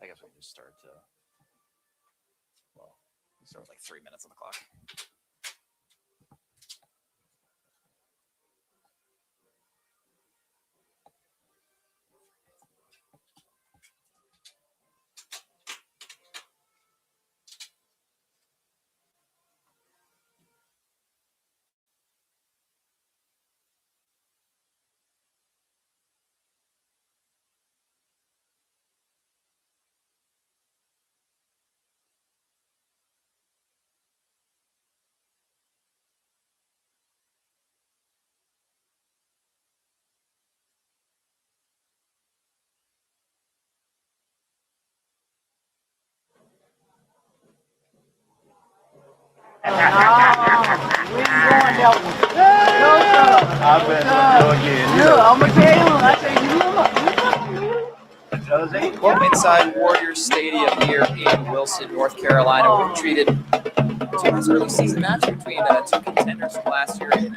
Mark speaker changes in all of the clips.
Speaker 1: I guess we can just start. We start with like 3 minutes on the clock.
Speaker 2: I've been
Speaker 3: I'm gonna tell you. I say
Speaker 1: Well, inside Warriors Stadium here in Wilson, North Carolina, we treated tonight's early season match between two contenders from last year in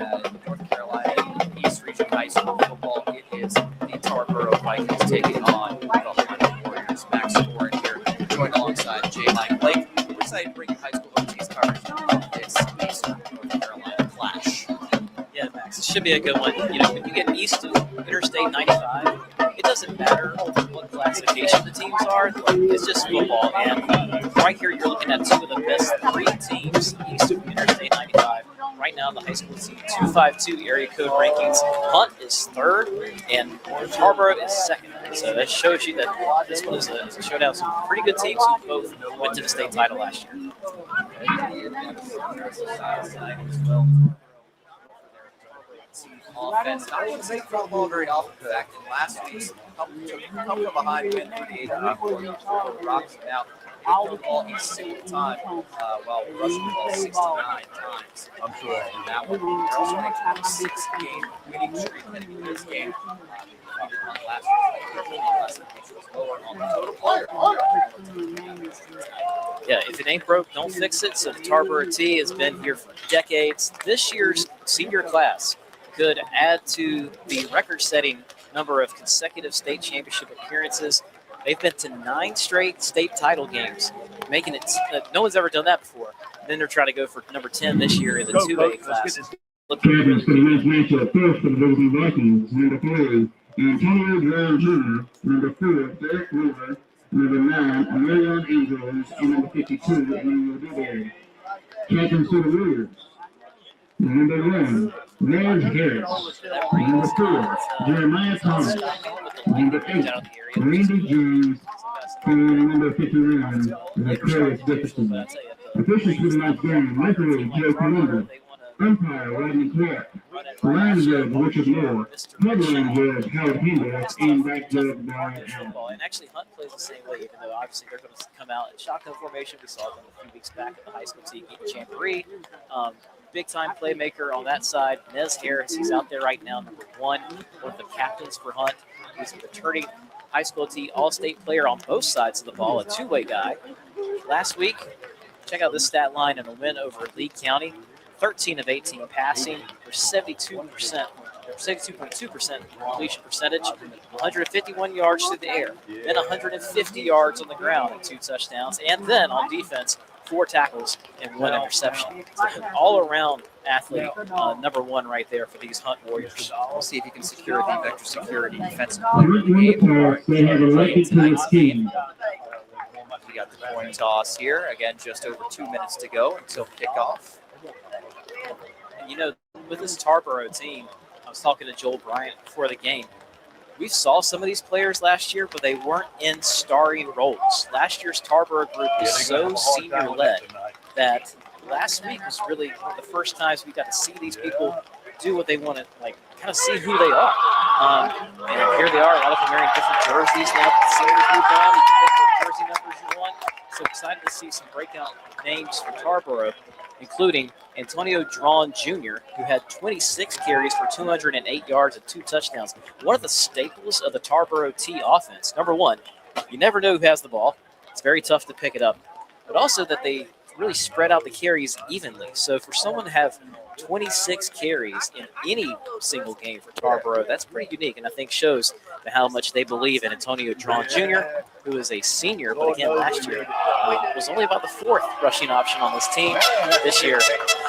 Speaker 1: North Carolina East Region High School football. It is the Tarboro Vikings taking on the Hunt Warriors. Max Scorin here, joined alongside J. Mike Blake. We're excited to bring you high school OT's coverage of this Eastern North Carolina clash.
Speaker 4: Yeah, Max, it should be a good one. You know, when you get east of Interstate 95, it doesn't matter what classification the teams are. It's just football. And right here, you're looking at two of the best three teams east of Interstate 95. Right now, the high school team 252 area code rankings. Hunt is third, and Tarboro is second. So that shows you that this one is a showdown. Some pretty good teams who both went to the state title last year.
Speaker 1: Offense. Not able to make the ball very often for that. And last week, come from behind, win 38-4 Rocks now. They throw the ball a single time while rushing the ball 69 times.
Speaker 2: I'm sure.
Speaker 1: And that one, they're also on a 6-game winning streak heading into this game. Last week, which was lower on the total player.
Speaker 4: Yeah, if it ain't broke, don't fix it. So the Tarboro T has been here for decades. This year's senior class could add to the record-setting number of consecutive state championship appearances. They've been to 9 straight state title games, making it no one's ever done that before. And then they're trying to go for number 10 this year in the 2A class.
Speaker 5: Champions for the next matchup. First for the Boise Vikings, number 3, Antonio Brown Jr., number 4, Derek Miller, number 9, Leon Angels, and number 52, Emmanuel Dubé. Champions for the Warriors, number 1, Raj Harris, number 4, Jeremiah Thomas, number 8, Randy Jones, and number 51, Aquarius Jefferson. Officials for tonight's game, referee Joe Columbus, umpire Rodney Clark, line judge Richard Moore, headline judge Howard Hendricks, and back judge Brian Allen.
Speaker 4: And actually, Hunt plays the same way, even though obviously they're going to come out in shotgun formation. We saw them a few weeks back at the high school team getting Jamboree. Big-time playmaker on that side, Nez Harris. He's out there right now, number 1, one of the captains for Hunt. He's a returning high school team all-state player on both sides of the ball, a two-way guy. Last week, check out this stat line in a win over Lee County. 13 of 18 passing for 72%, 72.2% completion percentage, 151 yards through the air, then 150 yards on the ground and 2 touchdowns, and then on defense, 4 tackles and 1 interception. So all-around athlete, number 1 right there for these Hunt Warriors.
Speaker 1: We'll see if he can secure the vector security defensive
Speaker 5: They have elected to the team.
Speaker 1: We got the coin toss here. Again, just over 2 minutes to go until kickoff.
Speaker 4: And you know, with this Tarboro team, I was talking to Joel Bryant before the game. We saw some of these players last year, but they weren't in starring roles. Last year's Tarboro group was so senior-led that last week was really one of the first times we got to see these people do what they want to, like, kind of see who they are. And here they are, a lot of them wearing different jerseys now. The seniors moved on. You can pick what jersey numbers you want. So excited to see some breakout names for Tarboro, including Antonio Drawn Jr., who had 26 carries for 208 yards and 2 touchdowns. One of the staples of the Tarboro T offense. Number 1, you never know who has the ball. It's very tough to pick it up. But also that they really spread out the carries evenly. So for someone to have 26 carries in any single game for Tarboro, that's pretty unique, and I think shows how much they believe in Antonio Drawn Jr., who is a senior, but again, last year was only about the 4th rushing option on this team. This year,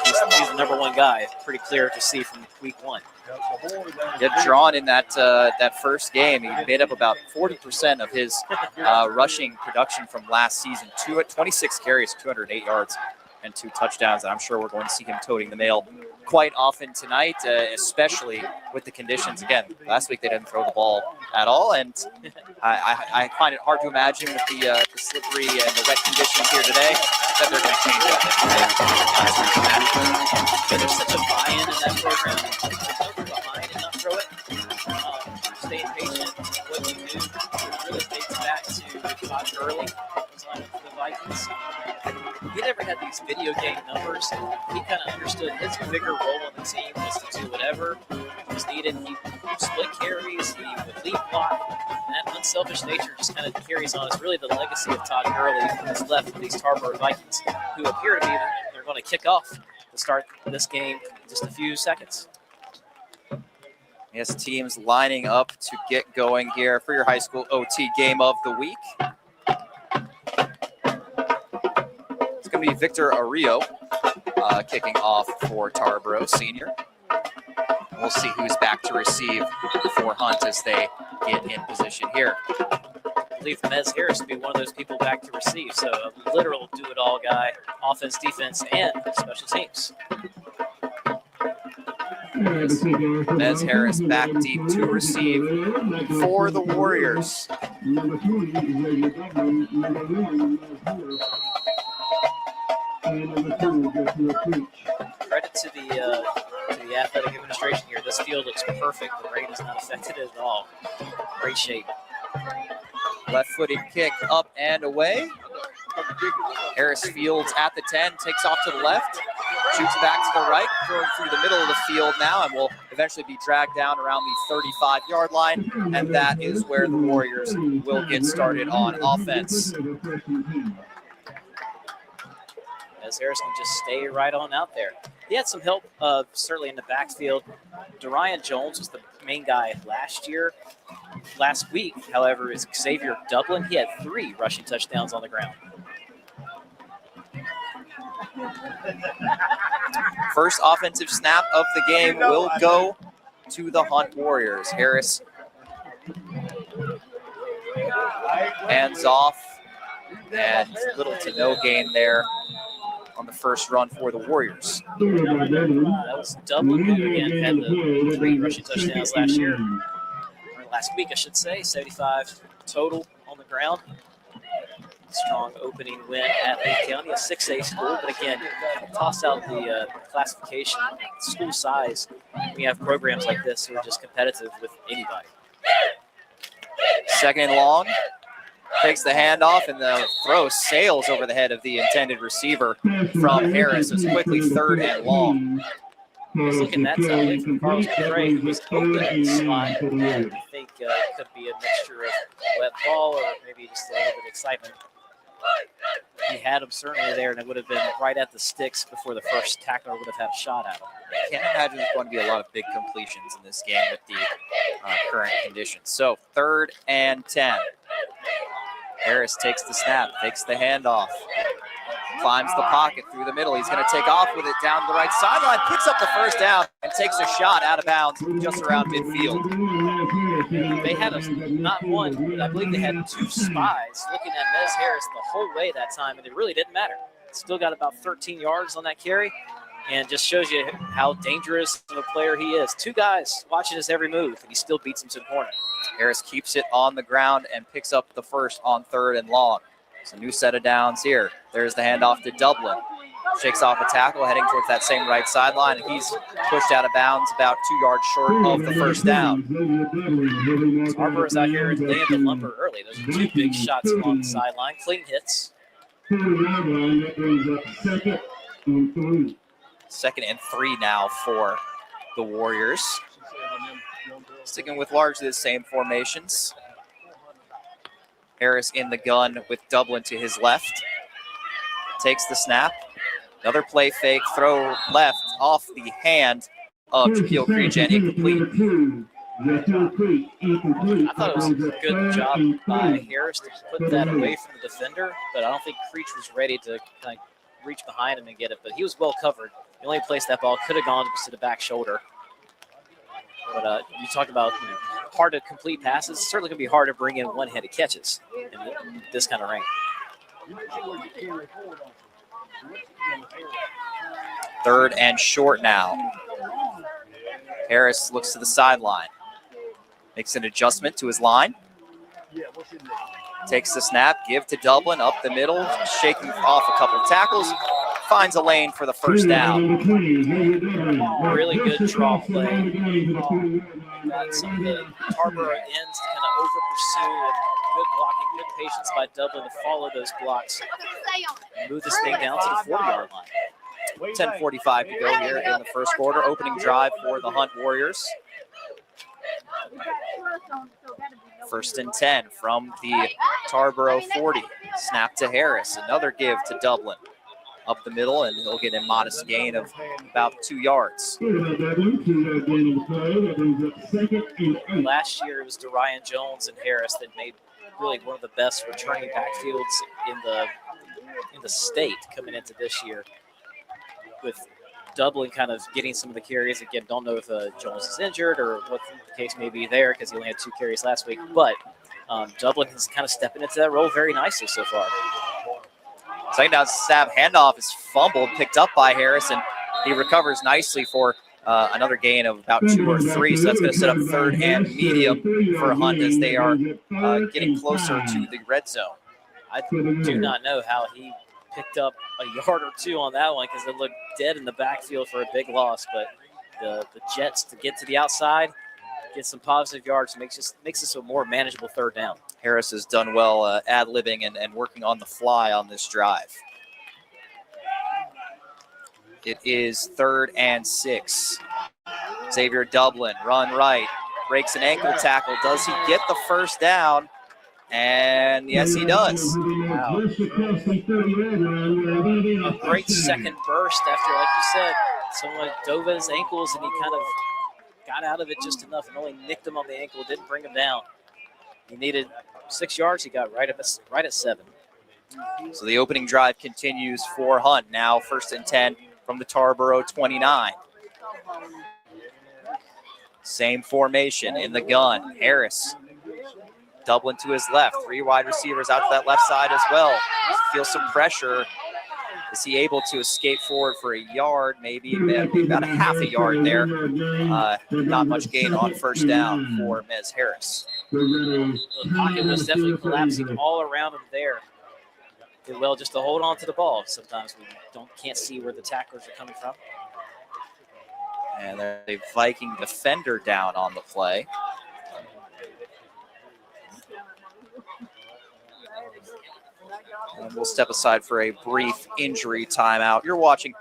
Speaker 4: he's the number 1 guy. Pretty clear to see from week 1.
Speaker 1: Get Drawn in that first game. He made up about 40% of his rushing production from last season. 26 carries, 208 yards, and 2 touchdowns. And I'm sure we're going to see him toting the mail quite often tonight, especially with the conditions. Again, last week they didn't throw the ball at all, and I find it hard to imagine with the slippery and the wet conditions here today that they're going to change up.
Speaker 4: There's such a buy-in in that program. Don't go behind and not throw it. Staying patient. What you do really dates back to Todd Gurley on the Vikings. He never had these video game numbers. He kind of understood his bigger role on the team was to do whatever was needed. He split carries. He would lead block. And that unselfish nature just kind of carries on. It's really the legacy of Todd Gurley that's left with these Tarboro Vikings, who appear to be they're going to kick off to start this game in just a few seconds.
Speaker 1: Yes, teams lining up to get going here for your high school OT game of the week. It's going to be Victor Ario kicking off for Tarboro Senior. We'll see who's back to receive for Hunt as they get in position here.
Speaker 4: I believe Mez Harris will be one of those people back to receive, so a literal do-it-all guy, offense, defense, and special teams.
Speaker 1: Mez Harris back deep to receive for the Warriors.
Speaker 4: Credit to the athletic administration here. This field looks perfect. The rain is not affected at all. Great shape.
Speaker 1: Left-footed kick up and away. Harris fields at the 10, takes off to the left, shoots back to the right, throwing through the middle of the field now, and will eventually be dragged down around the 35-yard line, and that is where the Warriors will get started on offense.
Speaker 4: As Harris can just stay right on out there. He had some help, certainly in the backfield. Darian Jones was the main guy last week, however, is Xavier Dublin. He had 3 rushing touchdowns on the ground.
Speaker 1: First offensive snap of the game will go to the Hunt Warriors. Harris hands off, and little to no gain there on the first run for the Warriors.
Speaker 4: That was Dublin, who again had the 3 rushing touchdowns last year, or last week, I should say. 75 total on the ground. Strong opening win at Lee County, a 6A school, but again, toss out the classification, school size. We have programs like this who are just competitive with anybody.
Speaker 1: Second and long. Takes the handoff, and the throw sails over the head of the intended receiver from Harris. It's quickly 3rd and long.
Speaker 4: I was looking at that time from Carlos McRae, who was open in the slot. I think it could be a mixture of wet ball or maybe just a little bit of excitement. He had him certainly there, and it would have been right at the sticks before the first tackler would have had a shot at him.
Speaker 1: I can't imagine there's going to be a lot of big completions in this game with the current conditions. So 3rd and 10. Harris takes the snap, takes the handoff, climbs the pocket through the middle. He's going to take off with it down the right sideline, picks up the first down, and takes a shot out of bounds just around midfield.
Speaker 4: They had not one, but I believe they had 2 spies looking at Mez Harris the whole way that time, and it really didn't matter. Still got about 13 yards on that carry, and just shows you how dangerous of a player he is. 2 guys watching his every move, and he still beats him to the corner.
Speaker 1: Harris keeps it on the ground and picks up the first on 3rd and long. It's a new set of downs here. There's the handoff to Dublin. Shakes off a tackle, heading towards that same right sideline, and he's pushed out of bounds about 2 yards short of the first down.
Speaker 4: Tarboro's out here laying the lumber early. Those are 2 big shots along the sideline. Clean hits.
Speaker 1: 2nd and 3 now for the Warriors. Sticking with largely the same formations. Harris in the gun with Dublin to his left. Takes the snap. Another play fake, throw left off the hand of Shaquille Creech, and incomplete.
Speaker 4: I thought it was a good job by Harris to put that away from the defender, but I don't think Creech was ready to kind of reach behind him and get it. But he was well covered. The only place that ball could have gone was to the back shoulder. But you talk about hard to complete passes. It's certainly going to be hard to bring in one-handed catches in this kind of rain.
Speaker 1: 3rd and short now. Harris looks to the sideline. Makes an adjustment to his line. Takes the snap, give to Dublin, up the middle, shaking off a couple of tackles. Finds a lane for the first down.
Speaker 4: Really good draw play. Got some of the Tarboro ends to kind of over-pursue, and good blocking, good patience by Dublin to follow those blocks. And move this thing down to the 40-yard line.
Speaker 1: 10:45 to go here in the first quarter. Opening drive for the Hunt Warriors. 1st and 10 from the Tarboro 40. Snap to Harris. Another give to Dublin. Up the middle, and he'll get a modest gain of about 2 yards.
Speaker 4: Last year, it was Dorian Jones and Harris that made really one of the best returning backfields in the state coming into this year. With Dublin kind of getting some of the carries. Again, don't know if Jones is injured or what the case may be there because he only had 2 carries last week. But Dublin is kind of stepping into that role very nicely so far.
Speaker 1: Second down stab handoff is fumbled, picked up by Harris, and he recovers nicely for another gain of about 2 or 3. So that's going to set up 3rd and medium for Hunt as they are getting closer to the red zone.
Speaker 4: I do not know how he picked up a yard or 2 on that one because it looked dead in the backfield for a big loss. But the Jets to get to the outside, get some positive yards, makes this a more manageable 3rd down.
Speaker 1: Harris has done well ad-libbing and working on the fly on this drive. It is 3rd and 6. Xavier Dublin, run right, breaks an ankle tackle. Does he get the first down? And yes, he does.
Speaker 4: Wow. A great second burst after, like you said, someone dove at his ankles and he kind of got out of it just enough and only nicked him on the ankle, didn't bring him down. He needed 6 yards. He got right at 7.
Speaker 1: So the opening drive continues for Hunt. Now 1st and 10 from the Tarboro 29. Same formation in the gun. Harris. Dublin to his left. 3 wide receivers out to that left side as well. Feels some pressure. Is he able to escape forward for a yard? Maybe about a half a yard there. Not much gain on first down for Mez Harris.
Speaker 4: The pocket was definitely collapsing all around him there. Did well just to hold on to the ball. Sometimes we can't see where the tacklers are coming from.
Speaker 1: And there's a Viking defender down on the play. And we'll step aside for a brief injury timeout. You're watching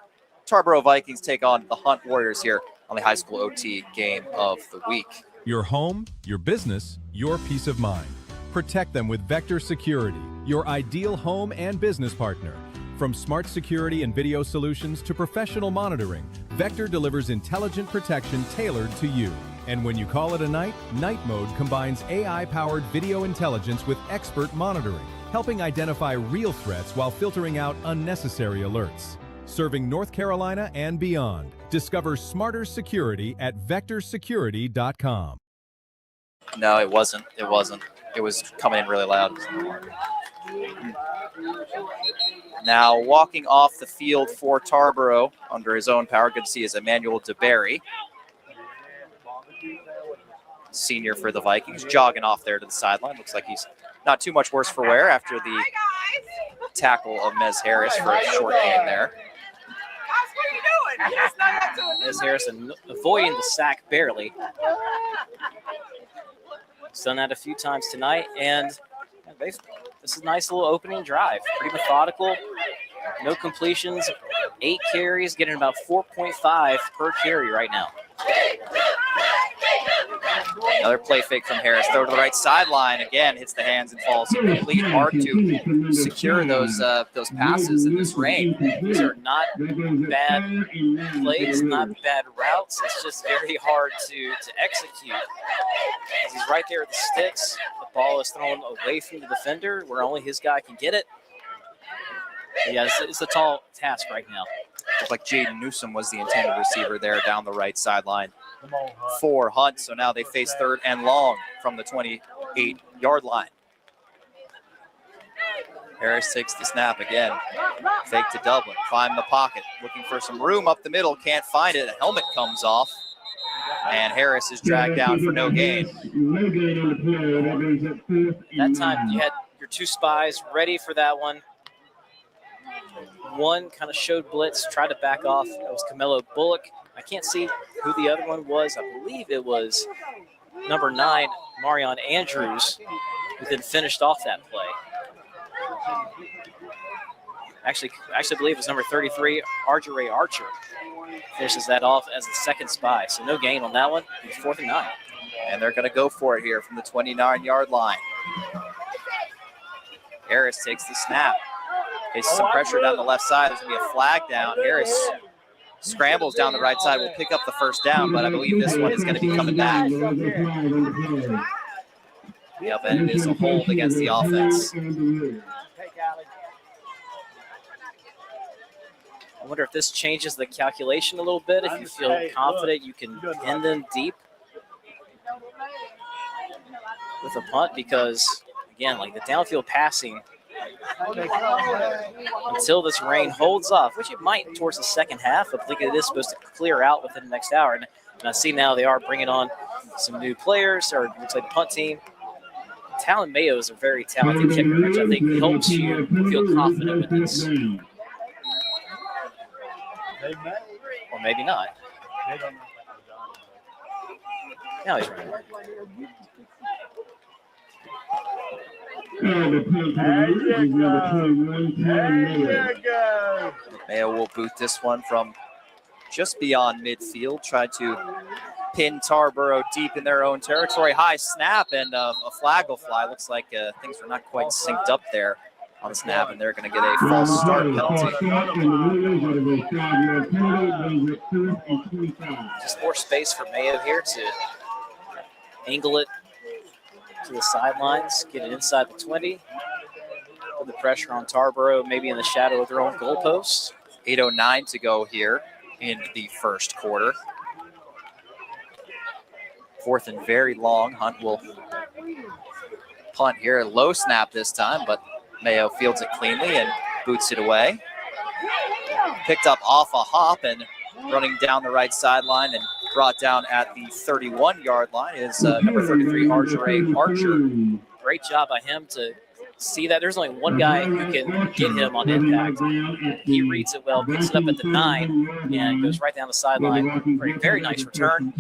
Speaker 1: Tarboro Vikings take on the Hunt Warriors here on the high school OT game of the week.
Speaker 2: Your home, your business, your peace of mind. Protect them with Vector Security, your ideal home and business partner. From smart security and video solutions to professional monitoring, Vector delivers intelligent protection tailored to you. And when you call it a night, Night Mode combines AI-powered video intelligence with expert monitoring, helping identify real threats while filtering out unnecessary alerts. Serving North Carolina and beyond. Discover smarter security at vectorsecurity.com.
Speaker 1: No, it wasn't. It wasn't. It was coming in really loud. Now walking off the field for Tarboro under his own power. Good to see is Emmanuel DeBerry. Senior for the Vikings, jogging off there to the sideline. Looks like he's not too much worse for wear after the tackle of Mez Harris for a short game there.
Speaker 4: Mez Harris avoiding the sack barely. He's done that a few times tonight, and this is a nice little opening drive. Pretty methodical, no completions, 8 carries, getting about 4.5 per carry right now.
Speaker 1: Another play fake from Harris. Throw to the right sideline. Again, hits the hands and falls incomplete. Hard to secure those passes in this rain.
Speaker 4: These are not bad plays, not bad routes. It's just very hard to execute. As he's right there at the sticks, the ball is thrown away from the defender where only his guy can get it. Yeah, it's a tall task right now.
Speaker 1: Looks like Jaden Newsom was the intended receiver there down the right sideline for Hunt. So now they face third and long from the 28-yard line. Harris takes the snap again. Fake to Dublin. Climb the pocket. Looking for some room up the middle. Can't find it. A helmet comes off. And Harris is dragged down for no gain.
Speaker 4: That time you had your two spies ready for that one. One kind of showed blitz, tried to back off. It was Camelo Bullock. I can't see who the other one was. I believe it was number 9, Marion Andrews, who then finished off that play. Actually, I believe it was number 33, Arjure Archer, finishes that off as the second spy. So no gain on that one. It's 4th and 9.
Speaker 1: And they're going to go for it here from the 29-yard line. Harris takes the snap. Faces some pressure down the left side. There's going to be a flag down. Harris scrambles down the right side. Will pick up the first down, but I believe this one is going to be coming back. Yep, and it is a hold against the offense.
Speaker 4: I wonder if this changes the calculation a little bit. If you feel confident you can pin them deep with a punt, because, again, like the downfield passing, until this rain holds off, which it might towards the second half. I think it is supposed to clear out within the next hour. And I see now they are bringing on some new players, or it looks like the punt team. Talon Mayo is a very talented kicker, which I think helps you feel confident with this. Or maybe not. Now he's running.
Speaker 1: Mayo will boot this one from just beyond midfield. Tried to pin Tarboro deep in their own territory. High snap, and a flag will fly. Looks like things were not quite synced up there on the snap, and they're going to get a false start penalty.
Speaker 4: Just more space for Mayo here to angle it to the sidelines, get it inside the 20, put the pressure on Tarboro, maybe in the shadow of their own goalposts.
Speaker 1: 8:09 to go here in the first quarter. 4th and very long. Hunt will punt here. Low snap this time, but Mayo fields it cleanly and boots it away. Picked up off a hop and running down the right sideline and brought down at the 31-yard line is number 33, Arjure Archer.
Speaker 4: Great job by him to see that. There's only one guy who can get him on impact. He reads it well, picks it up at the 9, and goes right down the sideline for a very nice return,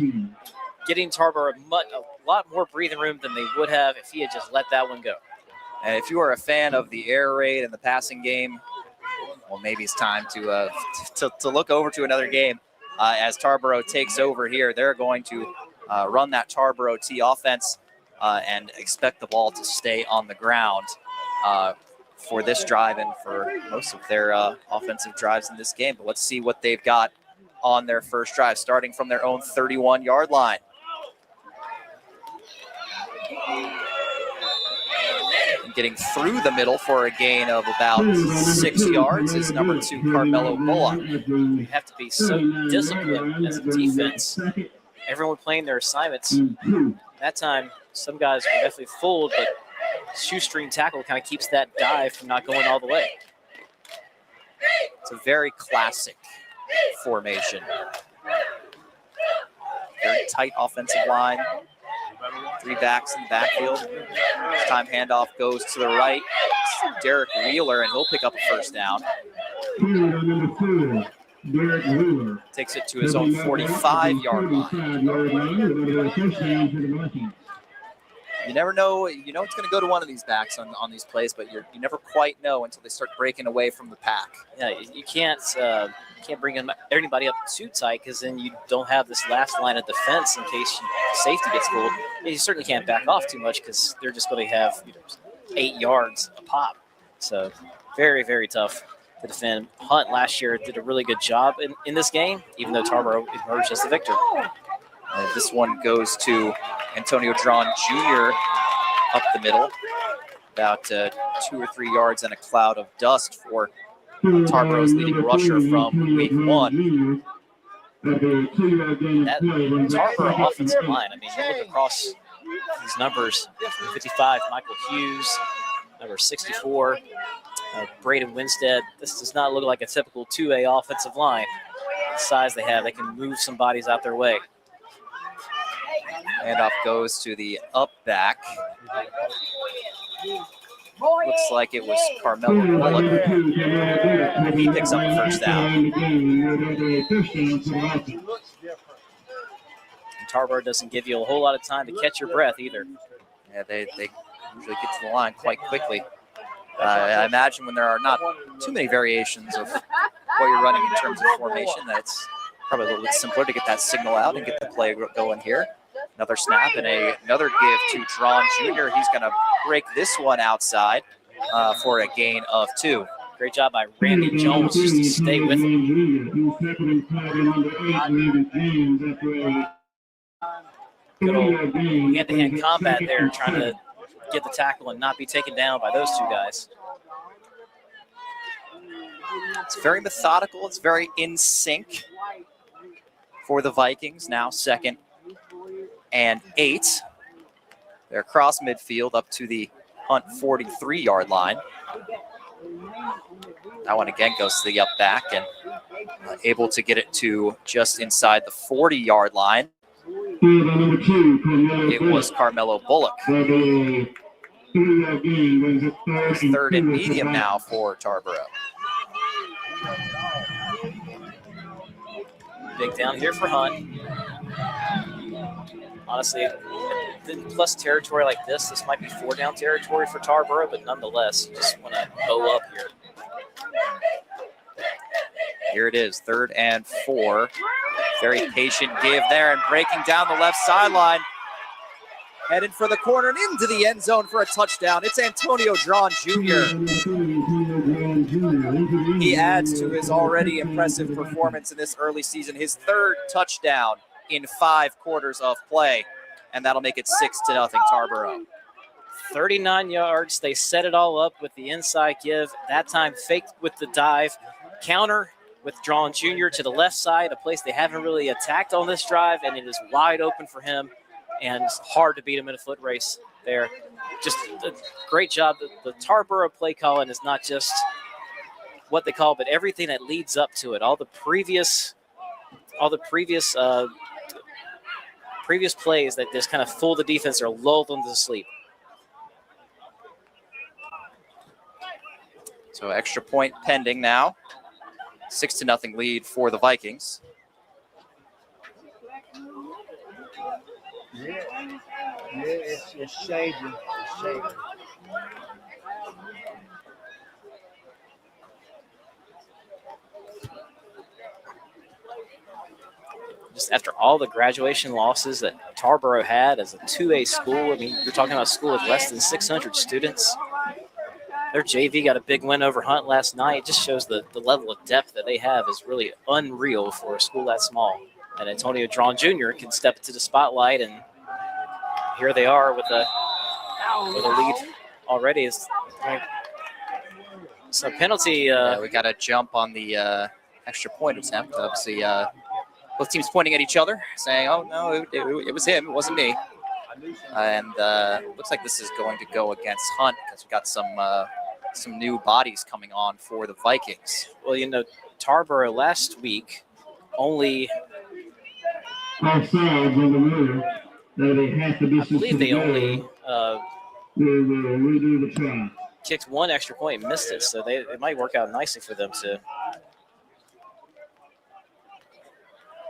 Speaker 4: getting Tarboro a lot more breathing room than they would have if he had just let that one go.
Speaker 1: And if you are a fan of the air raid and the passing game, well, maybe it's time to look over to another game. As Tarboro takes over here, they're going to run that Tarboro T offense and expect the ball to stay on the ground for this drive and for most of their offensive drives in this game. But let's see what they've got on their first drive, starting from their own 31-yard line. Getting through the middle for a gain of about 6 yards is number 2, Carmelo Bullock.
Speaker 4: You have to be so disciplined as a defense. Everyone playing their assignments. That time, some guys were definitely fooled, but shoestring tackle kind of keeps that dive from not going all the way.
Speaker 1: It's a very classic formation. Very tight offensive line. 3 backs in the backfield. This time handoff goes to the right. It's Derek Wheeler, and he'll pick up a first down. Takes it to his own 45-yard line. You never know. You know it's going to go to one of these backs on these plays, but you never quite know until they start breaking away from the pack.
Speaker 4: Yeah, you can't can't bring everybody up too tight because then you don't have this last line of defense in case safety gets pulled. You certainly can't back off too much because they're just going to have 8 yards a pop. So very, very tough to defend. Hunt last year did a really good job in this game, even though Tarboro emerged as the victor.
Speaker 1: This one goes to Antonio Drawn Jr. up the middle. About 2 or 3 yards and a cloud of dust for Tarboro's leading rusher from week 1.
Speaker 4: That Tarboro offensive line, I mean, you look across these numbers, 55, Michael Hughes, number 64, Braden Winstead. This does not look like a typical 2A offensive line. The size they have, they can move some bodies out their way.
Speaker 1: Handoff goes to the up back. Looks like it was Carmelo Bullock. And he picks up the first down.
Speaker 4: And Tarboro doesn't give you a whole lot of time to catch your breath either.
Speaker 1: Yeah, they usually get to the line quite quickly. I imagine when there are not too many variations of what you're running in terms of formation, that it's probably a little bit simpler to get that signal out and get the play going here. Another snap and another give to Drawn Jr. He's going to break this one outside for a gain of 2.
Speaker 4: Great job by Randy Jones just to stay with him. Good old hand-to-hand combat there, trying to get the tackle and not be taken down by those 2 guys.
Speaker 1: It's very methodical. It's very in sync for the Vikings. Now 2nd and 8. They're across midfield up to the Hunt 43-yard line. That one again goes to the up back and able to get it to just inside the 40-yard line. It was Carmelo Bullock. 3rd and medium now for Tarboro.
Speaker 4: Big down here for Hunt. Honestly, in plus territory like this might be 4-down territory for Tarboro, but nonetheless, you just want to bow up here.
Speaker 1: Here it is, 3rd and 4. Very patient give there and breaking down the left sideline. Headed for the corner and into the end zone for a touchdown. It's Antonio Drawn Jr. He adds to his already impressive performance in this early season, his 3rd touchdown in 5 quarters of play, and that'll make it 6-0 Tarboro.
Speaker 4: 39 yards. They set it all up with the inside give. That time faked with the dive. Counter with Drawn Jr. to the left side, a place they haven't really attacked on this drive, and it is wide open for him, and it's hard to beat him in a foot race there. Just a great job. The Tarboro play calling is not just what they call, but everything that leads up to it. All the previous plays that just kind of fool the defense or lull them to sleep.
Speaker 1: So extra point pending now. 6-0 lead for the Vikings.
Speaker 3: It's shading. It's shading.
Speaker 4: Just after all the graduation losses that Tarboro had as a 2A school, I mean, you're talking about a school with less than 600 students. Their JV got a big win over Hunt last night. It just shows the level of depth that they have is really unreal for a school that small. And Antonio Drawn Jr. can step into the spotlight, and here they are with a lead already. So penalty.
Speaker 1: We got a jump on the extra point attempt. Obviously, both teams pointing at each other, saying, "Oh no, it was him. It wasn't me." And looks like this is going to go against Hunt because we've got some new bodies coming on for the Vikings.
Speaker 4: Well, you know, Tarboro last week only.
Speaker 5: Offsides on the move.
Speaker 4: I believe they only
Speaker 5: redo the try.
Speaker 4: kicked 1 extra point and missed it, so it might work out nicely for them to.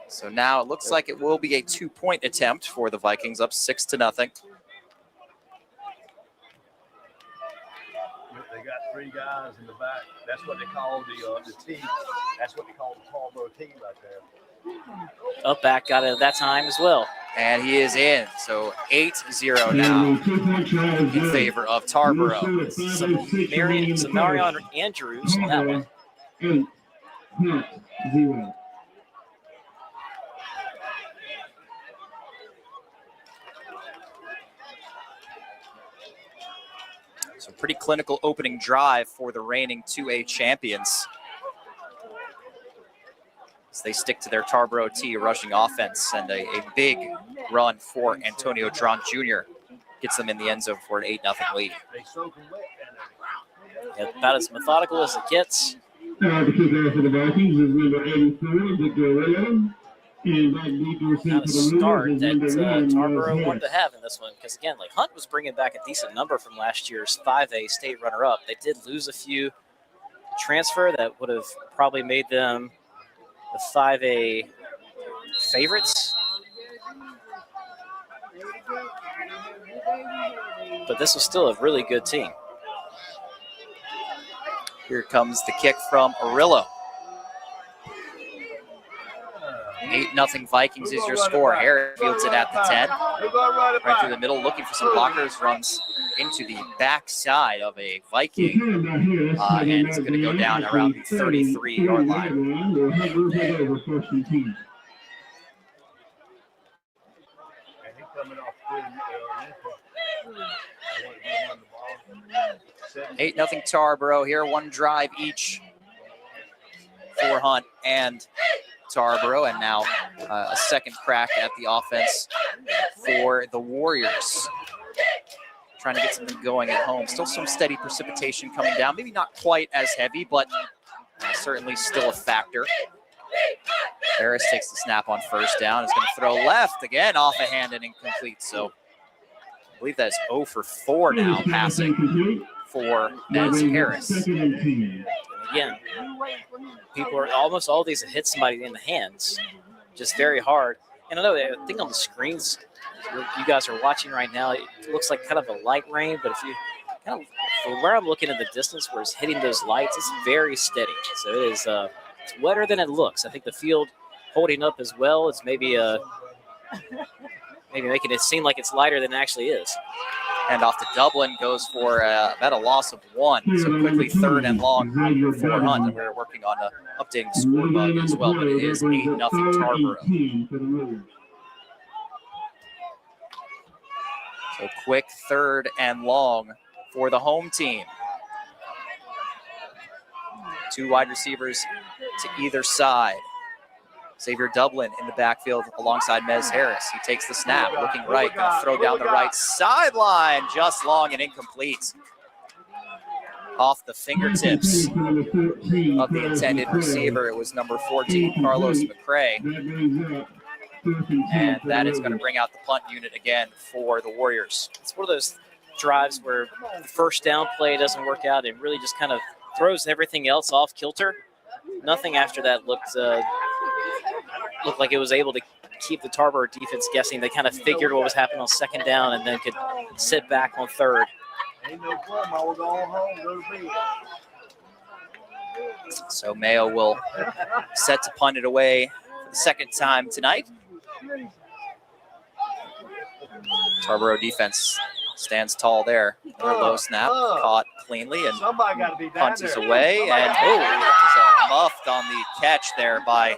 Speaker 1: So now it looks like it will be a 2-point attempt for the Vikings, up 6-0.
Speaker 3: They got three guys in the back. That's what they call the team. That's what they call the Tarboro team right there.
Speaker 4: Up back got it at that time as well.
Speaker 1: And he is in. So 8-0 now in favor of Tarboro.
Speaker 4: Some Marion Andrews on that one.
Speaker 5: 8-0.
Speaker 1: So pretty clinical opening drive for the reigning 2A champions, as they stick to their Tarboro T rushing offense, and a big run for Antonio Dron Jr. gets them in the end zone for an 8-0 lead.
Speaker 4: Yeah, about as methodical as it gets.
Speaker 5: The kicker for the Vikings is number 84, Victor.
Speaker 4: Not a start that Tarboro wanted to have in this one, because again, like Hunt was bringing back a decent number from last year's 5A state runner-up. They did lose a few transfer that would have probably made them the 5A favorites. But this was still a really good team.
Speaker 1: Here comes the kick from Arillo. 8-0 Vikings is your score. Harris fields it at the 10. Right through the middle, looking for some blockers, runs into the backside of a Viking, and it's going to go down around the 33-yard line. 8-0 Tarboro here, one drive each for Hunt and Tarboro, and now a second crack at the offense for the Warriors. Trying to get something going at home. Still some steady precipitation coming down. Maybe not quite as heavy, but certainly still a factor. Harris takes the snap on first down. Is going to throw left again, off a hand and incomplete. So I believe that's 0 for 4 now passing for Nez Harris.
Speaker 4: Again, people are almost all these have hit somebody in the hands, just very hard. And I think on the screens you guys are watching right now, it looks like kind of a light rain, but if you kind of, from where I'm looking at the distance where it's hitting those lights, it's very steady. So it is it's wetter than it looks. I think the field holding up as well. It's maybe making it seem like it's lighter than it actually is.
Speaker 1: And off to Dublin goes for about a loss of 1. So quickly 3rd and long for Hunt. And we're working on updating the score bug as well, but it is 8-0 Tarboro. So quick 3rd and long for the home team. 2 wide receivers to either side. Xavier Dublin in the backfield alongside Mez Harris. He takes the snap, looking right, going to throw down the right sideline, just long and incomplete. Off the fingertips of the intended receiver. It was number 14, Carlos McCray. And that is going to bring out the punt unit again for the Warriors.
Speaker 4: It's one of those drives where the first down play doesn't work out and really just kind of throws everything else off kilter. Nothing after that looked like it was able to keep the Tarboro defense guessing. They kind of figured what was happening on second down and then could sit back on third.
Speaker 1: So Mayo will set to punt it away for the second time tonight. Tarboro defense stands tall there. Another low snap, caught cleanly, and punts is away. And muffed on the catch there by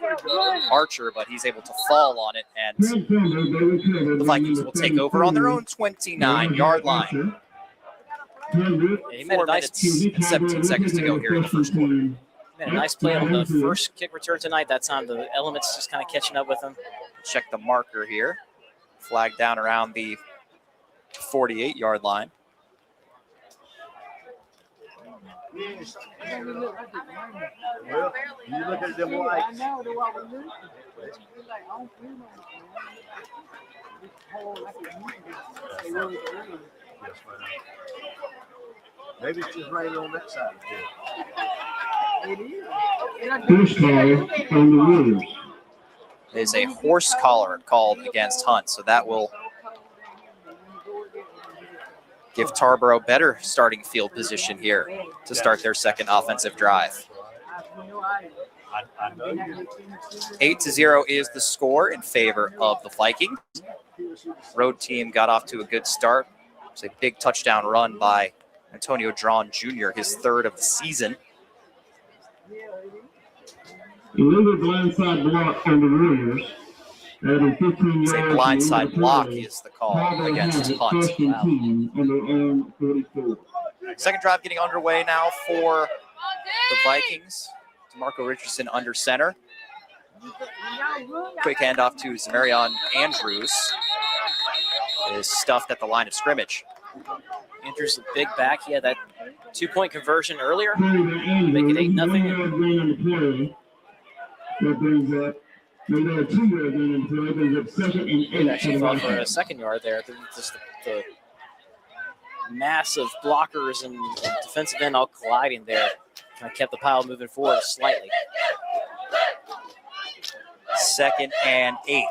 Speaker 1: Archer, but he's able to fall on it, and the Vikings will take over on their own 29-yard line.
Speaker 4: He made
Speaker 1: 4 minutes and 17 seconds to go here in the first quarter.
Speaker 4: Made a nice play on the first kick return tonight. That time the elements just kind of catching up with him.
Speaker 1: Check the marker here. Flag down around the 48-yard line.
Speaker 3: Well, you look at them lights. Maybe it's just raining on that side of the field.
Speaker 5: First call on the Warriors.
Speaker 1: Is a horse collar called against Hunt, so that will give Tarboro better starting field position here to start their second offensive drive. 8-0 is the score in favor of the Vikings. Road team got off to a good start. It's a big touchdown run by Antonio Drawn Jr., his third of the season.
Speaker 5: Illegal blindside block on the Warriors.
Speaker 1: It's a blindside block is the call against Hunt.
Speaker 5: Wow.
Speaker 1: Second drive getting underway now for the Vikings. DeMarco Richardson under center. Quick handoff to Zamarion Andrews. Is stuffed at the line of scrimmage.
Speaker 4: Andrews, a big back. He had that 2-point conversion earlier. Make it 8-0.
Speaker 5: That brings up, no, 2 yards in play, brings up 2nd and 8.
Speaker 4: It actually fought for a second yard there. Just the massive blockers and defensive end all colliding there. Kind of kept the pile moving forward slightly.
Speaker 1: 2nd and 8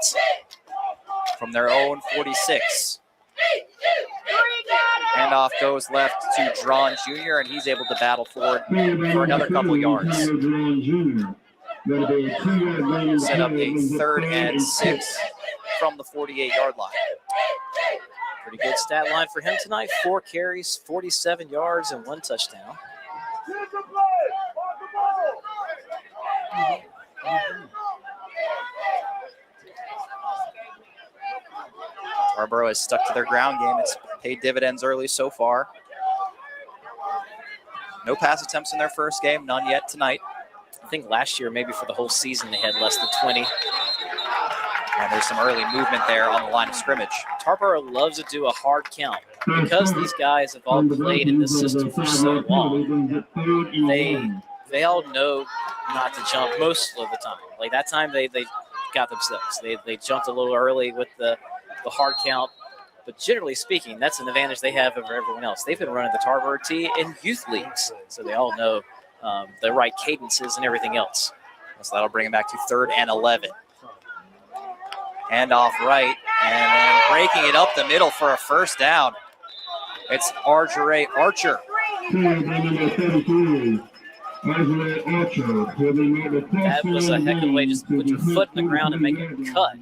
Speaker 1: from their own 46. Handoff goes left to Drawn Jr., and he's able to battle forward for another couple yards. Set up a 3rd and 6 from the 48-yard line.
Speaker 4: Pretty good stat line for him tonight. 4 carries, 47 yards, and 1 touchdown.
Speaker 1: Tarboro has stuck to their ground game. It's paid dividends early so far. No pass attempts in their first game, none yet tonight.
Speaker 4: I think last year, maybe for the whole season, they had less than 20.
Speaker 1: And there's some early movement there on the line of scrimmage.
Speaker 4: Tarboro loves to do a hard count. Because these guys have all played in this system for so long, they all know not to jump most of the time. Like that time, they got themselves. They jumped a little early with the hard count. But generally speaking, that's an advantage they have over everyone else. They've been running the Tarboro T in youth leagues, so they all know the right cadences and everything else.
Speaker 1: So that'll bring him back to 3rd and 11. Handoff right, and then breaking it up the middle for a first down. It's Arjure Archer.
Speaker 4: That was a heck of a way. Just put your foot in the ground and make a cut.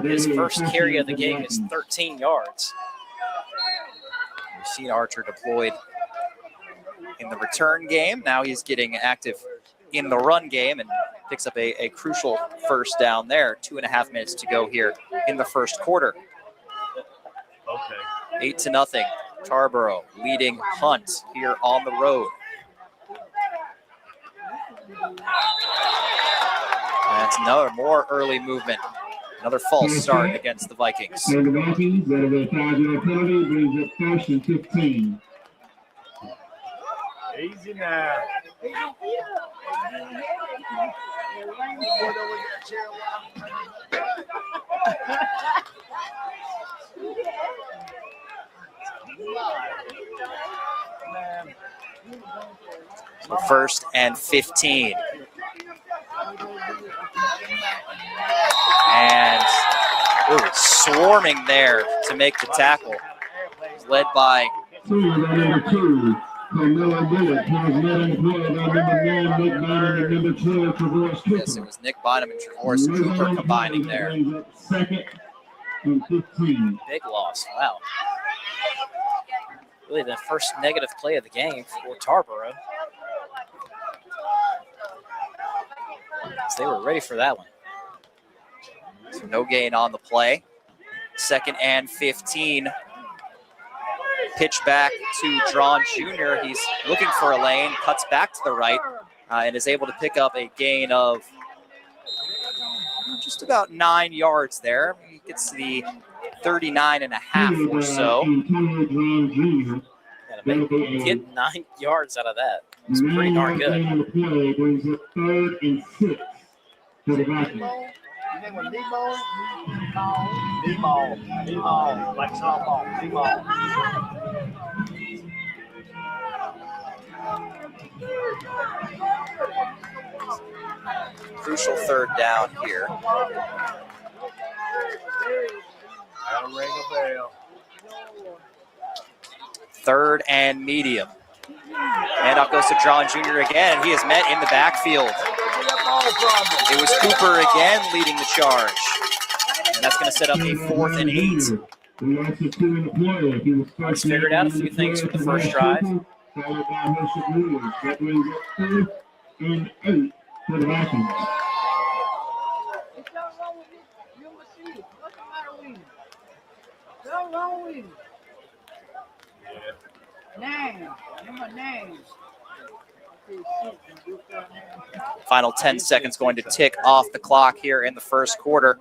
Speaker 4: His first carry of the game is 13 yards.
Speaker 1: We've seen Archer deployed in the return game. Now he's getting active in the run game and picks up a crucial first down there. 2.5 minutes to go here in the first quarter.
Speaker 3: Okay.
Speaker 1: 8-0. Tarboro leading Hunt here on the road. That's another more early movement. Another false start against the Vikings.
Speaker 5: And the Vikings, that is a 5-yard penalty, brings up 1st and 15.
Speaker 3: Easy now.
Speaker 1: So 1st and 15. And swarming there to make the tackle. Led by
Speaker 5: Number 2.
Speaker 1: Yes, it was Nick Bynum and Travorce Cooper combining there.
Speaker 5: 2nd and 15.
Speaker 4: Big loss. Wow. Really the first negative play of the game for Tarboro. So they were ready for that one.
Speaker 1: So no gain on the play. 2nd and 15. Pitch back to Drawn Jr. He's looking for a lane, cuts back to the right, and is able to pick up a gain of just about 9 yards there. He gets the 39.5 or so.
Speaker 4: Get 9 yards out of that. It's pretty darn good.
Speaker 5: 3rd and 6 for the Vikings.
Speaker 3: Nemo, like softball, Nemo.
Speaker 1: Crucial 3rd down here.
Speaker 3: I'll ring a bell.
Speaker 1: Third and medium. Handoff goes to John Jr. again, and he is met in the backfield. It was Cooper again leading the charge. And that's going to set up a 4th and 8.
Speaker 4: He's figured out a few things from the first drive.
Speaker 1: Final 10 seconds going to tick off the clock here in the first quarter.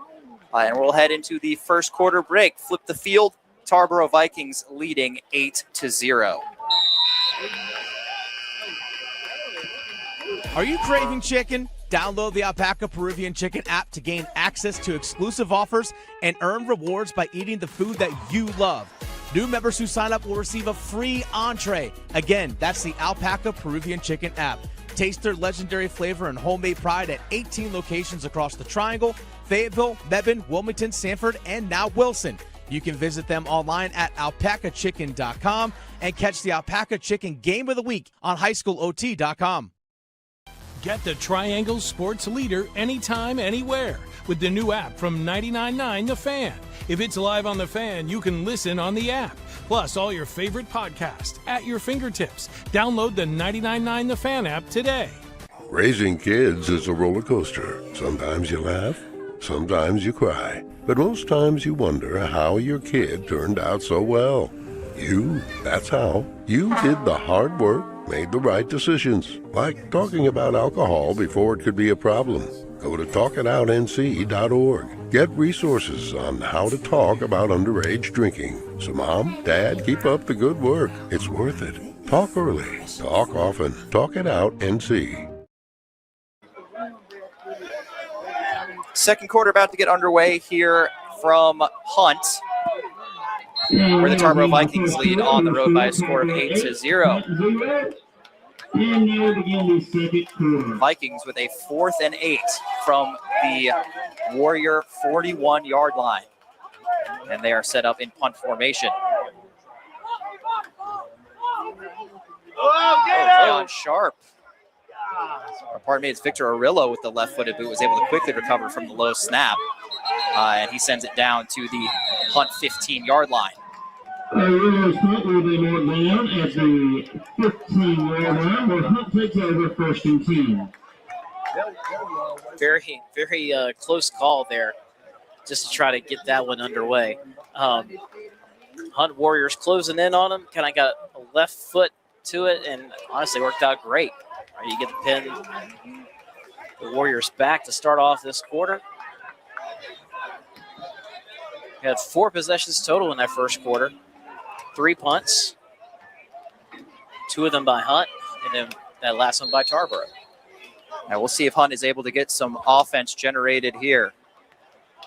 Speaker 1: And we'll head into the first quarter break. Flip the field. Tarboro Vikings leading 8-0.
Speaker 6: Are you craving chicken? Download the Alpaca Peruvian Chicken app to gain access to exclusive offers and earn rewards by eating the food that you love. New members who sign up will receive a free entree. Again, that's the Alpaca Peruvian Chicken app. Taste their legendary flavor and homemade pride at 18 locations across the Triangle, Fayetteville, Mebane, Wilmington, Sanford, and now Wilson. You can visit them online at alpacachicken.com and catch the Alpaca Chicken Game of the Week on highschoolot.com.
Speaker 7: Get the Triangle sports leader anytime, anywhere with the new app from 99.9 The Fan. If it's live on The Fan, you can listen on the app. Plus, all your favorite podcasts at your fingertips. Download the 99.9 The Fan app today.
Speaker 8: Raising kids is a roller coaster. Sometimes you laugh, sometimes you cry. But most times you wonder how your kid turned out so well. That's how. You did the hard work, made the right decisions, like talking about alcohol before it could be a problem. Go to talkitoutnc.org. Get resources on how to talk about underage drinking. So Mom, Dad, keep up the good work. It's worth it. Talk early. Talk often. Talk it out, NC.
Speaker 1: Second quarter about to get underway here from Hunt, where the Tarboro Vikings lead on the road by a score of 8-0. Vikings with a 4th and 8 from the Warrior 41-yard line. And they are set up in punt formation. Leon Sharp. Or pardon me, it's Victor Arillo with the left-footed boot was able to quickly recover from the low snap. And he sends it down to the Hunt 15-yard line.
Speaker 5: Arillo's punt will be marked down at the 15-yard line, where Hunt takes over 1st and 10.
Speaker 4: Very, very close call there, just to try to get that one underway. Hunt Warriors closing in on him. Kind of got a left foot to it, and honestly worked out great. Right, you get the pin. The Warriors back to start off this quarter. We had 4 possessions total in that first quarter. 3 punts, 2 of them by Hunt, and then that last one by Tarboro.
Speaker 1: Now we'll see if Hunt is able to get some offense generated here.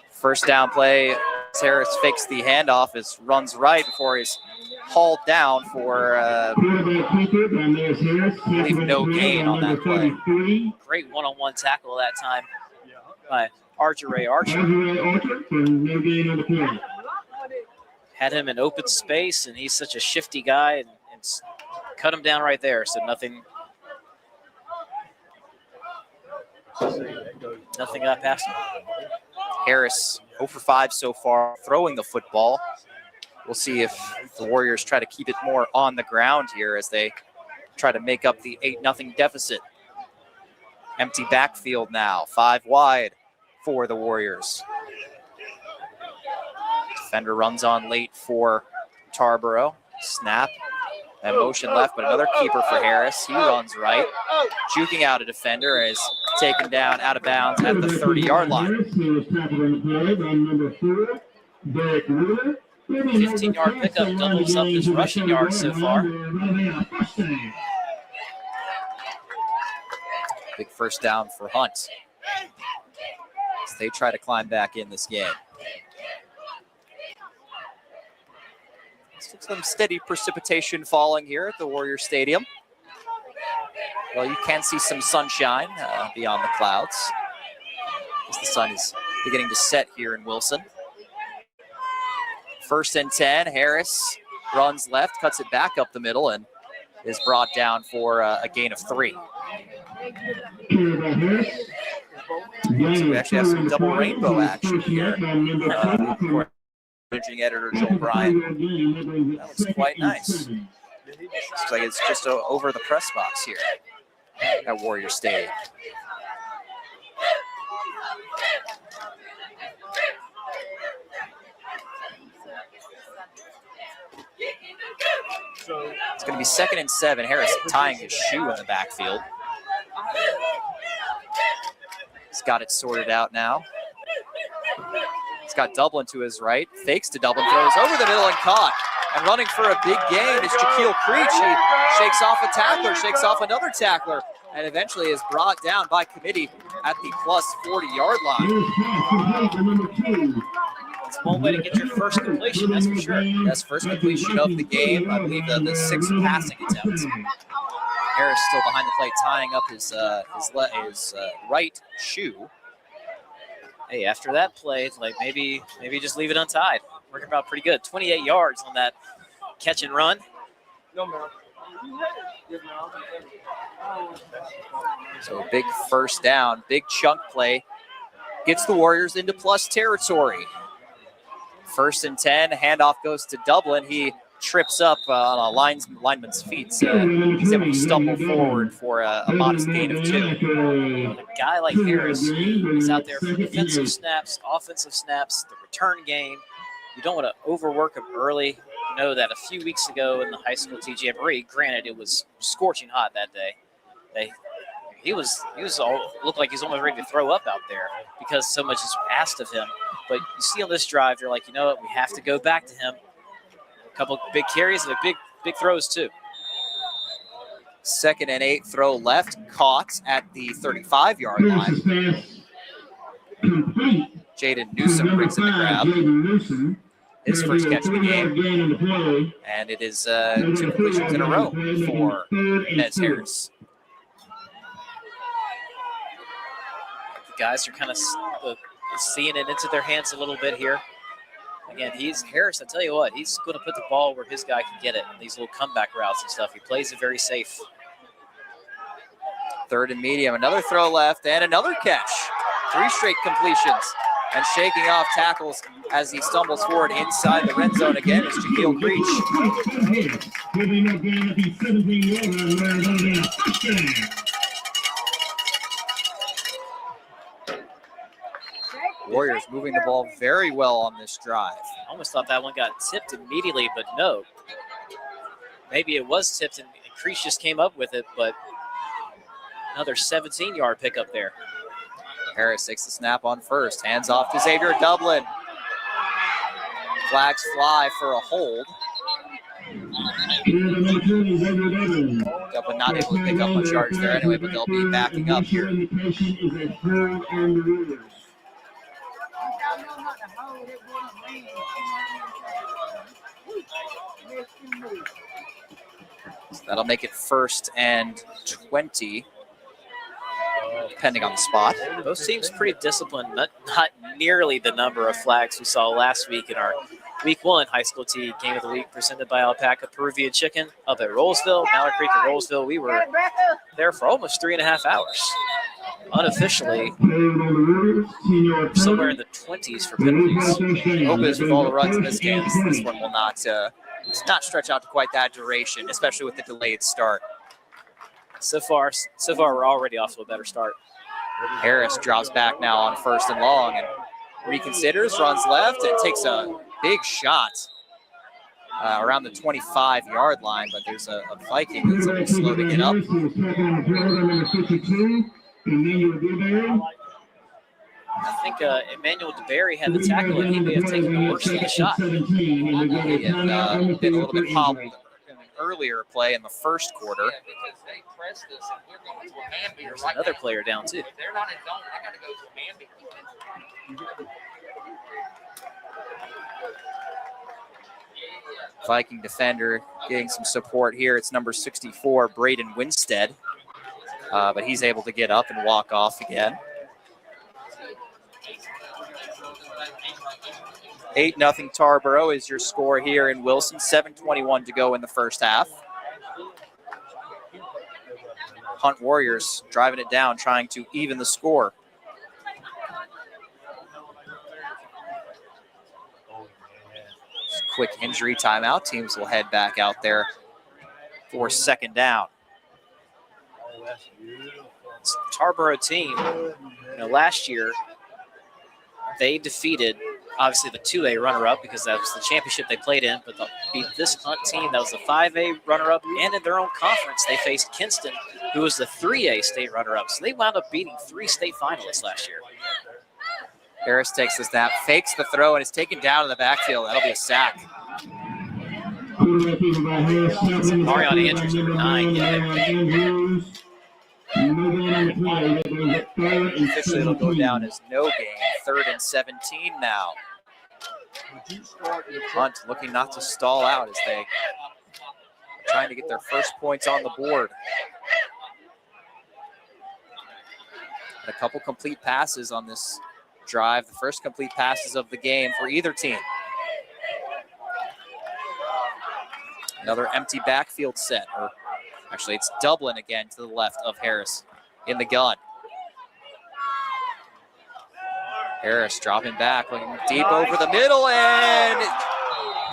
Speaker 1: First down play, Harris fakes the handoff, runs right before he's hauled down for leave no gain on that play.
Speaker 4: Great one-on-one tackle that time by Arjure Archer. Had him in open space, and he's such a shifty guy, and cut him down right there. So nothing got past him.
Speaker 1: Harris 0 for 5 so far, throwing the football. We'll see if the Warriors try to keep it more on the ground here as they try to make up the 8-0 deficit. Empty backfield now, 5 wide for the Warriors. Defender runs on late for Tarboro. Snap and motion left, but another keeper for Harris. He runs right. Juking out a defender is taken down out of bounds at the 30-yard line.
Speaker 4: 15-yard pickup doubles up his rushing yards so far.
Speaker 1: Big first down for Hunt as they try to climb back in this game. Some steady precipitation falling here at the Warrior Stadium. Well, you can see some sunshine beyond the clouds as the sun is beginning to set here in Wilson. 1st and 10, Harris runs left, cuts it back up the middle, and is brought down for a gain of 3. So we actually have some double rainbow action here. Managing editor Joel Bryant. That looks quite nice. Looks like it's just over the press box here at Warrior Stadium. It's going to be 2nd and 7. Harris tying his shoe in the backfield. He's got it sorted out now. He's got Dublin to his right. Fakes to Dublin, throws over the middle and caught. And running for a big gain is Jaquil Creech. He shakes off a tackler, shakes off another tackler, and eventually is brought down by committee at the plus 40-yard line.
Speaker 4: It's one way to get your first completion, that's for sure.
Speaker 1: That's first completion of the game. I believe the 6th passing attempt. Harris still behind the plate, tying up his right shoe.
Speaker 4: Hey, after that play, like maybe just leave it untied. Working out pretty good. 28 yards on that catch and run.
Speaker 1: So a big first down, big chunk play. Gets the Warriors into plus territory. 1st and 10, handoff goes to Dublin. He trips up on a lineman's feet, so he's able to stumble forward for a modest gain of 2.
Speaker 4: A guy like Harris is out there for defensive snaps, offensive snaps, the return game. You don't want to overwork him early. You know that a few weeks ago in the high school TGMRE, granted it was scorching hot that day. He looked like he's almost ready to throw up out there because so much is asked of him. But you see on this drive, you're like, you know what, we have to go back to him. A couple of big carries and big throws too.
Speaker 1: 2nd and 8, throw left, caught at the 35-yard line. Jaden Newsom brings in the grab. His first catch of the game. And it is 2 completions in a row for Nez Harris.
Speaker 4: The guys are kind of seeing it into their hands a little bit here. Again, Harris, I tell you what, he's going to put the ball where his guy can get it. These little comeback routes and stuff. He plays it very safe.
Speaker 1: 3rd and medium, another throw left, and another catch. 3 straight completions. And shaking off tackles as he stumbles forward inside the red zone again is Jaquil Creech. Warriors moving the ball very well on this drive.
Speaker 4: I almost thought that one got tipped immediately, but no. Maybe it was tipped and Creech just came up with it, but another 17-yard pickup there.
Speaker 1: Harris takes the snap on first, hands off to Xavier Dublin. Flags fly for a hold. Dublin not able to pick up much yards there anyway, but they'll be backing up here. So that'll make it 1st and 20. Depending on the spot.
Speaker 4: Both teams pretty disciplined, not nearly the number of flags we saw last week in our Week 1 High School T Game of the Week presented by Alpaca Peruvian Chicken up at Rollsville, Mallard Creek and Rollsville. We were there for almost 3.5 hours. Unofficially, somewhere in the 20s for penalties.
Speaker 1: Hope is with all the runs in this game, this one will not stretch out to quite that duration, especially with the delayed start.
Speaker 4: So far, we're already off to a better start.
Speaker 1: Harris drops back now on 1st and long and reconsiders, runs left, and takes a big shot around the 25-yard line, but there's a Viking that's a little slow to get up.
Speaker 4: I think Emmanuel DeBerry had the tackle, and he may have taken the worst of the shot.
Speaker 1: He had been a little bit hobbled in an earlier play in the first quarter.
Speaker 4: There's another player down, too.
Speaker 1: Viking defender getting some support here. It's number 64, Braden Winstead. But he's able to get up and walk off again. 8-0 Tarboro is your score here in Wilson. 7:21 to go in the first half. Hunt Warriors driving it down, trying to even the score. Quick injury timeout. Teams will head back out there for second down.
Speaker 4: Tarboro team, last year they defeated obviously the 2A runner-up because that was the championship they played in, but they beat this Hunt team that was the 5A runner-up, and in their own conference they faced Kinston, who was the 3A state runner-up. So they wound up beating 3 state finalists last year.
Speaker 1: Harris takes the snap, fakes the throw, and is taken down in the backfield. That'll be a sack.
Speaker 4: Marion Andrews, number 9, getting it.
Speaker 1: Officially, it'll go down as no gain. 3rd and 17 now. Hunt looking not to stall out as they are trying to get their first points on the board. A couple complete passes on this drive. The first complete passes of the game for either team. Another empty backfield set, or actually it's Dublin again to the left of Harris in the gun. Harris dropping back, looking deep over the middle, and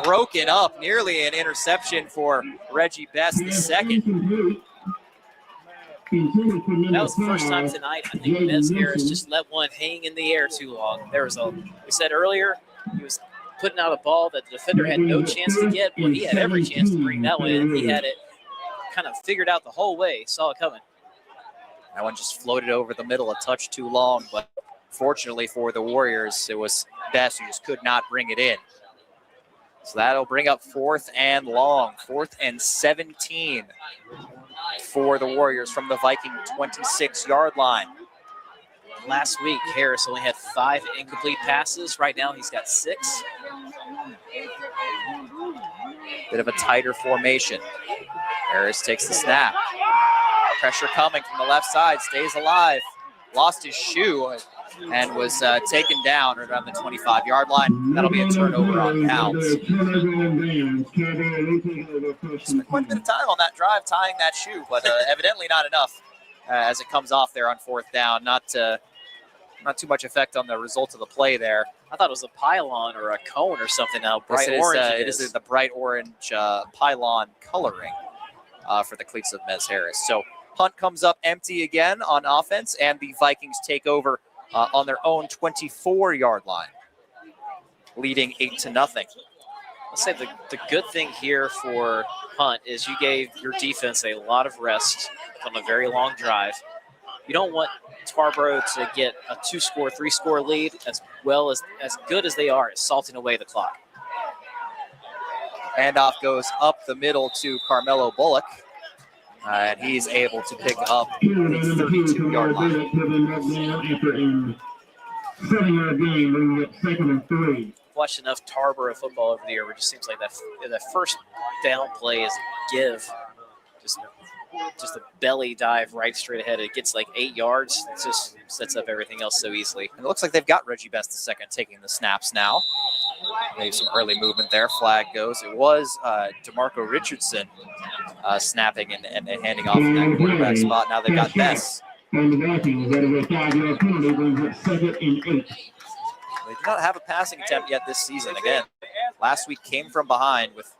Speaker 1: broken up. Nearly an interception for Reggie Best, the second.
Speaker 4: That was the first time tonight I think Nez Harris just let one hang in the air too long. We said earlier, he was putting out a ball that the defender had no chance to get. Well, he had every chance to bring that one in. He had it kind of figured out the whole way, saw it coming.
Speaker 1: That one just floated over the middle a touch too long, but fortunately for the Warriors, it was Best who just could not bring it in. So that'll bring up 4th and long, 4th and 17 for the Warriors from the Viking 26-yard line.
Speaker 4: Last week, Harris only had 5 incomplete passes. Right now, he's got 6.
Speaker 1: Bit of a tighter formation. Harris takes the snap. Pressure coming from the left side, stays alive. Lost his shoe and was taken down right around the 25-yard line. That'll be a turnover on downs. Spent quite a bit of time on that drive tying that shoe, but evidently not enough as it comes off there on 4th down. Not too much effect on the result of the play there.
Speaker 4: I thought it was a pylon or a cone or something. Now bright orange.
Speaker 1: It is the bright orange pylon coloring for the cleats of Nez Harris. So Hunt comes up empty again on offense, and the Vikings take over on their own 24-yard line, leading 8-0.
Speaker 4: Let's say the good thing here for Hunt is you gave your defense a lot of rest on a very long drive. You don't want Tarboro to get a 2-score, 3-score lead as good as they are at salting away the clock.
Speaker 1: Handoff goes up the middle to Carmelo Bullock, and he's able to pick up the 32-yard line.
Speaker 5: 7-yard gain, bringing up 2nd and 3.
Speaker 4: Watched enough Tarboro football over the year where it just seems like that first down play is a give. Just a belly dive right straight ahead. It gets like 8 yards. It just sets up everything else so easily.
Speaker 1: And it looks like they've got Reggie Best the second taking the snaps now. Maybe some early movement there. Flag goes. It was DeMarco Richardson snapping and handing off in that quarterback spot. Now they've got Best.
Speaker 5: And the Vikings, that is a 5-yard penalty, brings up 2nd and 8.
Speaker 1: They do not have a passing attempt yet this season. Again, last week came from behind with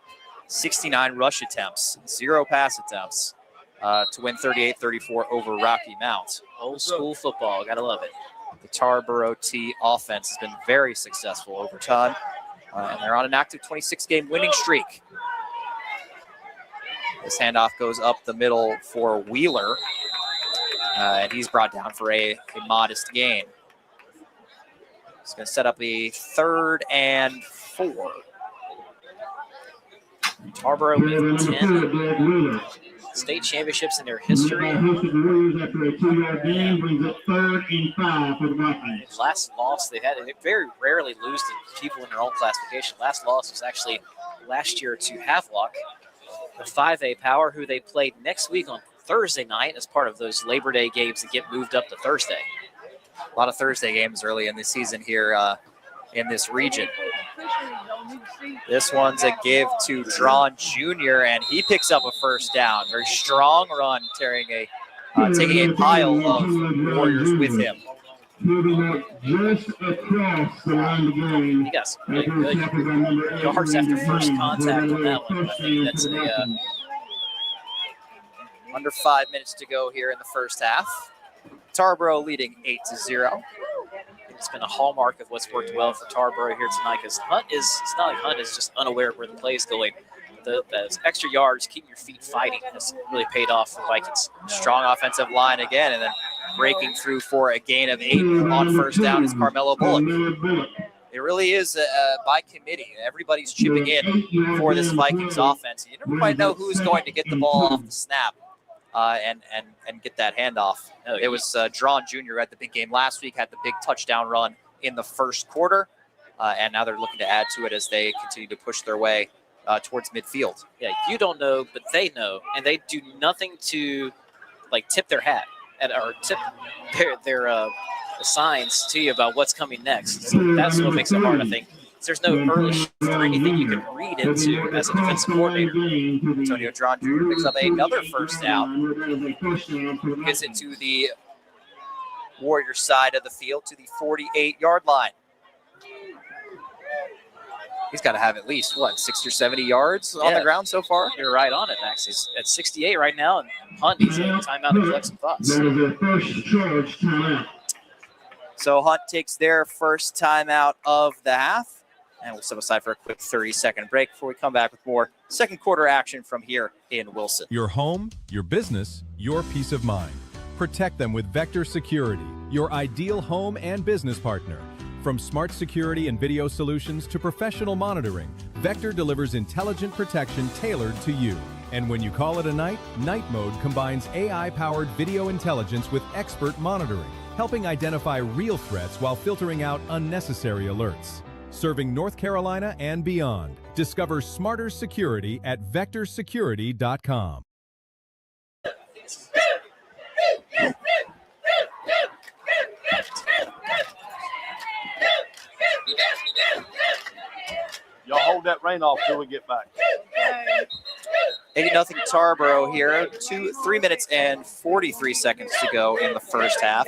Speaker 1: 69 rush attempts, 0 pass attempts to win 38-34 over Rocky Mount.
Speaker 4: Old school football, gotta love it.
Speaker 1: The Tarboro T offense has been very successful over time, and they're on an active 26-game winning streak. This handoff goes up the middle for Wheeler, and he's brought down for a modest gain. He's going to set up a 3rd and 4.
Speaker 4: Tarboro with 10 state championships in their history. Last loss they very rarely lose to people in their own classification. Last loss was actually last year to Havelock, the 5A Power, who they played next week on Thursday night as part of those Labor Day games that get moved up to Thursday.
Speaker 1: A lot of Thursday games early in the season here in this region. This one's a give to Drawn Jr., and he picks up a first down. Very strong run, taking a pile of Warriors with him.
Speaker 5: Moving up just across the line of the game.
Speaker 4: He got some really good yards after first contact on that one. I think that's
Speaker 1: Under 5 minutes to go here in the first half. Tarboro leading 8-0.
Speaker 4: It's been a hallmark of what's worked well for Tarboro here tonight, because it's not like Hunt is just unaware of where the play is going. Those extra yards, keeping your feet fighting, has really paid off for Vikings.
Speaker 1: Strong offensive line again, and then breaking through for a gain of 8 on first down is Carmelo Bullock. It really is by committee. Everybody's chipping in for this Vikings offense. You never quite know who's going to get the ball off the snap and get that handoff. It was Drawn Jr. at the big game last week, had the big touchdown run in the first quarter, and now they're looking to add to it as they continue to push their way towards midfield.
Speaker 4: Yeah, you don't know, but they know, and they do nothing to tip their hat or tip their signs to you about what's coming next. So that's what makes it hard, I think. There's no early shift or anything you can read into as a defensive coordinator.
Speaker 1: Antonio Drawn Jr. picks up another first down. Gets it to the Warriors side of the field, to the 48-yard line. He's got to have at least, 60 or 70 yards on the ground so far?
Speaker 4: You're right on it, Max. He's at 68 right now, and Hunt needs a timeout to collect some thoughts.
Speaker 5: That is their first charge timeout.
Speaker 1: So Hunt takes their first timeout of the half. And we'll step aside for a quick 30-second break before we come back with more second quarter action from here in Wilson.
Speaker 2: Your home, your business, your peace of mind. Protect them with Vector Security, your ideal home and business partner. From smart security and video solutions to professional monitoring, Vector delivers intelligent protection tailored to you. And when you call it a night, Night Mode combines AI-powered video intelligence with expert monitoring, helping identify real threats while filtering out unnecessary alerts. Serving North Carolina and beyond. Discover smarter security at vectorsecurity.com.
Speaker 3: Y'all hold that rain off till we get back.
Speaker 1: 8-0 Tarboro here. 3 minutes and 43 seconds to go in the first half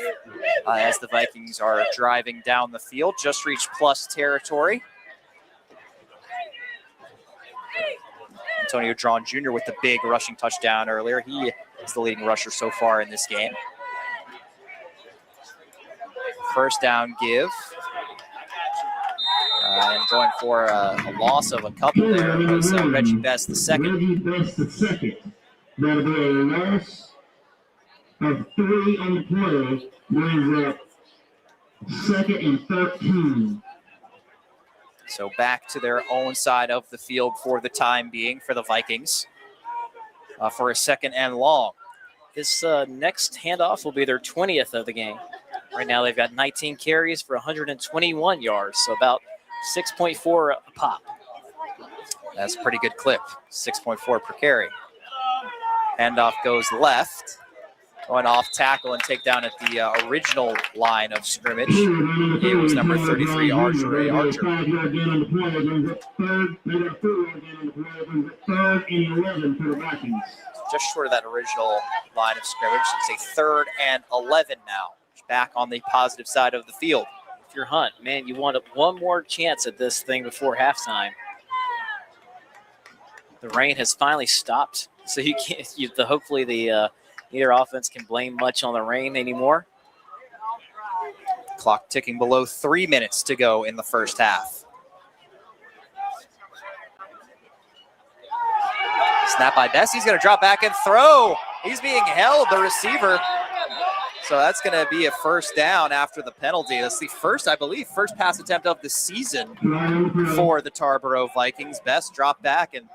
Speaker 1: as the Vikings are driving down the field. Just reached plus territory. Antonio Drawn Jr. with the big rushing touchdown earlier. He is the leading rusher so far in this game. First down give. And going for a loss of a couple there was Reggie Best the second.
Speaker 5: Reggie Best the second. That'll be a loss of 3 on the play. Brings up 2nd and 13.
Speaker 1: So back to their own side of the field for the time being for the Vikings for a 2nd and long.
Speaker 4: This next handoff will be their 20th of the game. Right now they've got 19 carries for 121 yards, so about 6.4 a pop.
Speaker 1: That's a pretty good clip, 6.4 per carry. Handoff goes left, going off tackle and take down at the original line of scrimmage. It was number 33, Archer. Just short of that original line of scrimmage. It's a 3rd and 11 now. Back on the positive side of the field.
Speaker 4: If you're Hunt, man, you want one more chance at this thing before halftime. The rain has finally stopped, so you can't. Hopefully, neither offense can blame much on the rain anymore.
Speaker 1: Clock ticking below 3 minutes to go in the first half. Snap by Best. He's going to drop back and throw. He's being held, the receiver. So that's going to be a first down after the penalty. That's the first pass attempt of the season for the Tarboro Vikings. Best dropped back and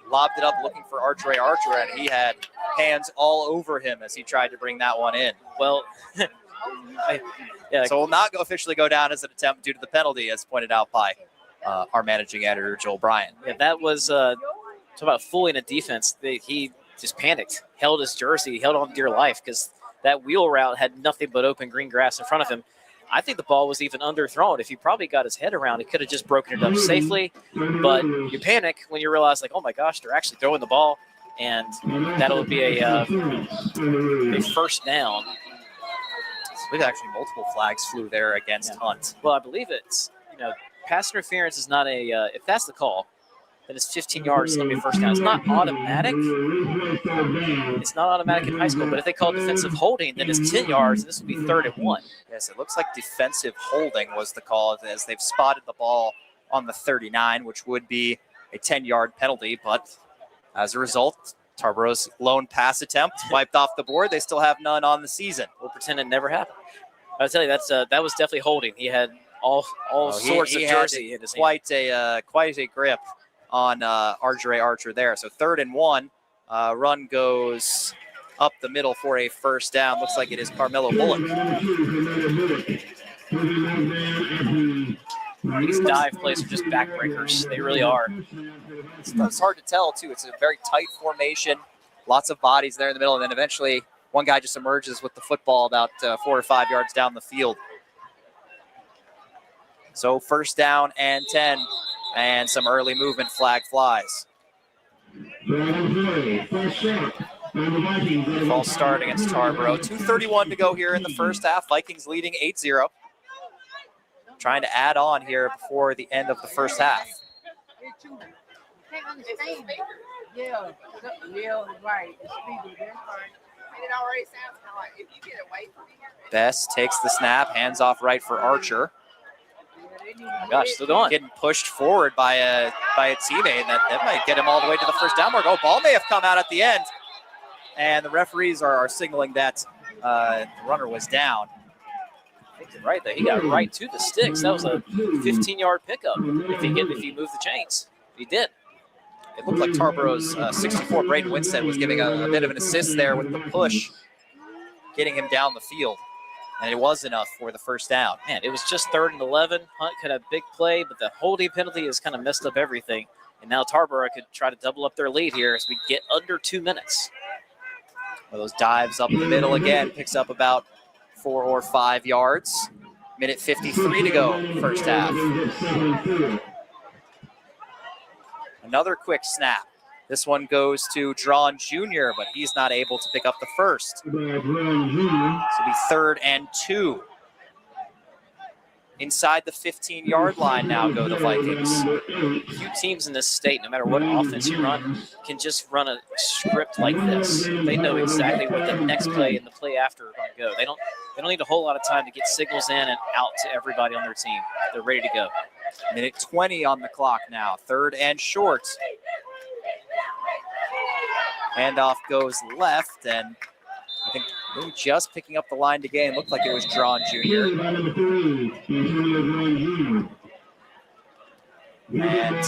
Speaker 1: lobbed it up looking for Archer, and he had hands all over him as he tried to bring that one in.
Speaker 4: Well,
Speaker 1: so will not officially go down as an attempt due to the penalty, as pointed out by our managing editor, Joel Bryant.
Speaker 4: Yeah, that was talk about fooling a defense. He just panicked, held his jersey, held on dear life because that wheel route had nothing but open green grass in front of him. I think the ball was even underthrown. If he probably got his head around, he could have just broken it up safely. But you panic when you realize, like, oh my gosh, they're actually throwing the ball, and that'll be a first down.
Speaker 1: I believe actually multiple flags flew there against Hunt.
Speaker 4: Well, I believe it's, pass interference is not a, if that's the call, then it's 15 yards, it's going to be a first down. It's not automatic. It's not automatic in high school, but if they call defensive holding, then it's 10 yards, and this will be 3rd and 1.
Speaker 1: Yes, it looks like defensive holding was the call, as they've spotted the ball on the 39, which would be a 10-yard penalty. But as a result, Tarboro's lone pass attempt wiped off the board. They still have none on the season.
Speaker 4: We'll pretend it never happened. I'll tell you, that was definitely holding. He had all sorts of jersey in his hand.
Speaker 1: Quite a grip on RJ Archer there. So 3rd and 1. Run goes up the middle for a first down. Looks like it is Carmelo Bullock.
Speaker 4: These dive plays are just backbreakers. They really are.
Speaker 1: It's hard to tell, too. It's a very tight formation. Lots of bodies there in the middle. And then eventually one guy just emerges with the football about 4 or 5 yards down the field. So first down and 10. And some early movement, flag flies. False start against Tarboro. 2:31 to go here in the first half. Vikings leading 8-0. Trying to add on here before the end of the first half.
Speaker 9: Yeah, right. It already sounds kind of like if you get away from here.
Speaker 1: Best takes the snap, hands off right for Archer.
Speaker 4: Oh my gosh, still going.
Speaker 1: Getting pushed forward by a teammate, and that might get him all the way to the first down mark. Oh, ball may have come out at the end, and the referees are signaling that the runner was down.
Speaker 4: I think you're right, though. He got right to the sticks. That was a 15-yard pickup if he moved the chains. He did.
Speaker 1: It looked like Tarboro's 64 Braden Winstead was giving a bit of an assist there with the push, getting him down the field. And it was enough for the first down.
Speaker 4: Man, it was just 3rd and 11. Hunt could have big play, but the holding penalty has kind of messed up everything. And now Tarboro could try to double up their lead here as we get under 2 minutes.
Speaker 1: Well, those dives up the middle again, picks up about 4 or 5 yards. Minute 53 to go, first half. Another quick snap. This one goes to Drawn Jr., but he's not able to pick up the first. This will be 3rd and 2. Inside the 15-yard line now go the Vikings.
Speaker 4: Few teams in this state, no matter what offense you run, can just run a script like this. They know exactly what the next play and the play after are going to go. They don't need a whole lot of time to get signals in and out to everybody on their team. They're ready to go.
Speaker 1: Minute 20 on the clock now. 3rd and short. Handoff goes left, and I think just picking up the line to gain. Looked like it was Drawn Jr. And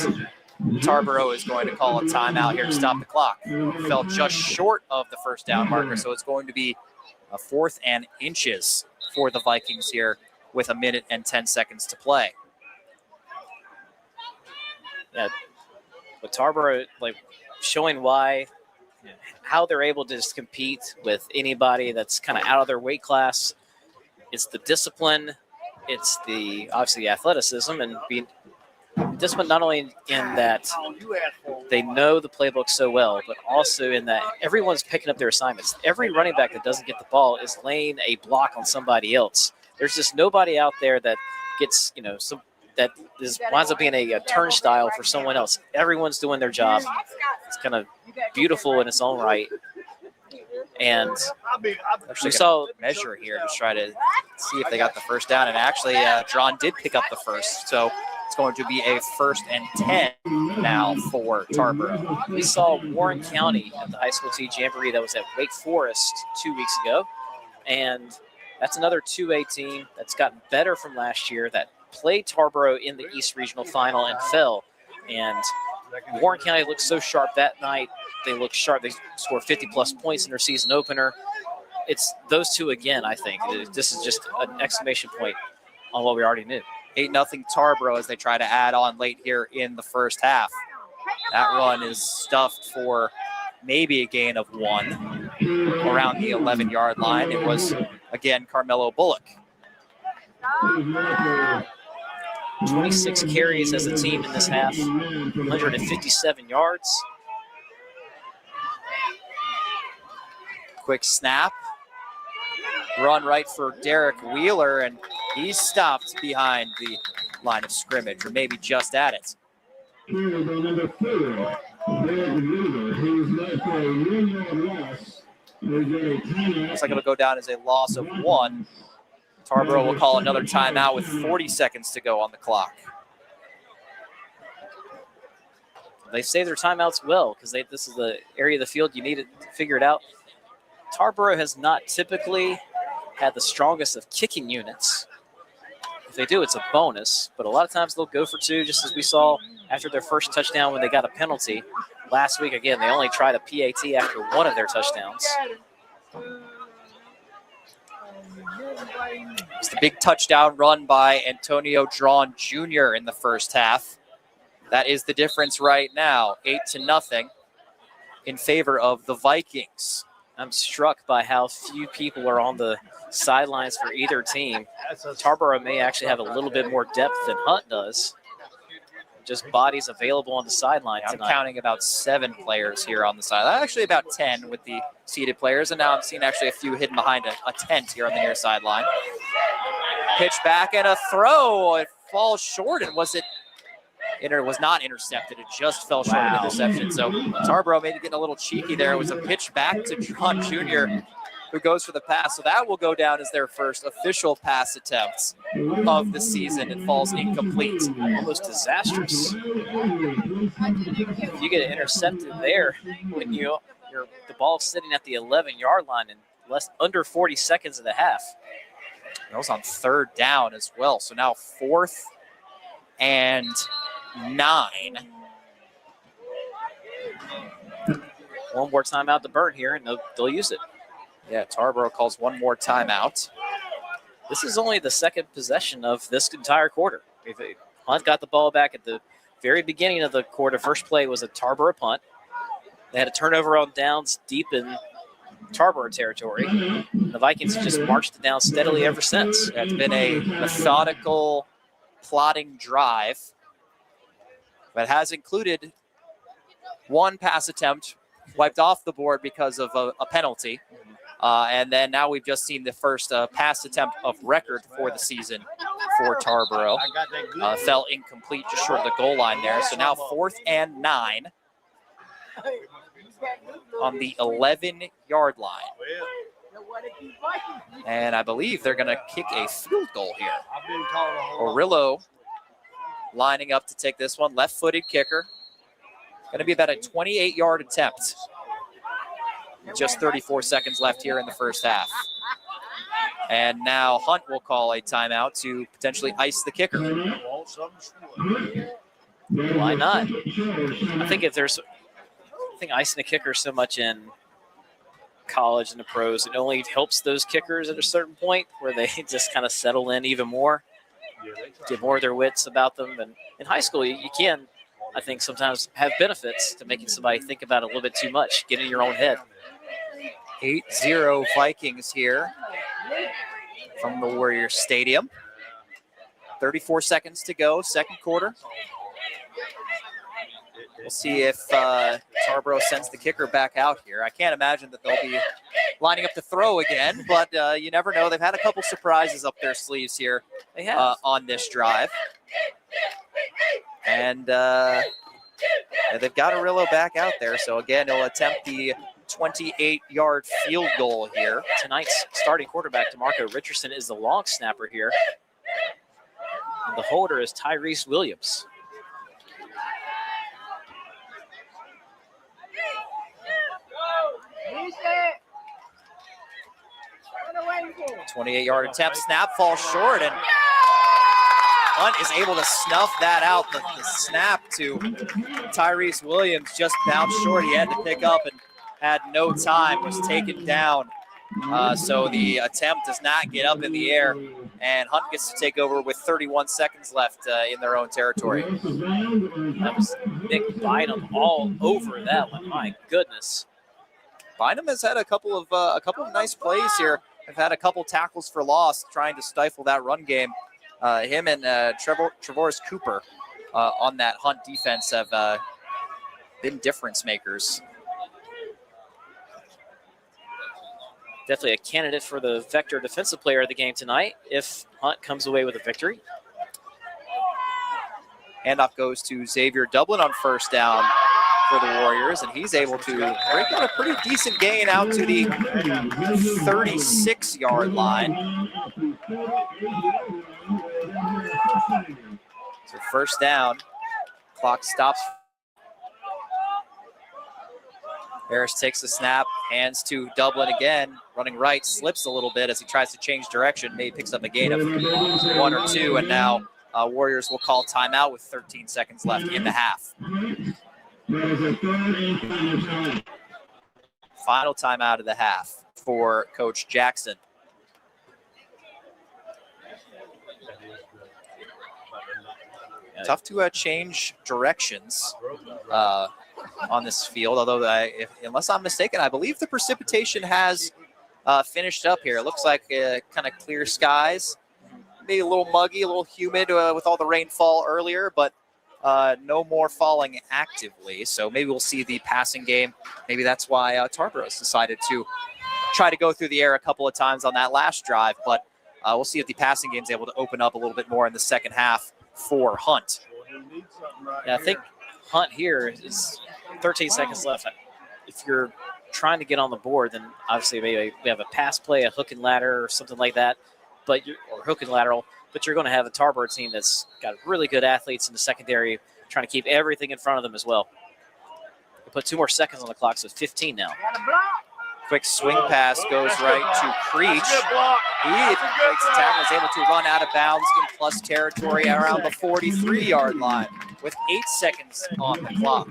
Speaker 1: Tarboro is going to call a timeout here to stop the clock. Fell just short of the first down marker, so it's going to be a 4th and inches for the Vikings here with 1 minute and 10 seconds to play.
Speaker 4: Yeah, but Tarboro, showing why, how they're able to just compete with anybody that's kind of out of their weight class. It's the discipline, it's obviously the athleticism, and being discipline not only in that they know the playbook so well, but also in that everyone's picking up their assignments. Every running back that doesn't get the ball is laying a block on somebody else. There's just nobody out there that gets, winds up being a turnstile for someone else. Everyone's doing their job. It's kind of beautiful in its own right. And
Speaker 1: we saw a measure here to try to see if they got the first down. And actually, Drawn did pick up the first. So it's going to be a 1st and 10 now for Tarboro.
Speaker 4: We saw Warren County at the high school team jamboree that was at Wake Forest 2 weeks ago. And that's another 2A team that's gotten better from last year that played Tarboro in the East Regional Final and fell. And Warren County looked so sharp that night. They looked sharp. They scored 50-plus points in their season opener. It's those two again, I think. This is just an exclamation point on what we already knew.
Speaker 1: 8-0 Tarboro as they try to add on late here in the first half. That run is stuffed for maybe a gain of 1 around the 11-yard line. It was, again, Carmelo Bullock.
Speaker 4: 26 carries as a team in this half, 157 yards.
Speaker 1: Quick snap. Run right for Derek Wheeler, and he's stopped behind the line of scrimmage, or maybe just at it.
Speaker 5: Carry by number 4, Derek Wheeler, who's left for a 1-yard loss. They get a timeout.
Speaker 1: Looks like it'll go down as a loss of 1. Tarboro will call another timeout with 40 seconds to go on the clock.
Speaker 4: They save their timeouts well because this is the area of the field you need to figure it out. Tarboro has not typically had the strongest of kicking units. If they do, it's a bonus, but a lot of times they'll go for 2, just as we saw after their first touchdown when they got a penalty. Last week, again, they only tried a PAT after 1 of their touchdowns.
Speaker 1: It's the big touchdown run by Antonio Drawn Jr. in the first half. That is the difference right now, 8-0 in favor of the Vikings.
Speaker 4: I'm struck by how few people are on the sidelines for either team. Tarboro may actually have a little bit more depth than Hunt does. Just bodies available on the sideline tonight.
Speaker 1: I'm counting about 7 players here on the sideline. Actually about 10 with the seated players, and now I'm seeing actually a few hidden behind a tent here on the near sideline. Pitch back and a throw. It falls short, and was not intercepted. It just fell short of interception. So Tarboro maybe getting a little cheeky there. It was a pitch back to Drawn Jr., who goes for the pass. So that will go down as their first official pass attempt of the season. It falls incomplete.
Speaker 4: Almost disastrous. If you get intercepted there when the ball's sitting at the 11-yard line in under 40 seconds of the half.
Speaker 1: That was on 3rd down as well. So now 4th and 9.
Speaker 4: One more timeout to burn here, and they'll use it.
Speaker 1: Yeah, Tarboro calls one more timeout.
Speaker 4: This is only the second possession of this entire quarter. Hunt got the ball back at the very beginning of the quarter. First play was a Tarboro punt. They had a turnover on downs deep in Tarboro territory. The Vikings have just marched it down steadily ever since.
Speaker 1: It's been a methodical, plotting drive that has included one pass attempt wiped off the board because of a penalty. And then now we've just seen the first pass attempt of record for the season for Tarboro. Fell incomplete just short of the goal line there. So now 4th and 9 on the 11-yard line. And I believe they're going to kick a field goal here. Orillo lining up to take this one. Left-footed kicker. Going to be about a 28-yard attempt. Just 34 seconds left here in the first half. And now Hunt will call a timeout to potentially ice the kicker.
Speaker 4: Why not? I think icing a kicker so much in college and the pros, it only helps those kickers at a certain point where they just kind of settle in even more, get more of their wits about them. And in high school, you can, I think, sometimes have benefits to making somebody think about it a little bit too much, get in your own head.
Speaker 1: 8-0 Vikings here from the Warrior Stadium. 34 seconds to go, second quarter. We'll see if Tarboro sends the kicker back out here. I can't imagine that they'll be lining up to throw again, but you never know. They've had a couple surprises up their sleeves here on this drive. And they've got Orillo back out there. So, again, he'll attempt the 28-yard field goal here.
Speaker 4: Tonight's starting quarterback, DeMarco Richardson, is the long snapper here. And the holder is Tyrese Williams.
Speaker 1: 28-yard attempt, snap falls short, and Hunt is able to snuff that out. The snap to Tyrese Williams just bounced short. He had to pick up and had no time, was taken down. So the attempt does not get up in the air, and Hunt gets to take over with 31 seconds left in their own territory.
Speaker 4: That was Nick Bynum all over that one. My goodness.
Speaker 1: Bynum has had a couple of nice plays here. have had a couple tackles for loss trying to stifle that run game. Him and Trevor's Cooper on that Hunt defense have been difference makers.
Speaker 4: Definitely a candidate for the Vector Defensive Player of the game tonight if Hunt comes away with a victory.
Speaker 1: Handoff goes to Xavier Dublin on first down for the Warriors, and he's able to break out a pretty decent gain out to the 36-yard line. So first down, clock stops. Harris takes the snap, hands to Dublin again, running right, slips a little bit as he tries to change direction. Maybe picks up a gain of 1 or 2, and now Warriors will call timeout with 13 seconds left in the half. Final timeout of the half for Coach Jackson. Tough to change directions on this field, although unless I'm mistaken, I believe the precipitation has finished up here. It looks like kind of clear skies, maybe a little muggy, a little humid with all the rainfall earlier, but no more falling actively. So maybe we'll see the passing game. Maybe that's why Tarboro's decided to try to go through the air a couple of times on that last drive, but we'll see if the passing game is able to open up a little bit more in the second half for Hunt.
Speaker 4: Yeah, I think Hunt here is 13 seconds left. If you're trying to get on the board, then obviously maybe we have a pass play, a hook and ladder or something like that, or hook and lateral, but you're going to have a Tarboro team that's got really good athletes in the secondary trying to keep everything in front of them as well. We'll put 2 more seconds on the clock, so 15 now.
Speaker 1: Quick swing pass goes right to Creech. He breaks the tackle, is able to run out of bounds in plus territory around the 43-yard line with 8 seconds on the clock.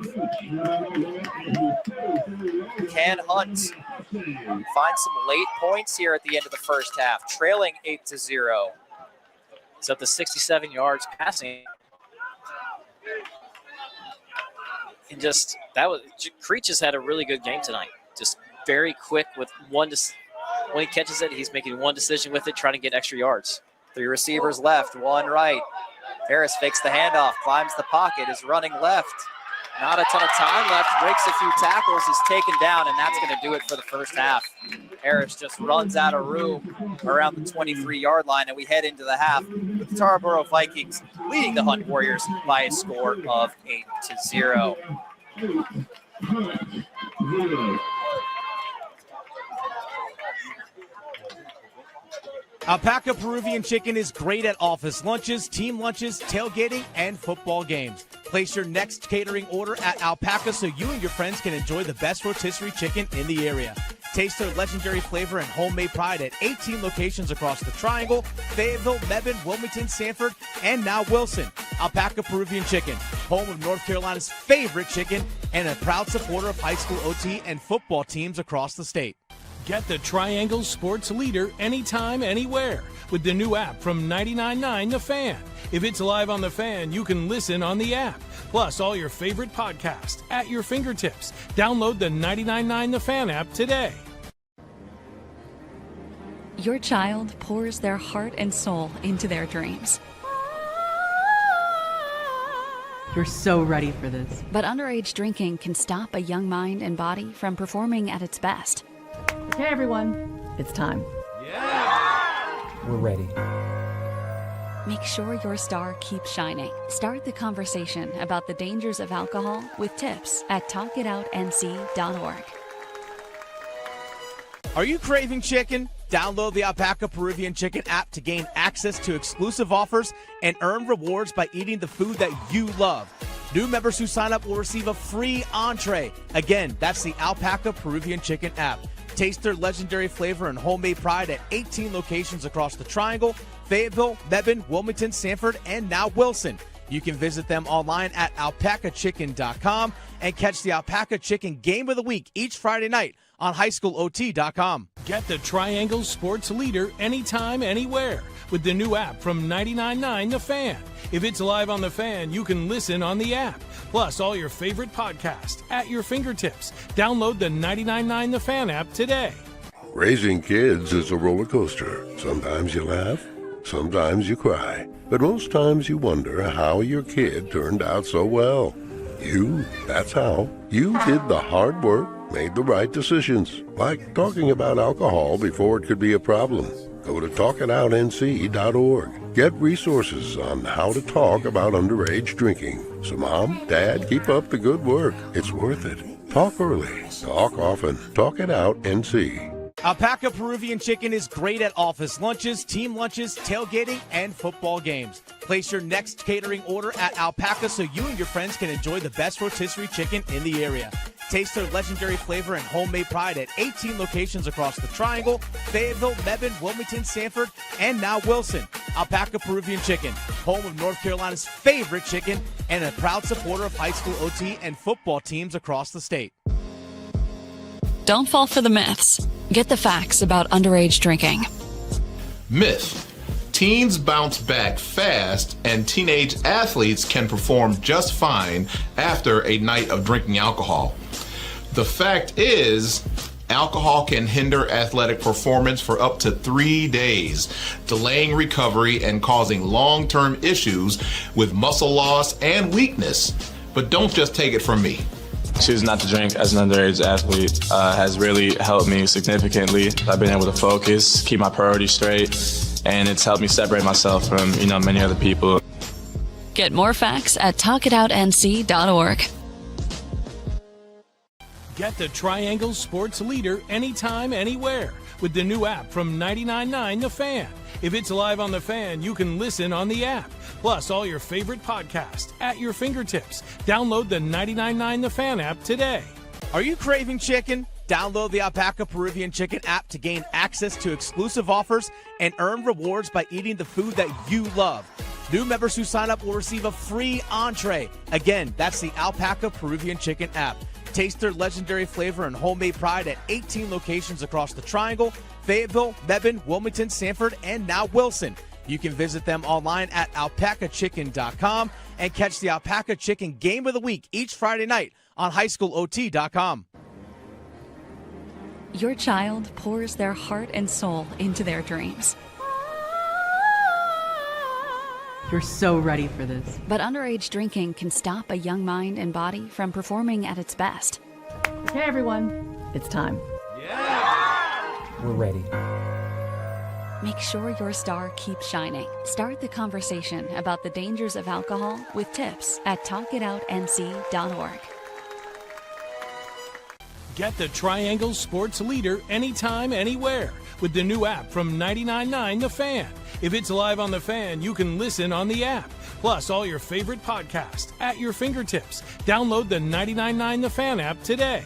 Speaker 1: Can Hunt find some late points here at the end of the first half, trailing 8-0?
Speaker 4: It's up to 67 yards passing. And Creech has had a really good game tonight. Just very quick with when he catches it, he's making one decision with it, trying to get extra yards.
Speaker 1: 3 receivers left, 1 right. Harris fakes the handoff, climbs the pocket, is running left. Not a ton of time left, breaks a few tackles, is taken down, and that's going to do it for the first half. Harris just runs out of room around the 23-yard line, and we head into the half with the Tarboro Vikings leading the Hunt Warriors by a score of 8-0.
Speaker 6: Alpaca Peruvian Chicken is great at office lunches, team lunches, tailgating, and football games. Place your next catering order at Alpaca so you and your friends can enjoy the best rotisserie chicken in the area. Taste their legendary flavor and homemade pride at 18 locations across the Triangle, Fayetteville, Mebane, Wilmington, Sanford, and now Wilson. Alpaca Peruvian Chicken, home of North Carolina's favorite chicken and a proud supporter of high school OT and football teams across the state.
Speaker 7: Get the Triangle Sports Leader anytime, anywhere with the new app from 99.9 The Fan. If it's live on The Fan, you can listen on the app. Plus, all your favorite podcasts at your fingertips. Download the 99.9 The Fan app today.
Speaker 10: Your child pours their heart and soul into their dreams.
Speaker 11: You're so ready for this.
Speaker 10: But underage drinking can stop a young mind and body from performing at its best.
Speaker 11: Okay, everyone, it's time.
Speaker 12: We're ready.
Speaker 10: Make sure your star keeps shining. Start the conversation about the dangers of alcohol with tips at talkitoutnc.org.
Speaker 6: Are you craving chicken? Download the Alpaca Peruvian Chicken app to gain access to exclusive offers and earn rewards by eating the food that you love. New members who sign up will receive a free entree. Again, that's the Alpaca Peruvian Chicken app. Taste their legendary flavor and homemade pride at 18 locations across the Triangle, Fayetteville, Mebane, Wilmington, Sanford, and now Wilson. You can visit them online at alpacachicken.com and catch the Alpaca Chicken Game of the Week each Friday night on highschoolot.com.
Speaker 7: Get the Triangle Sports Leader anytime, anywhere with the new app from 99.9 The Fan. If it's live on The Fan, you can listen on the app. Plus, all your favorite podcasts at your fingertips. Download the 99.9 The Fan app today.
Speaker 8: Raising kids is a roller coaster. Sometimes you laugh, sometimes you cry. But most times you wonder how your kid turned out so well. That's how. You did the hard work, made the right decisions. Like talking about alcohol before it could be a problem. Go to talkitoutnc.org. Get resources on how to talk about underage drinking. So Mom, Dad, keep up the good work. It's worth it. Talk early. Talk often. Talk it out, NC.
Speaker 6: Alpaca Peruvian Chicken is great at office lunches, team lunches, tailgating, and football games. Place your next catering order at Alpaca so you and your friends can enjoy the best rotisserie chicken in the area. Taste their legendary flavor and homemade pride at 18 locations across the Triangle, Fayetteville, Mebane, Wilmington, Sanford, and now Wilson. Alpaca Peruvian Chicken, home of North Carolina's favorite chicken and a proud supporter of high school OT and football teams across the state.
Speaker 10: Don't fall for the myths. Get the facts about underage drinking.
Speaker 13: Myth. Teens bounce back fast and teenage athletes can perform just fine after a night of drinking alcohol. The fact is, alcohol can hinder athletic performance for up to 3 days, delaying recovery and causing long-term issues with muscle loss and weakness. But don't just take it from me.
Speaker 14: Choosing not to drink as an underage athlete has really helped me significantly. I've been able to focus, keep my priorities straight, and it's helped me separate myself from, many other people.
Speaker 10: Get more facts at talkitoutnc.org.
Speaker 7: Get the Triangle Sports Leader anytime, anywhere with the new app from 99.9 The Fan. If it's live on The Fan, you can listen on the app. Plus, all your favorite podcasts at your fingertips. Download the 99.9 The Fan app today.
Speaker 6: Are you craving chicken? Download the Alpaca Peruvian Chicken app to gain access to exclusive offers and earn rewards by eating the food that you love. New members who sign up will receive a free entree. Again, that's the Alpaca Peruvian Chicken app. Taste their legendary flavor and homemade pride at 18 locations across the Triangle, Fayetteville, Mebane, Wilmington, Sanford, and now Wilson. You can visit them online at alpacachicken.com and catch the Alpaca Chicken Game of the Week each Friday night on highschoolot.com.
Speaker 10: Your child pours their heart and soul into their dreams.
Speaker 11: You're so ready for this.
Speaker 10: But underage drinking can stop a young mind and body from performing at its best.
Speaker 11: Okay, everyone, it's time.
Speaker 12: We're ready.
Speaker 10: Make sure your star keeps shining. Start the conversation about the dangers of alcohol with tips at talkitoutnc.org.
Speaker 7: Get the Triangle Sports Leader anytime, anywhere with the new app from 99.9 The Fan. If it's live on The Fan, you can listen on the app. Plus, all your favorite podcasts at your fingertips. Download the 99.9 The Fan app today.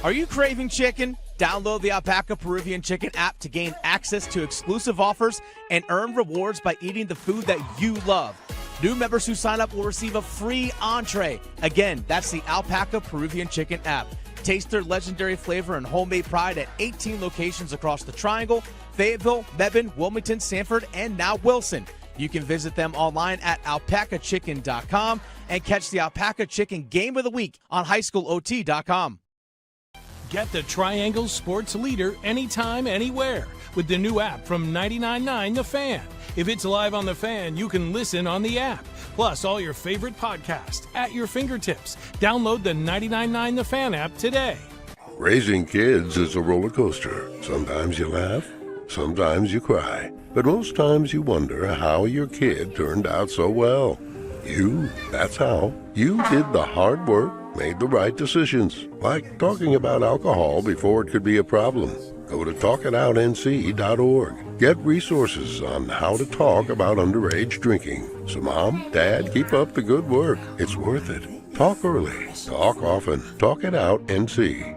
Speaker 6: Are you craving chicken? Download the Alpaca Peruvian Chicken app to gain access to exclusive offers and earn rewards by eating the food that you love. New members who sign up will receive a free entree. Again, that's the Alpaca Peruvian Chicken app. Taste their legendary flavor and homemade pride at 18 locations across the Triangle, Fayetteville, Mebane, Wilmington, Sanford, and now Wilson. You can visit them online at alpacachicken.com and catch the Alpaca Chicken Game of the Week on highschoolot.com.
Speaker 7: Get the Triangle sports leader anytime, anywhere with the new app from 99.9 The Fan. If it's live on The Fan, you can listen on the app. Plus, all your favorite podcasts at your fingertips. Download the 99.9 The Fan app today.
Speaker 8: Raising kids is a roller coaster. Sometimes you laugh, sometimes you cry. But most times you wonder how your kid turned out so well. That's how. You did the hard work, made the right decisions. Like talking about alcohol before it could be a problem. Go to talkitoutnc.org. Get resources on how to talk about underage drinking. So Mom, Dad, keep up the good work. It's worth it. Talk early. Talk often. Talk it out, NC.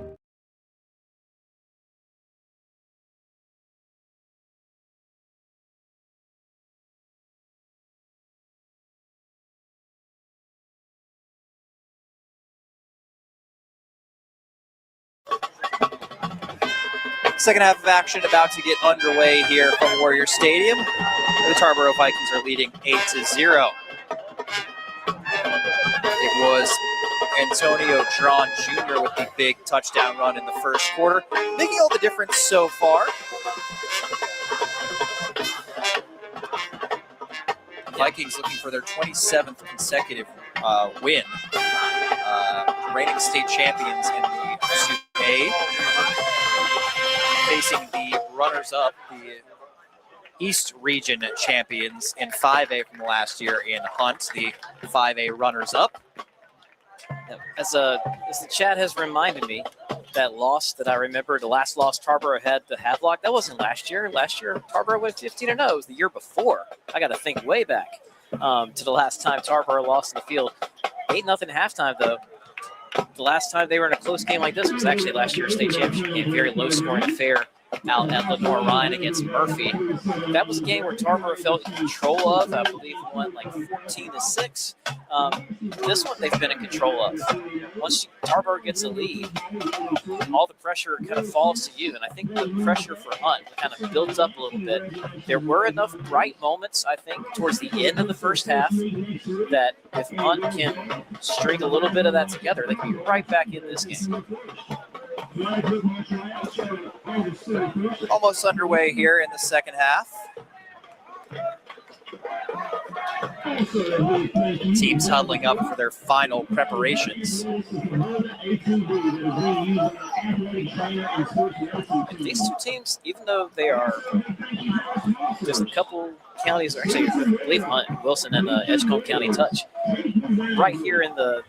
Speaker 1: Second half of action about to get underway here from Warrior Stadium. The Tarboro Vikings are leading 8-0. It was Antonio Drawn Jr. with the big touchdown run in the first quarter, making all the difference so far. Vikings looking for their 27th consecutive win. Reigning state champions in the 2A. Facing the runners-up, the East Region champions in 5A from last year in Hunt, the 5A runners-up.
Speaker 4: As the chat has reminded me, that loss that I remember, the last loss Tarboro had the Havelock, that wasn't last year. Last year, Tarboro went 15-0. It was the year before. I got to think way back to the last time Tarboro lost in the field. 8-0 halftime, though. The last time they were in a close game like this was actually last year's state championship game. Very low-scoring affair out at Lenore Ryan against Murphy. That was a game where Tarboro felt in control of. I believe won like 14-6. This one they've been in control of. Once Tarboro gets a lead, all the pressure kind of falls to you. And I think the pressure for Hunt kind of builds up a little bit. There were enough bright moments, I think, towards the end of the first half that if Hunt can string a little bit of that together, they can be right back in this game.
Speaker 1: Almost underway here in the second half. Teams huddling up for their final preparations.
Speaker 4: These two teams, even though they are just a couple counties, or actually I believe Hunt, Wilson, and Edgecombe County touch, right here in the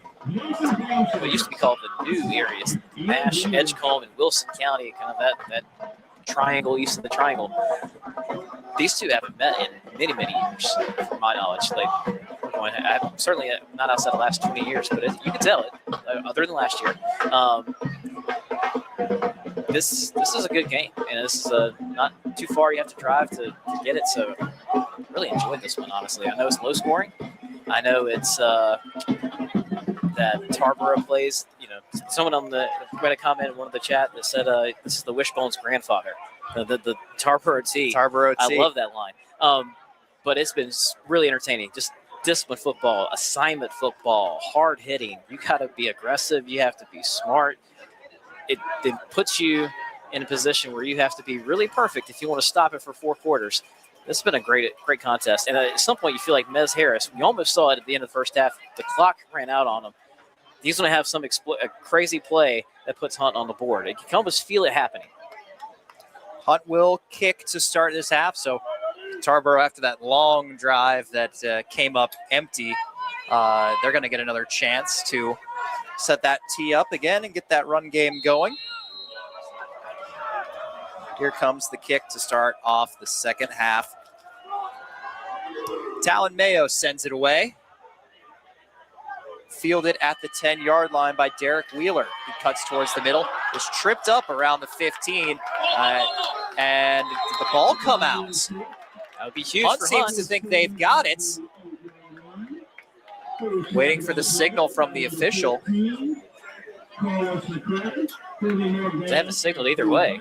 Speaker 4: what used to be called the new areas, Nash, Edgecombe, and Wilson County, kind of that triangle east of the triangle. These two haven't met in many, many years, from my knowledge. I'm certainly not outside the last 20 years, but you can tell it, other than last year. This is a good game, and this is not too far you have to drive to get it, so really enjoyed this one, honestly. I know it's low scoring. I know it's that Tarboro plays, someone read a comment in one of the chat that said this is the Wishbone's grandfather, the Tarboro T.
Speaker 1: Tarboro T.
Speaker 4: I love that line. But it's been really entertaining. Just discipline football, assignment football, hard hitting. You got to be aggressive. You have to be smart. It puts you in a position where you have to be really perfect if you want to stop it for 4 quarters. This has been a great contest. And at some point, you feel like Mez Harris. We almost saw it at the end of the first half. The clock ran out on him. He's going to have some a crazy play that puts Hunt on the board. You can almost feel it happening.
Speaker 1: Hunt will kick to start this half. So Tarboro, after that long drive that came up empty, they're going to get another chance to set that tee up again and get that run game going. Here comes the kick to start off the second half. Talon Mayo sends it away. fielded at the 10-yard line by Derek Wheeler. He cuts towards the middle, is tripped up around the 15, and the ball come out.
Speaker 4: That would be huge
Speaker 1: Hunt
Speaker 4: for
Speaker 1: seems
Speaker 4: Hunt.
Speaker 1: to think they've got it. Waiting for the signal from the official.
Speaker 4: They haven't signaled either way.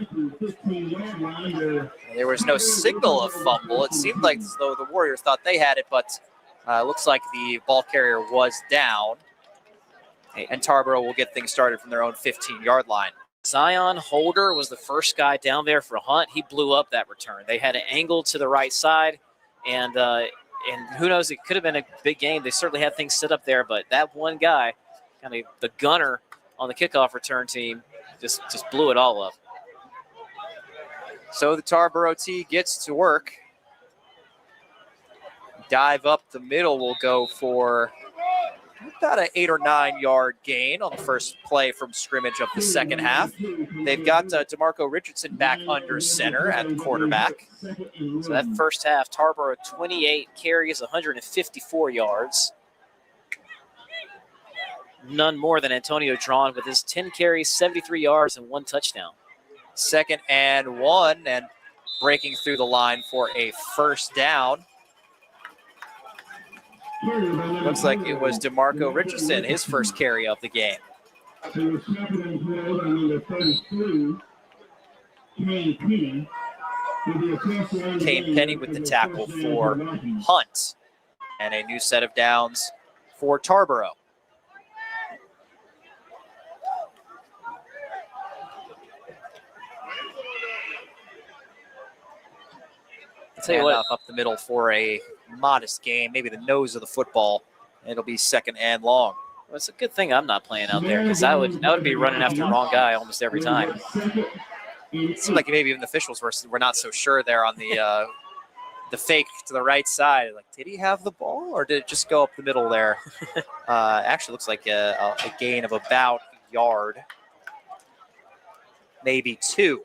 Speaker 1: There was no signal of fumble. It seemed like as though the Warriors thought they had it, but looks like the ball carrier was down. And Tarboro will get things started from their own 15-yard line.
Speaker 4: Zion Holder was the first guy down there for Hunt. He blew up that return. They had an angle to the right side, and who knows, it could have been a big game. They certainly had things set up there, but that one guy, kind of the gunner on the kickoff return team, just blew it all up.
Speaker 1: So the Tarboro T gets to work. Dive up the middle will go for about an 8 or 9 yard gain on the first play from scrimmage of the second half. They've got DeMarco Richardson back under center at quarterback.
Speaker 4: So that first half, Tarboro 28 carries, 154 yards. None more than Antonio Drawn with his 10 carries, 73 yards, and 1 touchdown.
Speaker 1: 2nd and 1, and breaking through the line for a first down. Looks like it was DeMarco Richardson, his first carry of the game. Kane Penny with the tackle for Hunt. And a new set of downs for Tarboro.
Speaker 4: I'll tell you what,
Speaker 1: up the middle for a modest game, maybe the nose of the football. It'll be 2nd and long.
Speaker 4: Well, it's a good thing I'm not playing out there, because I would be running after the wrong guy almost every time.
Speaker 1: It seemed like maybe even the officials were not so sure there on the fake to the right side. Like, did he have the ball, or did it just go up the middle there? Actually, looks like a gain of about a yard, maybe 2.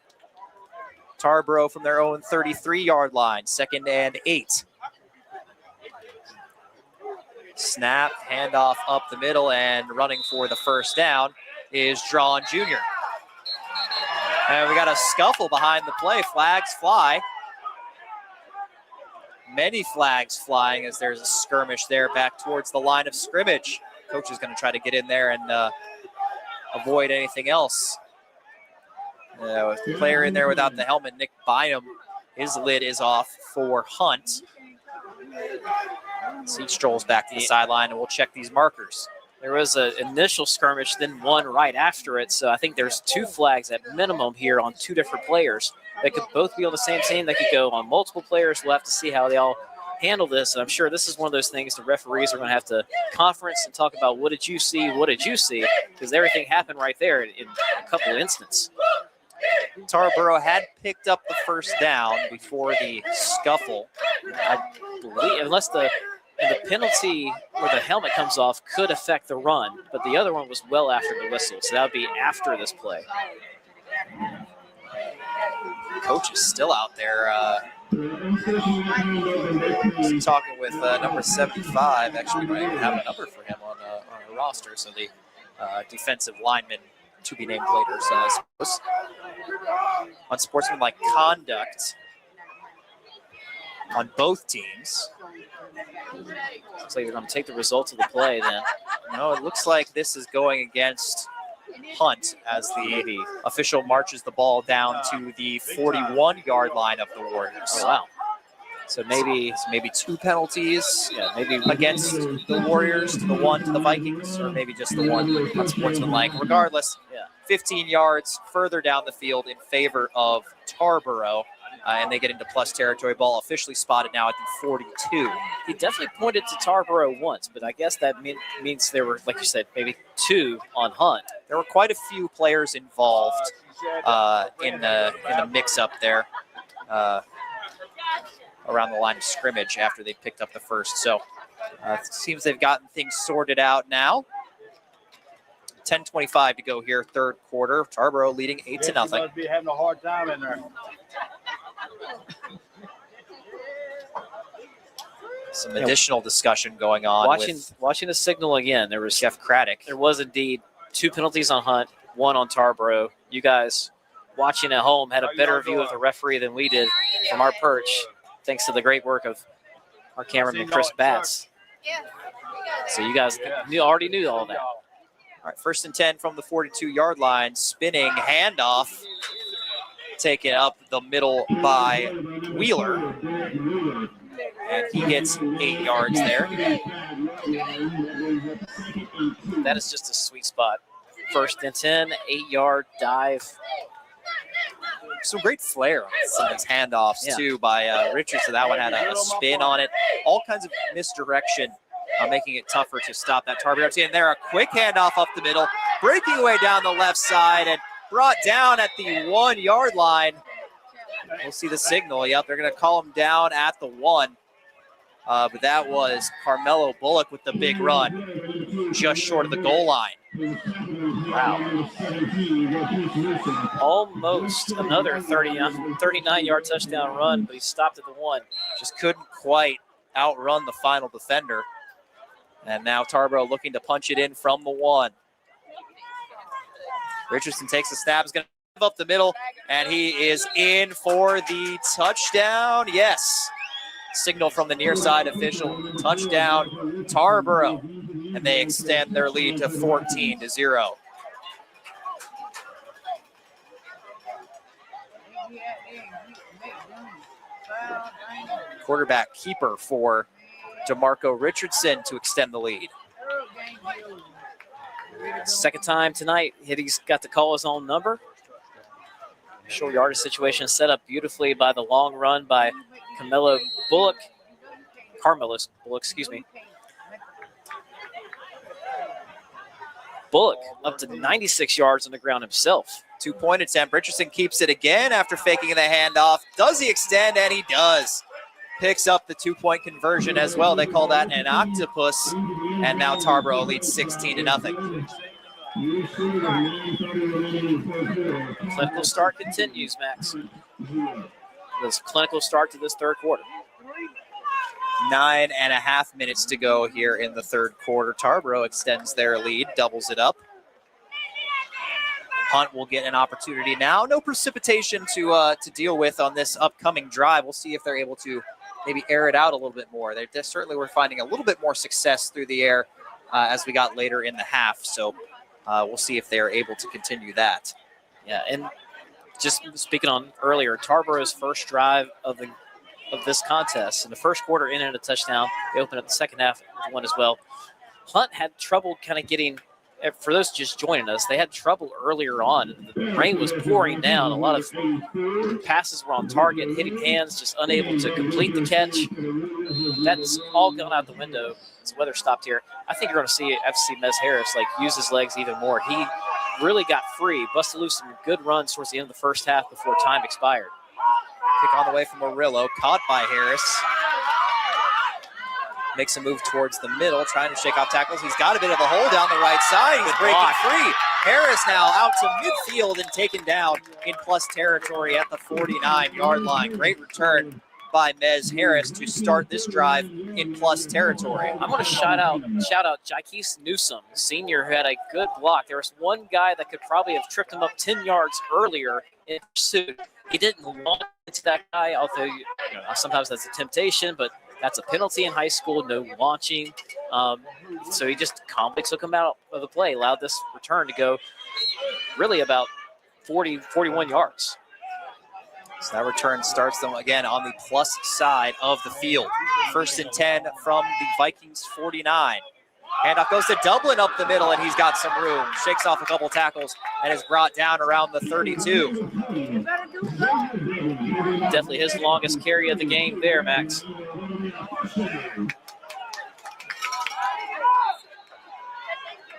Speaker 1: Tarboro from their own 33-yard line, 2nd and 8. Snap, handoff up the middle, and running for the first down is Drawn Jr. And we got a scuffle behind the play. Flags fly. Many flags flying as there's a skirmish there back towards the line of scrimmage. Coach is going to try to get in there and avoid anything else. Player in there without the helmet, Nick Bynum, his lid is off for Hunt. So he strolls back to the sideline, and we'll check these markers.
Speaker 4: There was an initial skirmish, then one right after it. So I think there's 2 flags at minimum here on 2 different players. They could both be on the same team. They could go on multiple players. We'll have to see how they all handle this. And I'm sure this is one of those things the referees are going to have to conference and talk about what did you see, because everything happened right there in a couple of instances.
Speaker 1: Tarboro had picked up the first down before the scuffle.
Speaker 4: I believe, unless the penalty where the helmet comes off could affect the run, but the other one was well after the whistle, so that would be after this play.
Speaker 1: Coach is still out there talking with number 75. Actually, we don't even have a number for him on our roster, so the defensive lineman to be named later. So I suppose unsportsmanlike conduct on both teams.
Speaker 4: Looks like they're going to take the results of the play then.
Speaker 1: No, it looks like this is going against Hunt as the official marches the ball down to the 41-yard line of the Warriors.
Speaker 4: Oh, wow. So maybe
Speaker 1: 2 penalties,
Speaker 4: maybe
Speaker 1: against the Warriors, to the 1 to the Vikings, or maybe just the 1 unsportsmanlike. Regardless, 15 yards further down the field in favor of Tarboro, and they get into plus territory. Ball officially spotted now at the 42.
Speaker 4: He definitely pointed to Tarboro once, but I guess that means there were, like you said, maybe 2 on Hunt.
Speaker 1: There were quite a few players involved in the mix-up there. Around the line of scrimmage after they picked up the first. So it seems they've gotten things sorted out now. 10:25 to go here, 3rd quarter. Tarboro leading 8-0.
Speaker 3: Must be having a hard time in there.
Speaker 1: some additional discussion going on.
Speaker 4: Watching the signal again, there was
Speaker 1: Jeff Craddock.
Speaker 4: There was indeed 2 penalties on Hunt, 1 on Tarboro. You guys watching at home had a better view of the referee than we did from our perch, thanks to the great work of our cameraman, Chris Batts. So you guys already knew all that.
Speaker 1: All right, 1st and 10 from the 42-yard line. Spinning handoff. Taken up the middle by Wheeler. And he gets 8 yards there.
Speaker 4: That is just a sweet spot. 1st and 10, 8-yard dive.
Speaker 1: Some great flair on some of his handoffs, too, by Richards. So that one had a spin on it. All kinds of misdirection, making it tougher to stop that Tarboro team. And there, a quick handoff up the middle, breaking away down the left side, and brought down at the 1-yard line. We'll see the signal. Yep, they're going to call him down at the 1. But that was Carmelo Bullock with the big run, just short of the goal line.
Speaker 4: Wow. Almost another 39-yard touchdown run, but he stopped at the 1.
Speaker 1: Just couldn't quite outrun the final defender. And now Tarboro looking to punch it in from the 1. Richardson takes the snap, is going to move up the middle, and he is in for the touchdown. Yes. Signal from the near side official. Touchdown, Tarboro. And they extend their lead to 14-0. Quarterback keeper for DeMarco Richardson to extend the lead.
Speaker 4: Second time tonight, Hitty's got to call his own number. Short yardage situation set up beautifully by the long run by Carmelo Bullock, excuse me. Bullock up to 96 yards on the ground himself.
Speaker 1: 2-point attempt. Richardson keeps it again after faking the handoff. Does he extend? And he does. Picks up the 2-point conversion as well. They call that an octopus. And now Tarboro leads 16-0.
Speaker 4: Clinical start continues, Max. This clinical start to this third quarter.
Speaker 1: 9.5 minutes to go here in the third quarter. Tarboro extends their lead, doubles it up. Hunt will get an opportunity now. No precipitation to deal with on this upcoming drive. We'll see if they're able to maybe air it out a little bit more. They certainly were finding a little bit more success through the air as we got later in the half. So we'll see if they're able to continue that.
Speaker 4: Yeah, and just speaking on earlier, Tarboro's first drive of this contest in the first quarter ended a touchdown. They opened up the second half with one as well. Hunt had trouble kind of getting, for those just joining us, they had trouble earlier on. The rain was pouring down. A lot of passes were on target, hitting hands, just unable to complete the catch. That's all gone out the window. As weather stopped here, I think you're going to see Mez Harris use his legs even more. He really got free, busted loose some good runs towards the end of the first half before time expired.
Speaker 1: Kick on the way from Murillo, caught by Harris. Makes a move towards the middle, trying to shake off tackles. He's got a bit of a hole down the right side. He's breaking free. Harris now out to midfield and taken down in plus territory at the 49-yard line. Great return by Mez Harris to start this drive in plus territory.
Speaker 4: I'm going to shout out Jaquise Newsom, senior, who had a good block. There was one guy that could probably have tripped him up 10 yards earlier in pursuit. He didn't launch into that guy, although sometimes that's a temptation, but that's a penalty in high school, no launching. So he just calmly took him out of the play, allowed this return to go really about 41 yards.
Speaker 1: So that return starts them again on the plus side of the field. 1st and 10 from the Vikings 49. Handoff goes to Dublin up the middle, and he's got some room. Shakes off a couple tackles and is brought down around the 32.
Speaker 4: Definitely his longest carry of the game there, Max.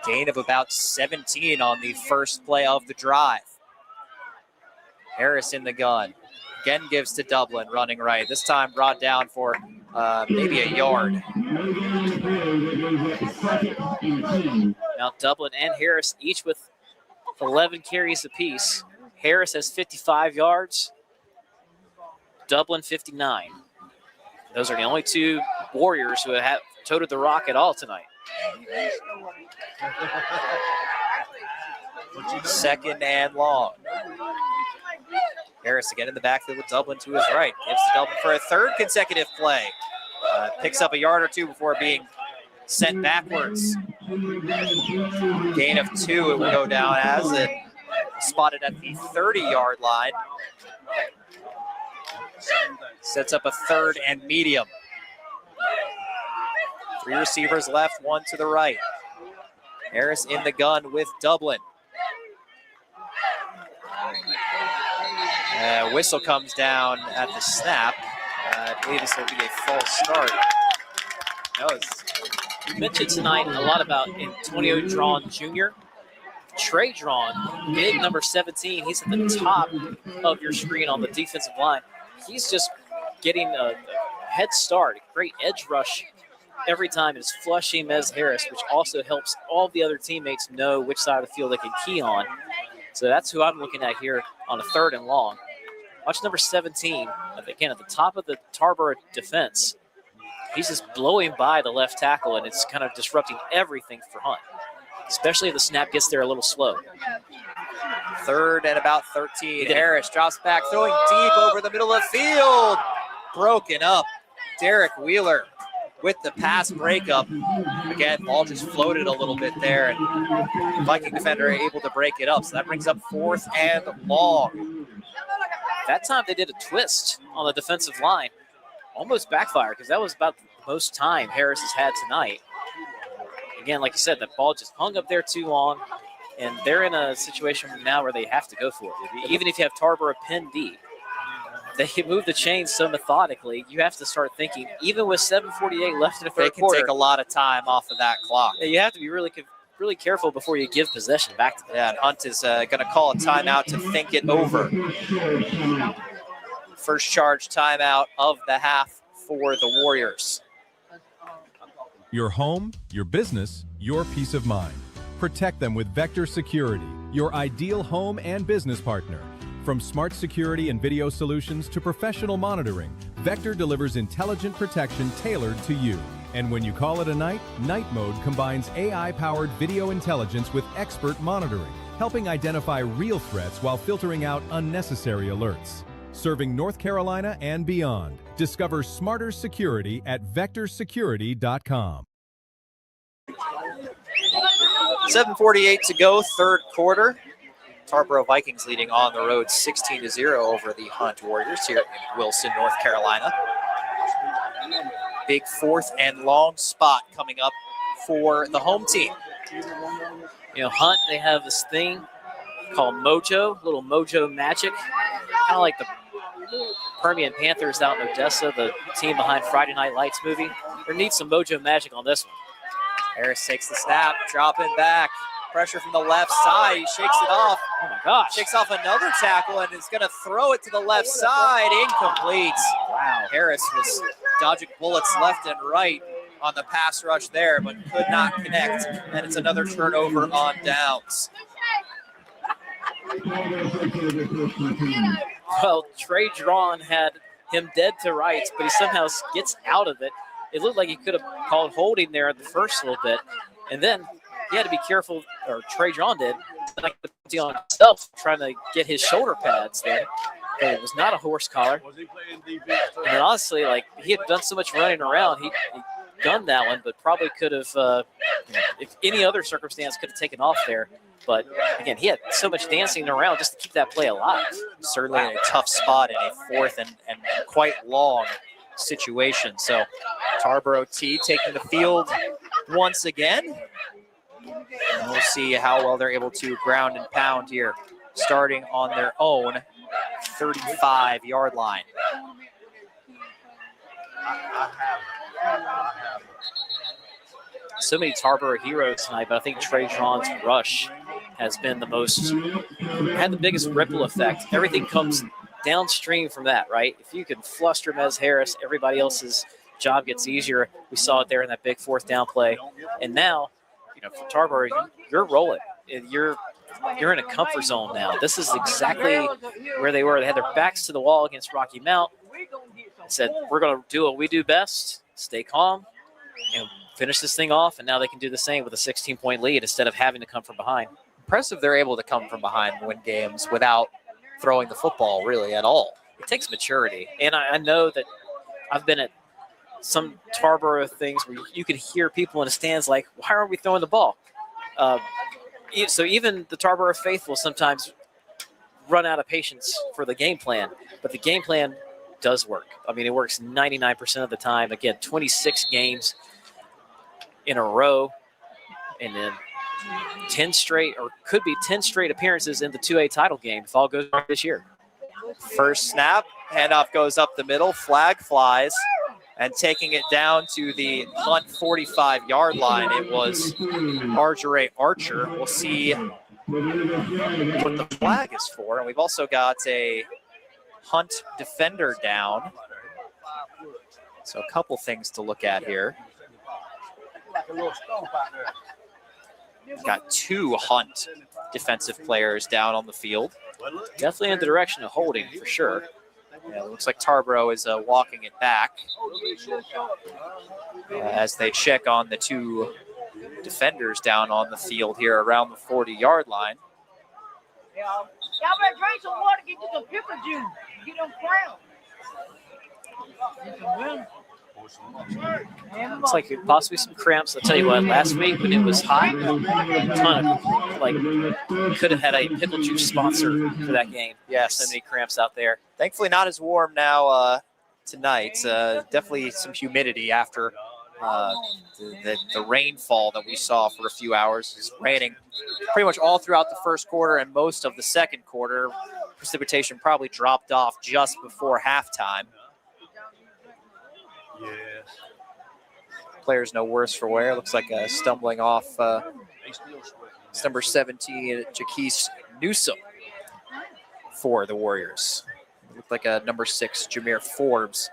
Speaker 1: Gain of about 17 on the first play of the drive. Harris in the gun. Again gives to Dublin, running right. This time brought down for maybe a yard.
Speaker 4: Now Dublin and Harris each with 11 carries apiece. Harris has 55 yards. Dublin 59. Those are the only two Warriors who have toted the rock at all tonight.
Speaker 1: Second and long. Harris again in the backfield with Dublin to his right. Gives to Dublin for a third consecutive play. Picks up a yard or two before being sent backwards. Gain of 2 it will go down as it spotted at the 30-yard line. Sets up a third and medium. 3 receivers left, 1 to the right. Harris in the gun with Dublin. Whistle comes down at the snap. I believe this will be a false start. No,
Speaker 4: You mentioned tonight a lot about Antonio Drawn Jr. Trey Drawn, big number 17. He's at the top of your screen on the defensive line. He's just getting a head start, a great edge rush every time. It's flushing Mez Harris, which also helps all the other teammates know which side of the field they can key on. So that's who I'm looking at here on a third and long. Watch number 17, again, at the top of the Tarboro defense. He's just blowing by the left tackle, and it's kind of disrupting everything for Hunt, especially if the snap gets there a little slow.
Speaker 1: Third and about 13. Harris drops back, throwing deep over the middle of the field. Broken up. Derek Wheeler with the pass breakup. Again, ball just floated a little bit there, and Viking defender able to break it up. So that brings up 4th and long.
Speaker 4: That time they did a twist on the defensive line. Almost backfired because that was about the most time Harris has had tonight. Again, like you said, the ball just hung up there too long, and they're in a situation now where they have to go for it. Even if you have Tarboro pinned deep, they move the chains so methodically, you have to start thinking, even with 7:48 left in the third quarter.
Speaker 1: They can take a lot of time off of that clock.
Speaker 4: You have to be really careful before you give possession back to them.
Speaker 1: Yeah, and Hunt is going to call a timeout to think it over. First charge timeout of the half for the Warriors.
Speaker 2: Your home, your business, your peace of mind. Protect them with Vector Security, your ideal home and business partner. From smart security and video solutions to professional monitoring, Vector delivers intelligent protection tailored to you. And when you call it a night, Night Mode combines AI-powered video intelligence with expert monitoring, helping identify real threats while filtering out unnecessary alerts. Serving North Carolina and beyond. Discover smarter security at vectorsecurity.com.
Speaker 1: 7:48 to go, third quarter. Tarboro Vikings leading on the road 16-0 over the Hunt Warriors here in Wilson, North Carolina. Big 4th and long spot coming up for the home team.
Speaker 4: You know, Hunt, they have this thing called Mojo, little Mojo magic, kind of like the Permian Panthers out in Odessa, the team behind Friday Night Lights movie. There needs some Mojo magic on this one.
Speaker 1: Harris takes the snap, dropping back. Pressure from the left side. He shakes it off.
Speaker 4: Oh, my gosh.
Speaker 1: Shakes off another tackle and is going to throw it to the left side. Incomplete. Wow. Harris was dodging bullets left and right on the pass rush there, but could not connect. And it's another turnover on downs.
Speaker 4: Well, Trey Drawn had him dead to rights, but he somehow gets out of it. It looked like he could have called holding there at the first little bit. And then he had to be careful, or Trey Drawn did, like the penalty on himself, trying to get his shoulder pads there. But it was not a horse collar. And honestly, like, he had done so much running around, he gunned that one, but probably could have, if any other circumstance, could have taken off there. But again, he had so much dancing around just to keep that play alive.
Speaker 1: Certainly in a tough spot in a 4th and quite long situation. So Tarboro T taking the field once again. And we'll see how well they're able to ground and pound here, starting on their own 35-yard line.
Speaker 4: So many Tarboro heroes tonight, but I think Trey Drawn's rush has been had the biggest ripple effect. Everything comes downstream from that, right? If you can fluster Mez Harris, everybody else's job gets easier. We saw it there in that big 4th down play. And now, you know, for Tarboro, you're rolling. You're in a comfort zone now. This is exactly where they were. They had their backs to the wall against Rocky Mount. Said, we're going to do what we do best, stay calm, and finish this thing off, and now they can do the same with a 16-point lead instead of having to come from behind.
Speaker 1: Impressive they're able to come from behind and win games without throwing the football really at all.
Speaker 4: It takes maturity, and I know that I've been at some Tarboro things where you could hear people in the stands like, why aren't we throwing the ball? So even the Tarboro faithful sometimes run out of patience for the game plan, but the game plan does work. I mean, it works 99% of the time. Again, 26 games in a row, and then 10 straight, or could be 10 straight appearances in the 2A title game if all goes right this year.
Speaker 1: First snap, handoff goes up the middle, flag flies, and taking it down to the Hunt 45-yard line, it was Marjorie Archer. We'll see what the flag is for. And we've also got a Hunt defender down. So a couple things to look at here. We've got 2 Hunt defensive players down on the field.
Speaker 4: Definitely in the direction of holding, for sure.
Speaker 1: Yeah, it looks like Tarboro is walking it back as they check on the 2 defenders down on the field here around the 40-yard line.
Speaker 9: Y'all better drink some water, get you some pickle juice, get them cramps.
Speaker 4: Looks like possibly some cramps. I'll tell you what, last week when it was hot, could have had a pickle juice sponsor for that game.
Speaker 1: Yes.
Speaker 4: So many cramps out there.
Speaker 1: Thankfully not as warm now tonight. Definitely some humidity after the rainfall that we saw for a few hours. It's raining pretty much all throughout the first quarter and most of the second quarter. Precipitation probably dropped off just before halftime.
Speaker 3: Yes.
Speaker 1: Players no worse for wear. Looks like stumbling off it's number 17, Jaquise Newsom for the Warriors. Looked like number 6, Jameer Forbes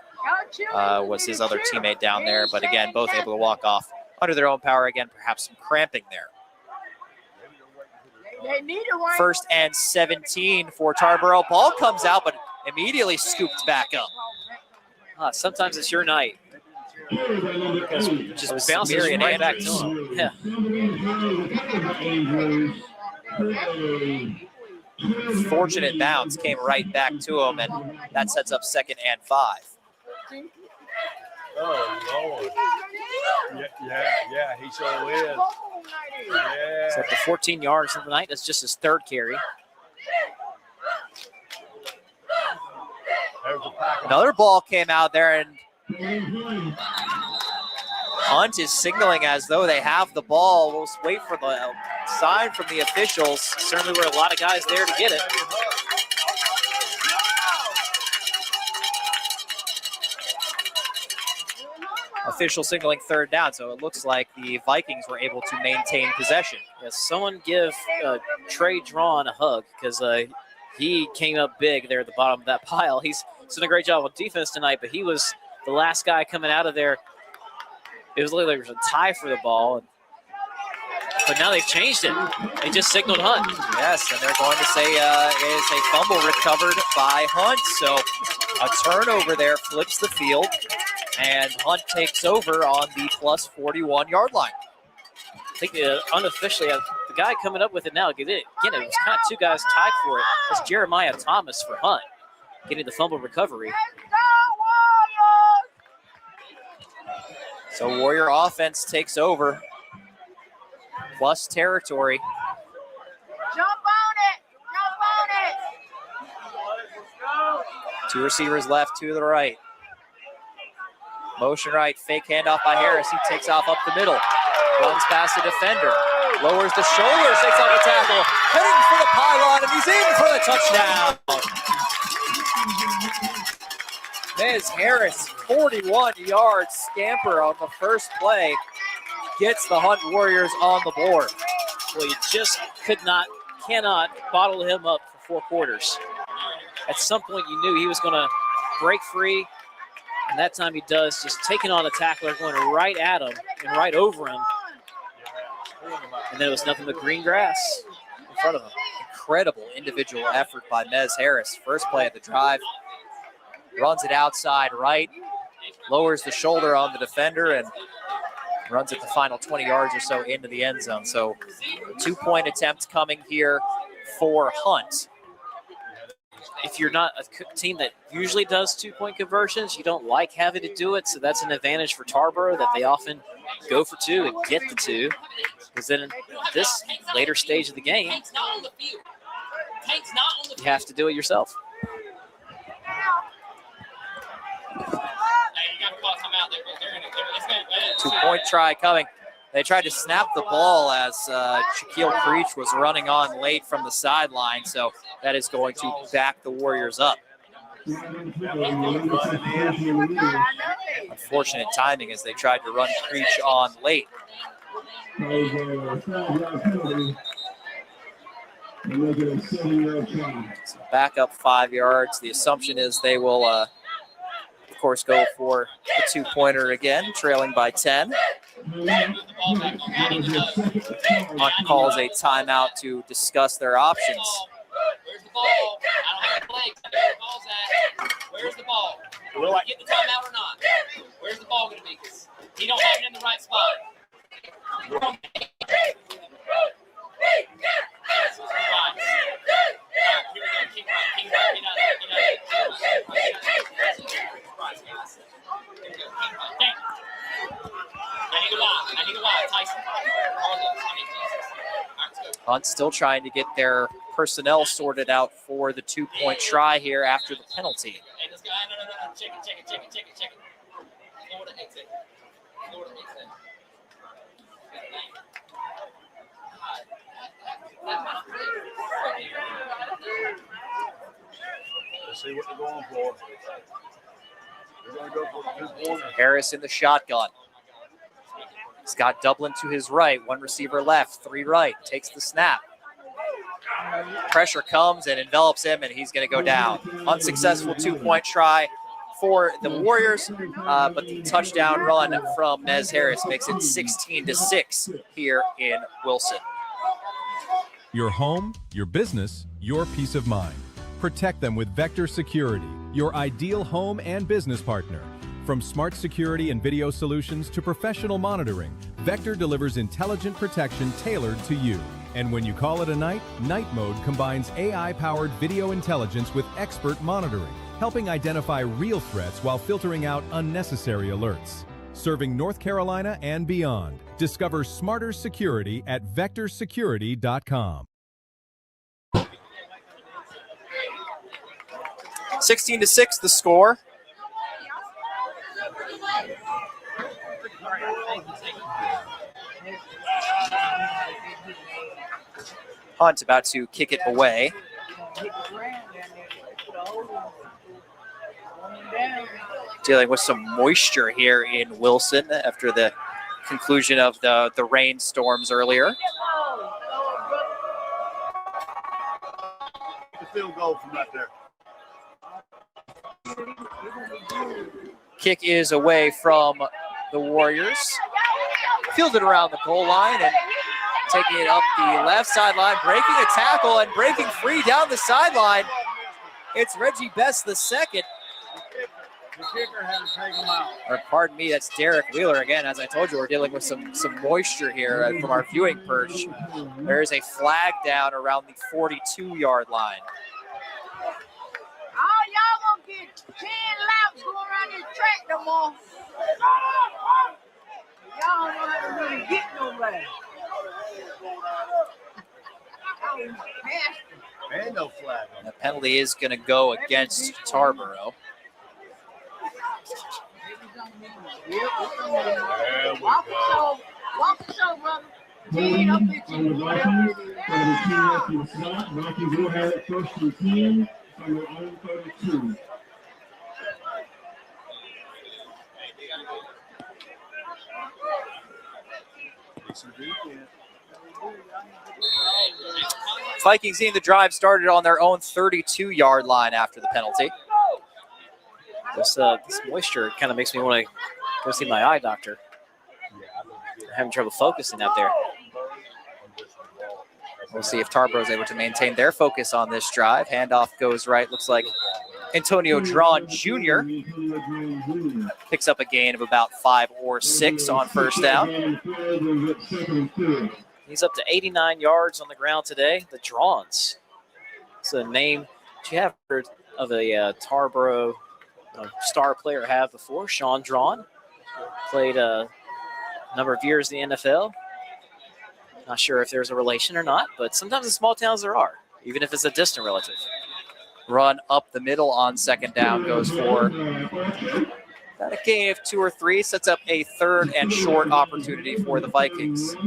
Speaker 1: was his other teammate down there. But again, both able to walk off under their own power. Again, perhaps some cramping there. First and 17 for Tarboro. Ball comes out, but immediately scooped back up.
Speaker 4: Sometimes it's your night. Just bounces right back to him. Yeah.
Speaker 1: Fortunate bounce came right back to him, and that sets up 2nd and 5.
Speaker 3: Oh, Lord. Yeah, he sure is. Yeah.
Speaker 4: He's up to 14 yards in the night. That's just his 3rd carry.
Speaker 1: Another ball came out there, and Hunt is signaling as though they have the ball. We'll just wait for the sign from the officials.
Speaker 4: Certainly were a lot of guys there to get it.
Speaker 1: Official signaling 3rd down, so it looks like the Vikings were able to maintain possession.
Speaker 4: Yes, someone give Trey Drawn a hug, because he came up big there at the bottom of that pile. He's done a great job on defense tonight, but he was the last guy coming out of there. It was literally like there was a tie for the ball, but now they've changed it. They just signaled Hunt.
Speaker 1: Yes, and they're going to say it is a fumble recovered by Hunt. So a turnover there flips the field, and Hunt takes over on the plus 41-yard line.
Speaker 4: I think unofficially, the guy coming up with it now, again, it was kind of 2 guys tied for it. It's Jeremiah Thomas for Hunt, getting the fumble recovery.
Speaker 1: So Warrior offense takes over, plus territory.
Speaker 9: Jump on it!
Speaker 1: 2 receivers left, 2 to the right. Motion right, fake handoff by Harris. He takes off up the middle, runs past the defender, lowers the shoulders, takes off the tackle, heading for the pylon, and he's in for the touchdown. Ms. Harris, 41-yard scamper on the first play, gets the Hunt Warriors on the board.
Speaker 4: Well, you just cannot bottle him up for 4 quarters. At some point, you knew he was going to break free, and that time he does, just taking on the tackler, going right at him and right over him. And then it was nothing but green grass in front of him.
Speaker 1: Incredible individual effort by Mez Harris. First play of the drive. Runs it outside right. lowers the shoulder on the defender and runs it the final 20 yards or so into the end zone. So 2-point attempt coming here for Hunt.
Speaker 4: If you're not a team that usually does 2-point conversions, you don't like having to do it, so that's an advantage for Tarboro that they often go for 2 and get the 2. Because then in this later stage of the game, you have to do it yourself.
Speaker 1: 2-point try coming. They tried to snap the ball as Shaquille Creech was running on late from the sideline, so that is going to back the Warriors up. Unfortunate timing as they tried to run Creech on late. So back up 5 yards. The assumption is they will, of course, go for the 2-pointer again, trailing by 10. Hunt calls a timeout to discuss their options.
Speaker 15: Where's the ball? I don't have the legs. Where the ball's at? Where's the ball? Will I get the timeout or not? Where's the ball going to be? Because he don't have it in the right spot.
Speaker 1: Hunt still trying to get their personnel sorted out for the 2-point try here after the penalty.
Speaker 15: Hey, this guy, no. Check it. Florida exit.
Speaker 3: Let's see what they're going for. They're going to go for the 2-pointer.
Speaker 1: Harris in the shotgun. Scott Dublin to his right, 1 receiver left, 3 right, takes the snap. Pressure comes and envelops him, and he's going to go down. Unsuccessful 2-point try for the Warriors, but the touchdown run from Nez Harris makes it 16-6 here in Wilson.
Speaker 2: Your home, your business, your peace of mind. Protect them with Vector Security, your ideal home and business partner. From smart security and video solutions to professional monitoring, Vector delivers intelligent protection tailored to you. And when you call it a night, Night Mode combines AI-powered video intelligence with expert monitoring, helping identify real threats while filtering out unnecessary alerts. Serving North Carolina and beyond. Discover smarter security at vectorsecurity.com.
Speaker 1: 16-6 the score. Hunt about to kick it away. Dealing with some moisture here in Wilson after the conclusion of the rainstorms earlier.
Speaker 3: The field goal from right there.
Speaker 1: Kick is away from the Warriors. Fielded around the goal line and taking it up the left sideline, breaking a tackle and breaking free down the sideline. It's Reggie Best the second.
Speaker 3: The kicker had to take him out.
Speaker 1: Or pardon me, that's Derek Wheeler again. As I told you, we're dealing with some moisture here from our viewing perch. There is a flag down around the 42-yard line.
Speaker 9: Oh, y'all gonna get 10 laps going around this track no more. Y'all don't know how to really get nowhere.
Speaker 3: And no flag.
Speaker 1: The penalty is going to go against Tarboro.
Speaker 3: There we
Speaker 9: Walk
Speaker 3: go.
Speaker 9: it so, brother. 10 up 15.
Speaker 5: Vikings will have it first and 10 on their own 32.
Speaker 1: Vikings seeing the drive started on their own 32-yard line after the penalty.
Speaker 4: This moisture kind of makes me want to go see my eye doctor. I'm having trouble focusing out there.
Speaker 1: We'll see if Tarboro is able to maintain their focus on this drive. Handoff goes right. Looks like Antonio Drawn Jr. picks up a gain of about 5 or 6 on first down.
Speaker 4: He's up to 89 yards on the ground today. The Drawns. It's a name that you have heard of a Tarboro star player have before. Sean Drawn played a number of years in the NFL. Not sure if there's a relation or not, but sometimes in small towns there are, even if it's a distant relative.
Speaker 1: Run up the middle on second down goes for about a gain of 2 or 3, sets up a 3rd and short opportunity for the Vikings.
Speaker 3: I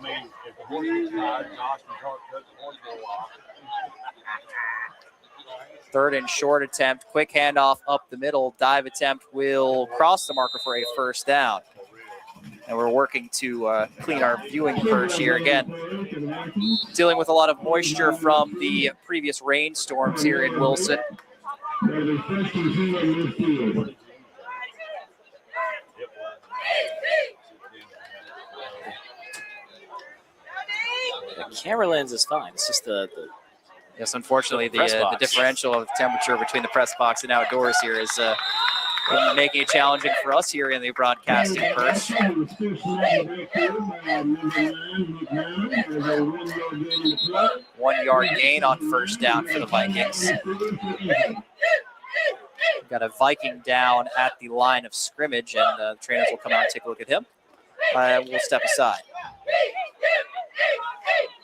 Speaker 3: mean, if the horse gets tired, Josh can cut the horse for a while.
Speaker 1: 3rd and short attempt, quick handoff up the middle. Dive attempt will cross the marker for a first down. And we're working to clean our viewing perch here again. Dealing with a lot of moisture from the previous rainstorms here in Wilson.
Speaker 4: The camera lens is fine. It's just the
Speaker 1: yes, unfortunately, the differential of temperature between the press box and outdoors here is making it challenging for us here in the broadcasting perch. 1 yard gain on first down for the Vikings. We've got a Viking down at the line of scrimmage, and the trainers will come out and take a look at him. We'll step aside.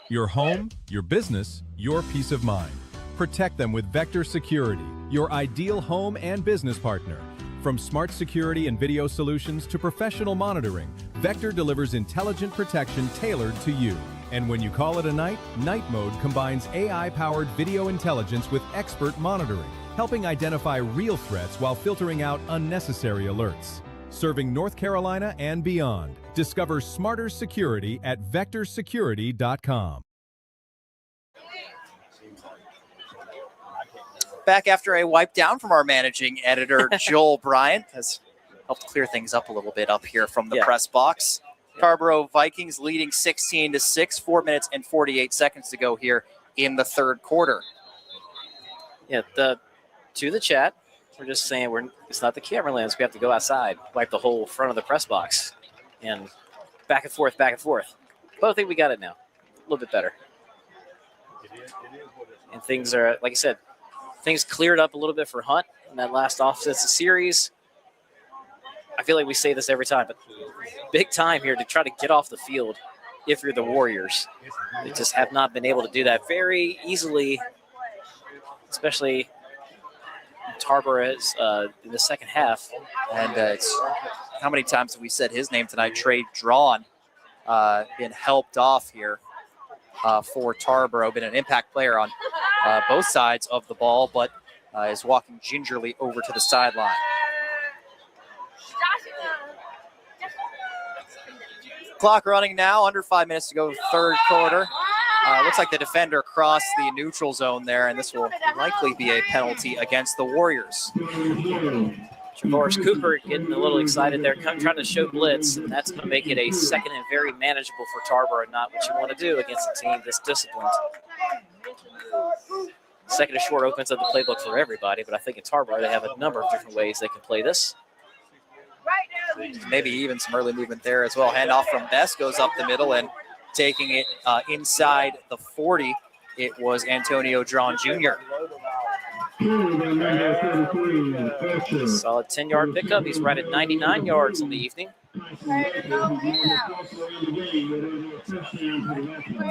Speaker 2: Your home, your business, your peace of mind. Protect them with Vector Security, your ideal home and business partner. From smart security and video solutions to professional monitoring, Vector delivers intelligent protection tailored to you. And when you call it a night, Night Mode combines AI-powered video intelligence with expert monitoring, helping identify real threats while filtering out unnecessary alerts. Serving North Carolina and beyond. Discover smarter security at vectorsecurity.com.
Speaker 1: Back after a wipe down from our managing editor, Joel Bryant, has helped clear things up a little bit up here from the press box. Tarboro Vikings leading 16-6, 4 minutes and 48 seconds to go here in the 3rd quarter.
Speaker 4: Yeah, to the chat, we're just saying it's not the camera lens. We have to go outside, wipe the whole front of the press box, and back and forth, back and forth. But I think we got it now. A little bit better. And things are, like I said, things cleared up a little bit for Hunt in that last offensive series. I feel like we say this every time, but big time here to try to get off the field if you're the Warriors. They just have not been able to do that very easily, especially Tarboro is in the second half.
Speaker 1: And it's how many times have we said his name tonight? Trey Drawn been helped off here for Tarboro. Been an impact player on both sides of the ball, but is walking gingerly over to the sideline. Clock running now, under 5 minutes to go, 3rd quarter. Looks like the defender crossed the neutral zone there, and this will likely be a penalty against the Warriors.
Speaker 4: Javoris Cooper getting a little excited there, trying to show blitz, and that's going to make it a 2nd and very manageable for Tarboro, not what you want to do against a team this disciplined. 2nd and short opens up the playbook for everybody, but I think in Tarboro they have a number of different ways they can play this.
Speaker 1: Maybe even some early movement there as well. Handoff from Best goes up the middle, and taking it inside the 40, it was Antonio Drawn Jr.
Speaker 4: Solid 10-yard pickup. He's right at 99 yards on the evening.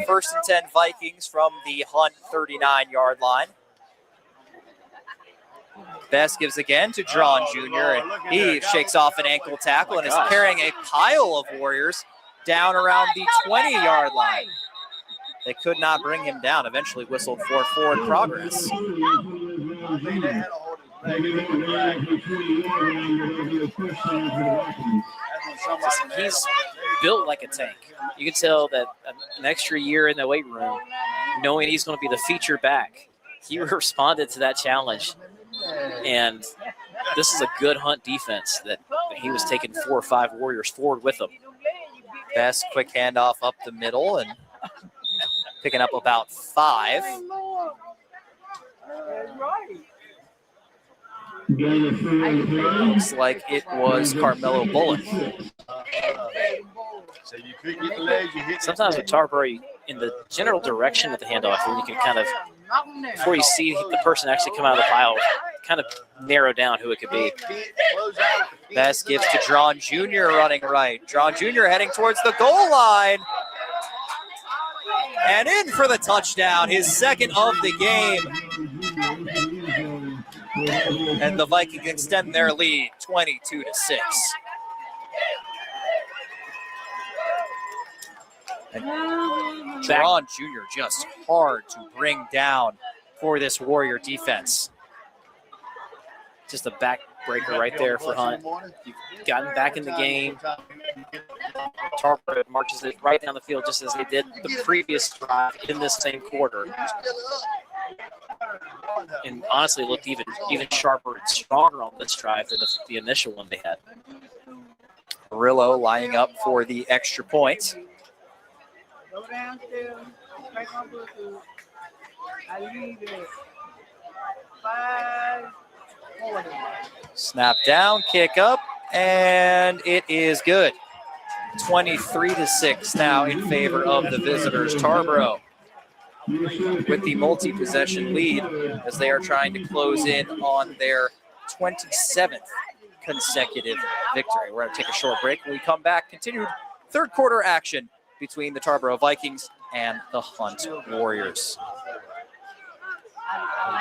Speaker 1: 1st and 10 Vikings from the Hunt 39-yard line. Best gives again to Drawn Jr., and he shakes off an ankle tackle and is carrying a pile of Warriors down around the 20-yard line. They could not bring him down. Eventually whistled for forward progress.
Speaker 4: He's built like a tank. You can tell that an extra year in the weight room, knowing he's going to be the feature back, he responded to that challenge. And this is a good Hunt defense that he was taking 4 or 5 Warriors forward with him.
Speaker 1: Best quick handoff up the middle and picking up about 5. Looks like it was Carmelo Bullock.
Speaker 3: So you couldn't get the legs, you hit.
Speaker 4: Sometimes with Tarboro, in the general direction of the handoff, you can kind of, before you see the person actually come out of the pile, kind of narrow down who it could be.
Speaker 1: Best gives to Drawn Jr. running right. Drawn Jr. heading towards the goal line. And in for the touchdown, his second of the game. And the Vikings extend their lead 22-6. And Drawn Jr. just hard to bring down for this Warrior defense.
Speaker 4: Just a backbreaker right there for Hunt. You've gotten back in the game. Tarboro marches it right down the field just as they did the previous drive in this same quarter. And honestly looked even sharper and stronger on this drive than the initial one they had.
Speaker 1: Murillo lining up for the extra point.
Speaker 9: Go downstairs, take my Bluetooth. I leave it 5:40.
Speaker 1: Snap down, kick up, and it is good. 23-6 now in favor of the visitors. Tarboro with the multi-possession lead as they are trying to close in on their 27th consecutive victory. We're going to take a short break. When we come back, continued third quarter action between the Tarboro Vikings and the Hunt Warriors.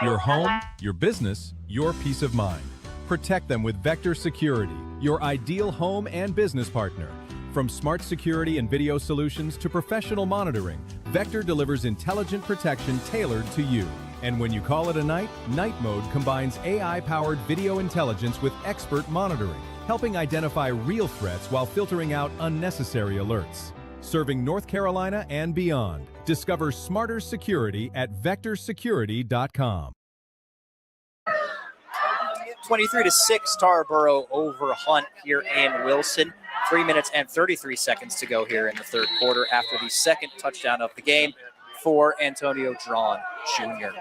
Speaker 2: Your home, your business, your peace of mind. Protect them with Vector Security, your ideal home and business partner. From smart security and video solutions to professional monitoring, Vector delivers intelligent protection tailored to you. And when you call it a night, Night Mode combines AI-powered video intelligence with expert monitoring, helping identify real threats while filtering out unnecessary alerts. Serving North Carolina and beyond. Discover smarter security at vectorsecurity.com.
Speaker 1: 23-6 Tarboro over Hunt here in Wilson. 3 minutes and 33 seconds to go here in the third quarter after the second touchdown of the game for Antonio Drawn Jr.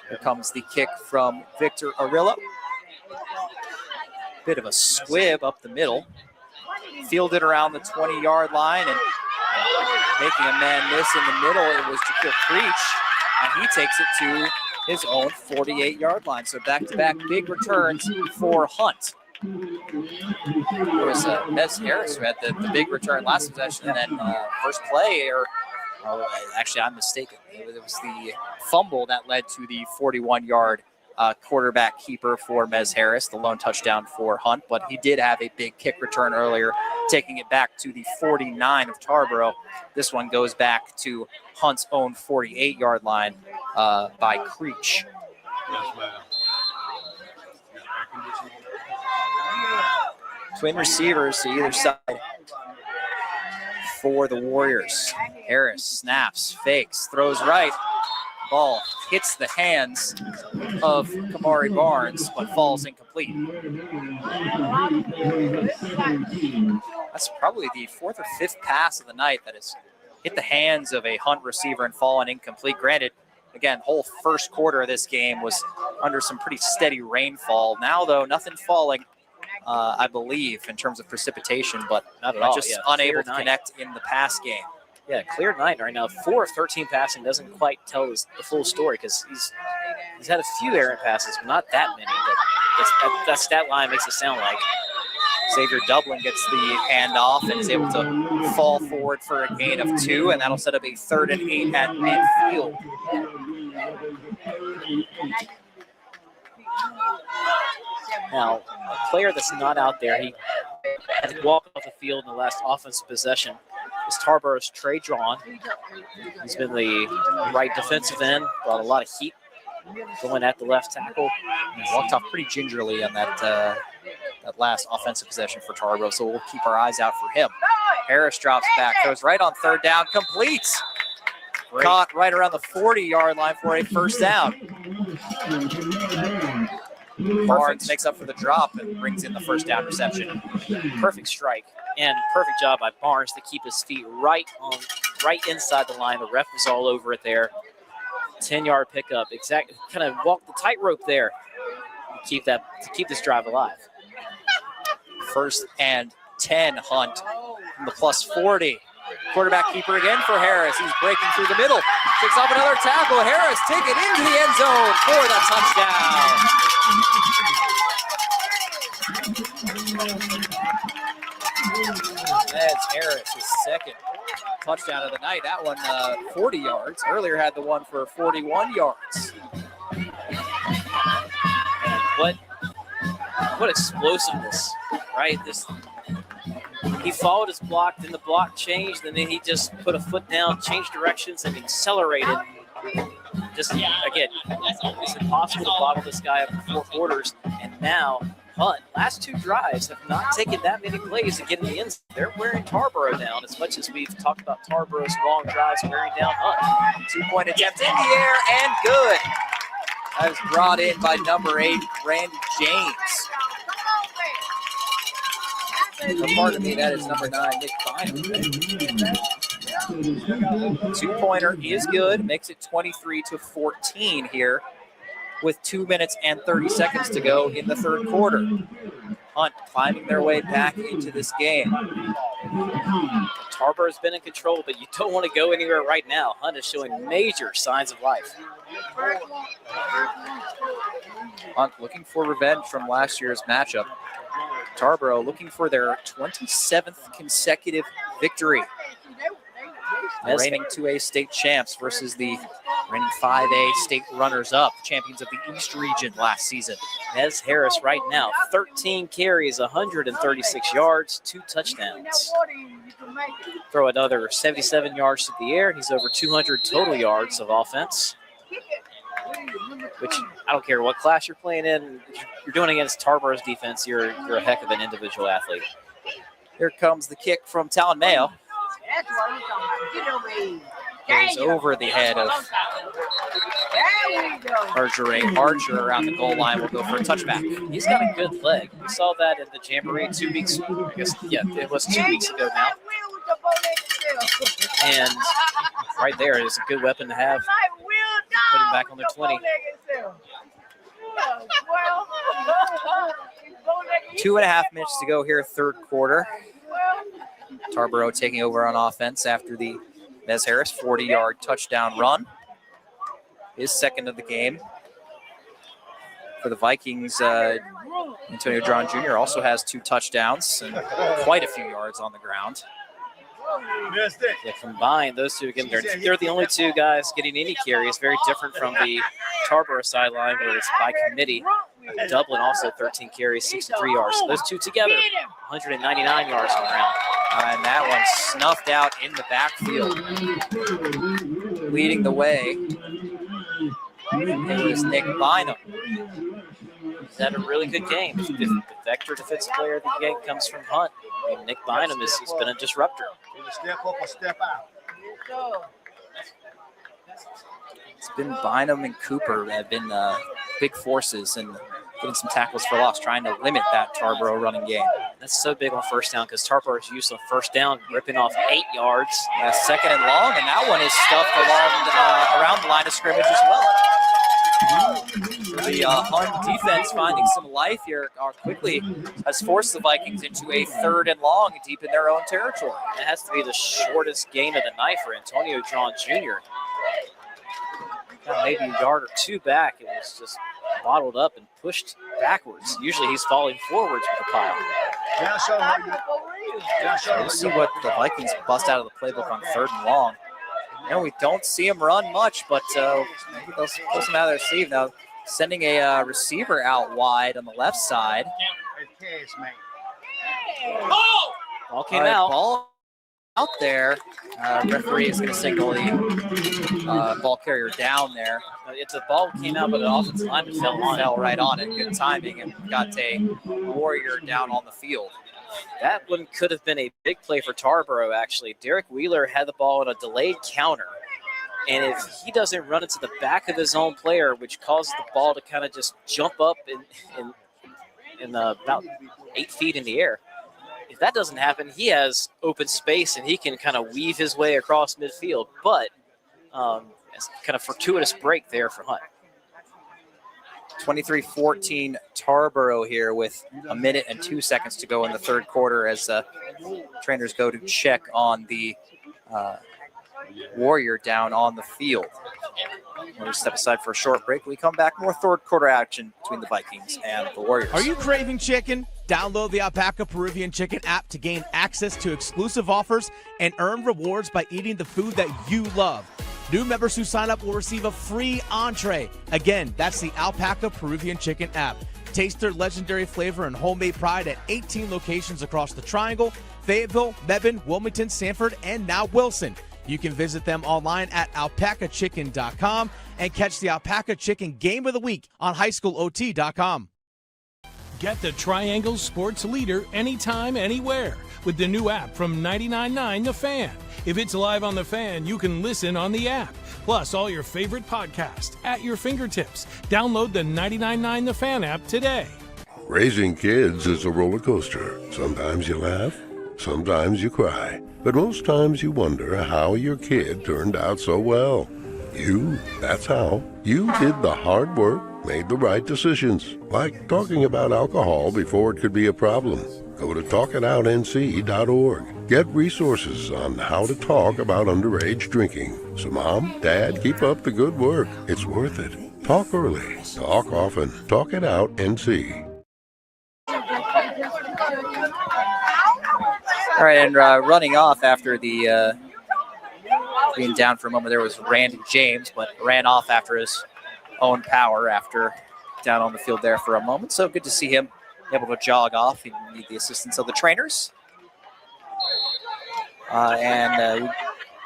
Speaker 1: Here comes the kick from Victor Arilla. Bit of a squib up the middle. Fielded around the 20-yard line and making a man miss in the middle. It was Jaquil Creech, and he takes it to his own 48-yard line. So back-to-back big returns for Hunt. It was Mez Harris who had the big return last possession, and then first play, actually I'm mistaken. It was the fumble that led to the 41-yard quarterback keeper for Mez Harris, the lone touchdown for Hunt, but he did have a big kick return earlier, taking it back to the 49 of Tarboro. This one goes back to Hunt's own 48-yard line by Creech. Twin receivers to either side for the Warriors. Harris snaps, fakes, throws right. Ball hits the hands of Kamari Barnes, but falls incomplete. That's probably the fourth or fifth pass of the night that has hit the hands of a Hunt receiver and fallen incomplete. Granted, again, whole first quarter of this game was under some pretty steady rainfall. Now, though, nothing falling, I believe, in terms of precipitation, but
Speaker 4: not at all.
Speaker 1: Just unable to connect in the pass game.
Speaker 4: Yeah, clear night right now. 4 of 13 passing doesn't quite tell the full story because he's had a few errant passes, but not that many. But that stat line makes it sound like.
Speaker 1: Xavier Dublin gets the handoff and is able to fall forward for a gain of 2, and that'll set up a 3rd and 8 at midfield.
Speaker 4: Now, a player that's not out there, he had to walk off the field in the last offensive possession, is Tarboro's Trey Drawn. He's been the right defensive end, brought a lot of heat going at the left tackle.
Speaker 1: He walked off pretty gingerly on that last offensive possession for Tarboro, so we'll keep our eyes out for him. Harris drops back, throws right on 3rd down, completes. Great. Caught right around the 40-yard line for a first down. Barnes makes up for the drop and brings in the first down reception.
Speaker 4: Perfect strike and perfect job by Barnes to keep his feet right inside the line. The ref was all over it there. 10-yard pickup. Exactly, kind of walk the tightrope there. To keep this drive alive.
Speaker 1: 1st and 10, Hunt from the +40. Quarterback keeper again for Harris. He's breaking through the middle. Takes off another tackle. Harris taken into the end zone for the touchdown. That's Harris, his second touchdown of the night. That one 40 yards. Earlier had the one for 41 yards.
Speaker 4: What explosiveness, right? He followed his block, then the block changed, and then he just put a foot down, changed directions, and accelerated. Again, it's impossible to bottle this guy up for 4 quarters. And now, Hunt, last 2 drives have not taken that many plays to get in the end zone. They're wearing Tarboro down as much as we've talked about Tarboro's long drives wearing down Hunt.
Speaker 1: 2-point attempt in the air and good. That was brought in by number 8, Randy James. Pardon me, that is number 9, Nick Bynum. 2-pointer is good, makes it 23-14 here with 2 minutes and 30 seconds to go in the 3rd quarter. Hunt climbing their way back into this game.
Speaker 4: Tarboro's been in control, but you don't want to go anywhere right now. Hunt is showing major signs of life.
Speaker 1: Hunt looking for revenge from last year's matchup. Tarboro looking for their 27th consecutive victory. Reigning 2A state champs versus the reigning 5A state runners-up, champions of the East region last season.
Speaker 4: Nez Harris right now, 13 carries, 136 yards, 2 touchdowns. Throw another 77 yards to the air, and he's over 200 total yards of offense. Which, I don't care what class you're playing in, you're doing against Tarboro's defense, you're a heck of an individual athlete.
Speaker 1: Here comes the kick from Talon Mayo. Goes over the head of Archer. Archer around the goal line will go for a touchback.
Speaker 4: He's got a good leg. We saw that in the Jamboree 2 weeks ago. I guess, yeah, it was 2 weeks ago now. And right there is a good weapon to have. Put him back on the 20.
Speaker 1: 2.5 minutes to go here, 3rd quarter. Tarboro taking over on offense after the Nez Harris 40-yard touchdown run. His 2nd of the game. For the Vikings, Antonio John Jr. also has 2 touchdowns and quite a few yards on the ground.
Speaker 4: Yeah, combined, those two, again, they're the only 2 guys getting any carries. Very different from the Tarboro sideline where it's by committee. Dublin also 13 carries, 63 yards. So those 2 together, 199 yards on the ground.
Speaker 1: And that one snuffed out in the backfield. Leading the way, it was Nick Bynum.
Speaker 4: He's had a really good game. The vector defensive player of the game comes from Hunt. I mean, Nick Bynum has been a disruptor.
Speaker 3: Step up or step out.
Speaker 1: It's been Bynum and Cooper that have been big forces and getting some tackles for loss, trying to limit that Tarboro running game.
Speaker 4: That's so big on 1st down because Tarboro's used on 1st down, ripping off 8 yards.
Speaker 1: 2nd and long, and that one is stuffed around the line of scrimmage as well. The Hunt defense finding some life here quickly has forced the Vikings into a 3rd and long deep in their own territory.
Speaker 4: That has to be the shortest gain of the night for Antonio John Jr. Maybe a yard or 2 back, and was just bottled up and pushed backwards. Usually he's falling forwards with the pile.
Speaker 1: We'll see what the Vikings bust out of the playbook on 3rd and long. We don't see him run much, but maybe they'll pull some out of their sleeve now. Sending a receiver out wide on the left side.
Speaker 4: Ball came out.
Speaker 1: Ball out there. Referee is going to signal the ball carrier down there.
Speaker 4: It's a ball came out, but the offensive lineman fell
Speaker 1: right on it. Good timing, and got a Warrior down on the field.
Speaker 4: That one could have been a big play for Tarboro, actually. Derek Wheeler had the ball on a delayed counter. And if he doesn't run into the back of his own player, which causes the ball to kind of just jump up in about 8 feet in the air, if that doesn't happen, he has open space and he can kind of weave his way across midfield. But it's kind of fortuitous break there for Hunt.
Speaker 1: 23-14 Tarboro here with 1 minute and 2 seconds to go in the third quarter as trainers go to check on the Warrior down on the field. We'll step aside for a short break. When we come back, more third quarter action between the Vikings and the Warriors.
Speaker 6: Are you craving chicken? Download the Alpaca Peruvian Chicken app to gain access to exclusive offers and earn rewards by eating the food that you love. New members who sign up will receive a free entree. Again, that's the Alpaca Peruvian Chicken app. Taste their legendary flavor and homemade pride at 18 locations across the Triangle, Fayetteville, Mebane, Wilmington, Sanford, and now Wilson. You can visit them online at alpacachicken.com and catch the Alpaca Chicken Game of the Week on highschoolot.com.
Speaker 7: Get the Triangle Sports Leader anytime, anywhere with the new app from 99.9 The Fan. If it's live on The Fan, you can listen on the app. Plus, all your favorite podcasts at your fingertips. Download the 99.9 The Fan app today.
Speaker 8: Raising kids is a roller coaster. Sometimes you laugh, sometimes you cry. But most times you wonder how your kid turned out so well. That's how. You did the hard work, made the right decisions. Like talking about alcohol before it could be a problem. Go to talkitoutnc.org. Get resources on how to talk about underage drinking. So Mom, Dad, keep up the good work. It's worth it. Talk early. Talk often. Talk it out, NC.
Speaker 1: All right, and running off after the being down for a moment, there was Randy James, but ran off after his own power after down on the field there for a moment. So good to see him able to jog off. He need the assistance of the trainers. And we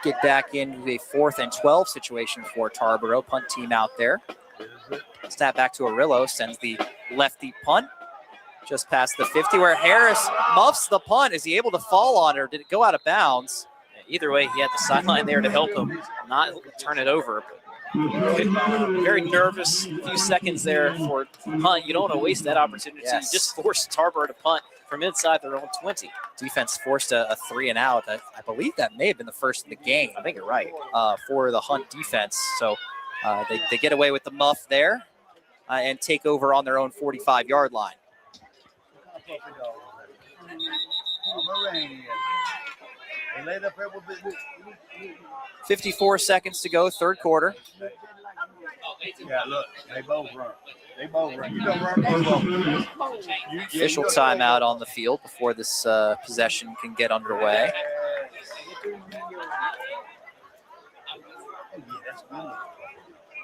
Speaker 1: get back into a 4th and 12 situation for Tarboro. Punt team out there. Snap back to Arillo, sends the lefty punt. Just past the 50 where Harris muffs the punt. Is he able to fall on it or did it go out of bounds?
Speaker 4: Either way, he had the sideline there to help him not turn it over. Very nervous few seconds there for Hunt. You don't want to waste that opportunity.
Speaker 1: Yes.
Speaker 4: You just forced Tarboro to punt from inside their own 20.
Speaker 1: Defense forced a 3 and out. I believe that may have been the first in the game.
Speaker 4: I think you're right.
Speaker 1: For the Hunt defense. So they get away with the muff there and take over on their own 45-yard line. 54 seconds to go, third quarter.
Speaker 3: Yeah, look, they both run. They both run. You don't run, they both run.
Speaker 1: Official timeout on the field before this possession can get underway.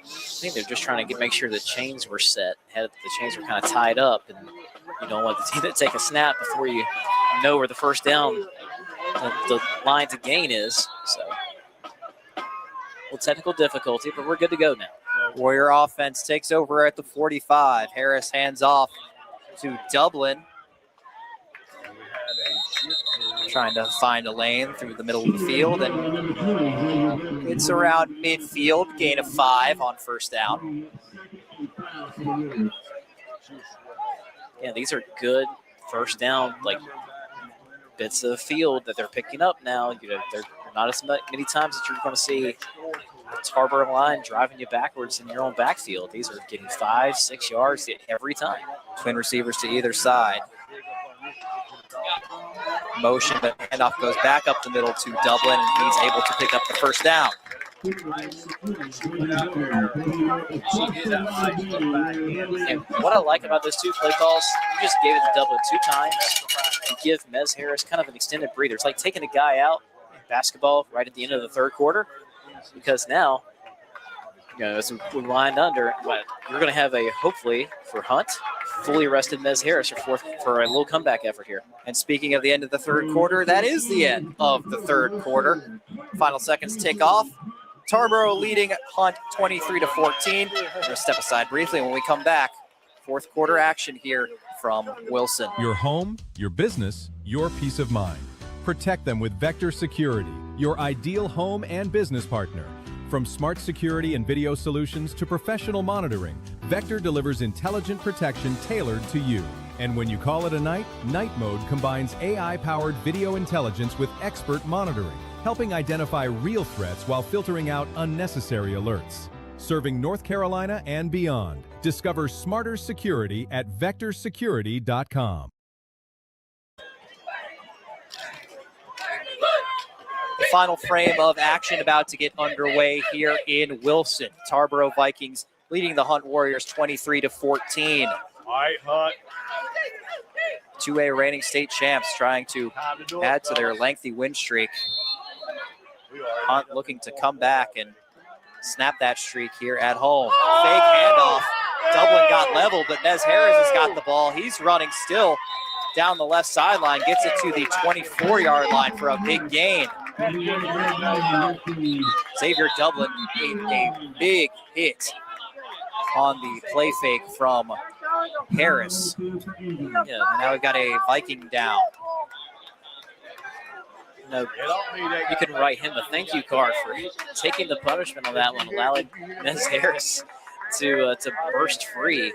Speaker 4: I think they're just trying to make sure the chains were set. The chains were kind of tied up, and you don't want the team to take a snap before you know where the first down, the line to gain is. So, well, technical difficulty, but we're good to go now.
Speaker 1: Warrior offense takes over at the 45. Harris hands off to Dublin. Trying to find a lane through the middle of the field, and it's around midfield, gain of 5 on first down.
Speaker 4: Yeah, these are good first down, like bits of field that they're picking up now. You know, they're not as many times that you're going to see the Tarboro line driving you backwards in your own backfield. These are getting 5-6 yards every time.
Speaker 1: Twin receivers to either side. Motion, but handoff goes back up the middle to Dublin, and he's able to pick up the first down.
Speaker 4: And what I like about those two play calls, you just gave it to Dublin 2 times. You give Mez Harris kind of an extended breather. It's like taking a guy out in basketball right at the end of the third quarter, because now, you know, as we wind under, you're going to have a, hopefully for Hunt, fully rested Mez Harris for a little comeback effort here.
Speaker 1: And speaking of the end of the third quarter, that is the end of the third quarter. Final seconds tick off. Tarboro leading Hunt 23-14. We're going to step aside briefly. When we come back, fourth quarter action here from Wilson.
Speaker 2: Your home, your business, your peace of mind. Protect them with Vector Security, your ideal home and business partner. From smart security and video solutions to professional monitoring, Vector delivers intelligent protection tailored to you. And when you call it a night, Night Mode combines AI-powered video intelligence with expert monitoring, helping identify real threats while filtering out unnecessary alerts. Serving North Carolina and beyond. Discover smarter security at vectorsecurity.com.
Speaker 1: The final frame of action about to get underway here in Wilson. Tarboro Vikings leading the Hunt Warriors 23-14.
Speaker 3: All right, Hunt.
Speaker 1: 2A reigning state champs trying to add to their lengthy win streak. Hunt looking to come back and snap that streak here at home. Fake handoff. Dublin got level, but Nez Harris has got the ball. He's running still down the left sideline, gets it to the 24-yard line for a big gain. Xavier Dublin made a big hit on the play fake from Harris. And now we've got a Viking down.
Speaker 4: No, you can write him a thank you card for taking the punishment on that one, allowing Nez Harris to burst free.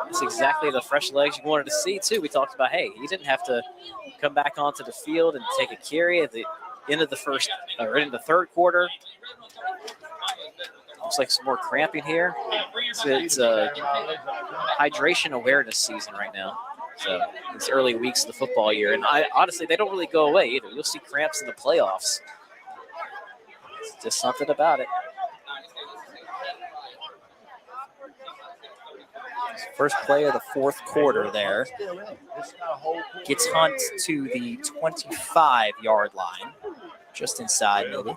Speaker 4: That's exactly the fresh legs you wanted to see, too. We talked about, hey, he didn't have to come back onto the field and take a carry at the end of the third quarter. Looks like some more cramping here. So it's hydration awareness season right now. So it's early weeks of the football year. And honestly, they don't really go away either. You'll see cramps in the playoffs. It's just something about it.
Speaker 1: First play of the fourth quarter there. Gets Hunt to the 25-yard line. Just inside, maybe.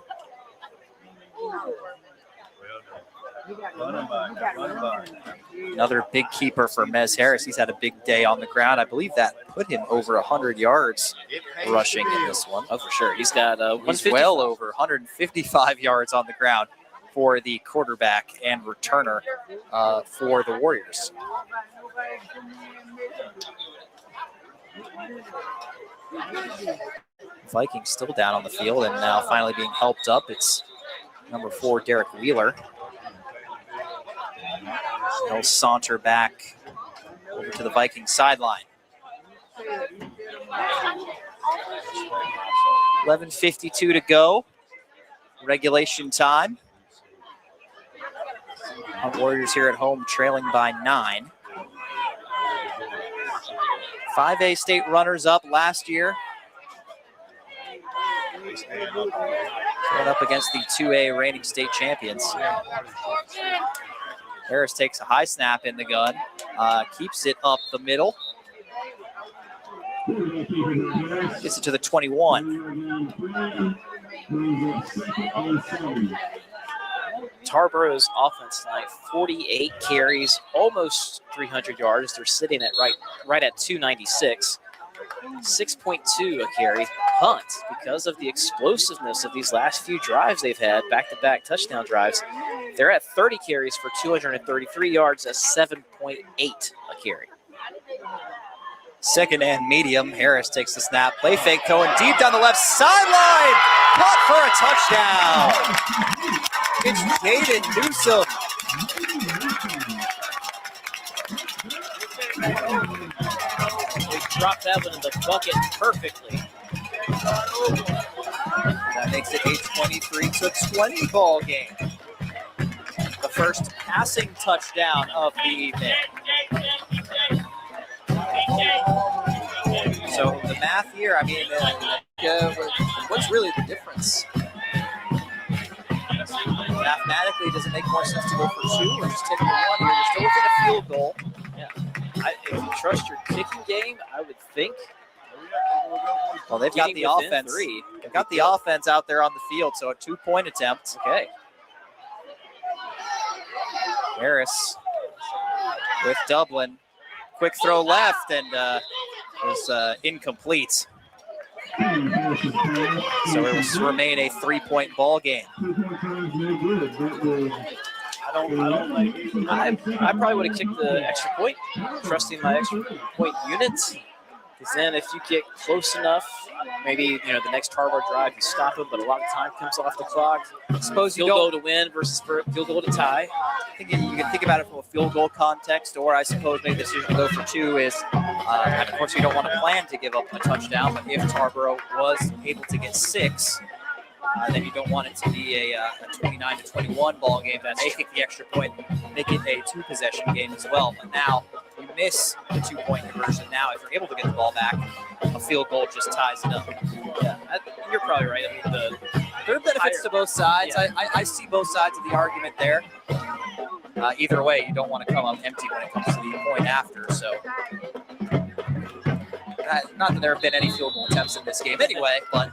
Speaker 1: Another big keeper for Mez Harris. He's had a big day on the ground. I believe that put him over 100 yards rushing in this one.
Speaker 4: Oh, for sure. He's got
Speaker 1: he's well over 155 yards on the ground for the quarterback and returner for the Warriors. Vikings still down on the field and now finally being helped up. It's number 4, Derek Wheeler. He'll saunter back over to the Vikings sideline. 11:52 to go. Regulation time. Our Warriors here at home trailing by 9. 5A state runners up last year. Going up against the 2A reigning state champions. Harris takes a high snap in the gun, keeps it up the middle. Gets it to the 21.
Speaker 4: Tarboro's offense tonight, 48 carries, almost 300 yards. They're sitting at right at 296. 6.2 a carry. Hunt, because of the explosiveness of these last few drives they've had, back-to-back touchdown drives, they're at 30 carries for 233 yards, a 7.8 a carry.
Speaker 1: Second and medium. Harris takes the snap. Play fake going deep down the left sideline. Caught for a touchdown. It's Jaden Newsom.
Speaker 4: They dropped that one in the bucket perfectly.
Speaker 1: That makes it a 23-20 ball game. The first passing touchdown of the evening. So the math here, I mean, what's really the difference? Mathematically, does it make more sense to go for 2 or just take the 1 here? You're still within a field goal.
Speaker 4: Yeah. If you trust your kicking game, I would think.
Speaker 1: Well, they've got the offense. They've got the offense out there on the field, so a 2-point attempt.
Speaker 4: Okay.
Speaker 1: Harris with Dublin. Quick throw left and was incomplete. So it will remain a 3-point ball game.
Speaker 4: I probably would have kicked the extra point, trusting my extra point units. Because then if you get close enough, maybe the next Tarboro drive you stop them, but a lot of time comes off the clock.
Speaker 1: Suppose you
Speaker 4: field goal
Speaker 1: don't.
Speaker 4: to win versus field goal to tie.
Speaker 1: I think you can think about it from a field goal context, or I suppose maybe the decision to go for 2 is, and of course you don't want to plan to give up a touchdown, but if Tarboro was able to get 6, then you don't want it to be a 29-21 ball game. That they kick the extra point, make it a 2-possession game as well. But now you miss the 2-point conversion. Now, if you're able to get the ball back, a field goal just ties it up.
Speaker 4: Yeah, you're probably right. I mean,
Speaker 1: there are benefits to both sides.
Speaker 4: Yeah.
Speaker 1: I see both sides of the argument there. Either way, you don't want to come up empty when it comes to the point after. So, not that there have been any field goal attempts in this game anyway, but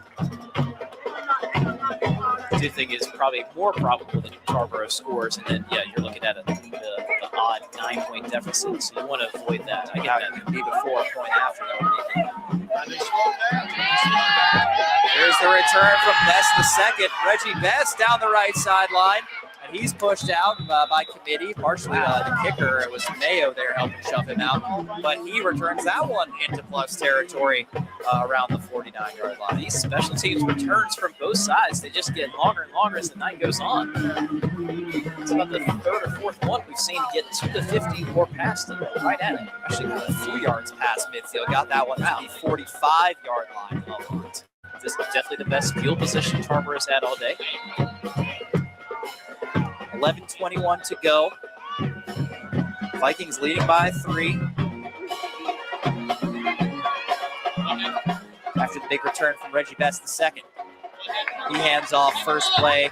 Speaker 4: I do think it's probably more probable that Tarboro scores, and then, you're looking at the odd 9-point deficit, so you want to avoid that. I get that.
Speaker 1: It could be before a point after. Here's the return from Best the second. Reggie Best down the right sideline, and he's pushed out by committee. Partially the kicker, it was Mayo there helping shove him out, but he returns that one into plus territory around the 49-yard line.
Speaker 4: These special teams returns from both sides, they just get longer and longer as the night goes on. It's about the 3rd or 4th one we've seen get to the 50 or past it, right at it.
Speaker 1: Actually got a few yards past midfield, got that one to the 45-yard line.
Speaker 4: This is definitely the best field position Tarboro's had all day.
Speaker 1: 11:21 to go. Vikings leading by 3. After the big return from Reggie Best the second. He hands off first play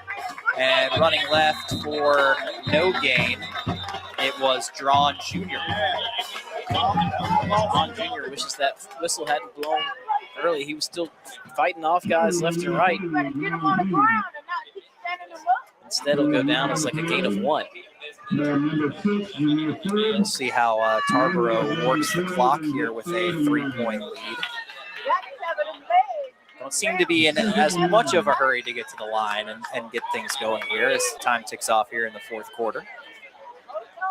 Speaker 1: and running left for no gain. It was Drawn Jr.
Speaker 4: Drawn Jr. wishes that whistle hadn't blown early. He was still fighting off guys left and right. Instead, it'll go down as like a gain of 1.
Speaker 1: We'll see how Tarboro works the clock here with a 3-point lead. Don't seem to be in as much of a hurry to get to the line and get things going here as time ticks off here in the 4th quarter.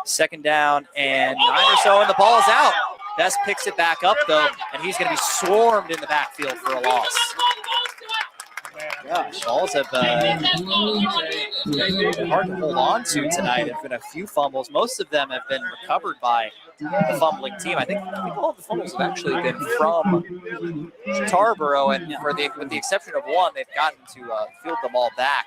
Speaker 1: 2nd down and 9 or so, and the ball's out. Best picks it back up, though, and he's going to be swarmed in the backfield for a loss. Gosh, balls have hard to hold on to tonight. There have been a few fumbles. Most of them have been recovered by the fumbling team. I think all of the fumbles have actually been from Tarboro, and with the exception of one, they've gotten to field them all back.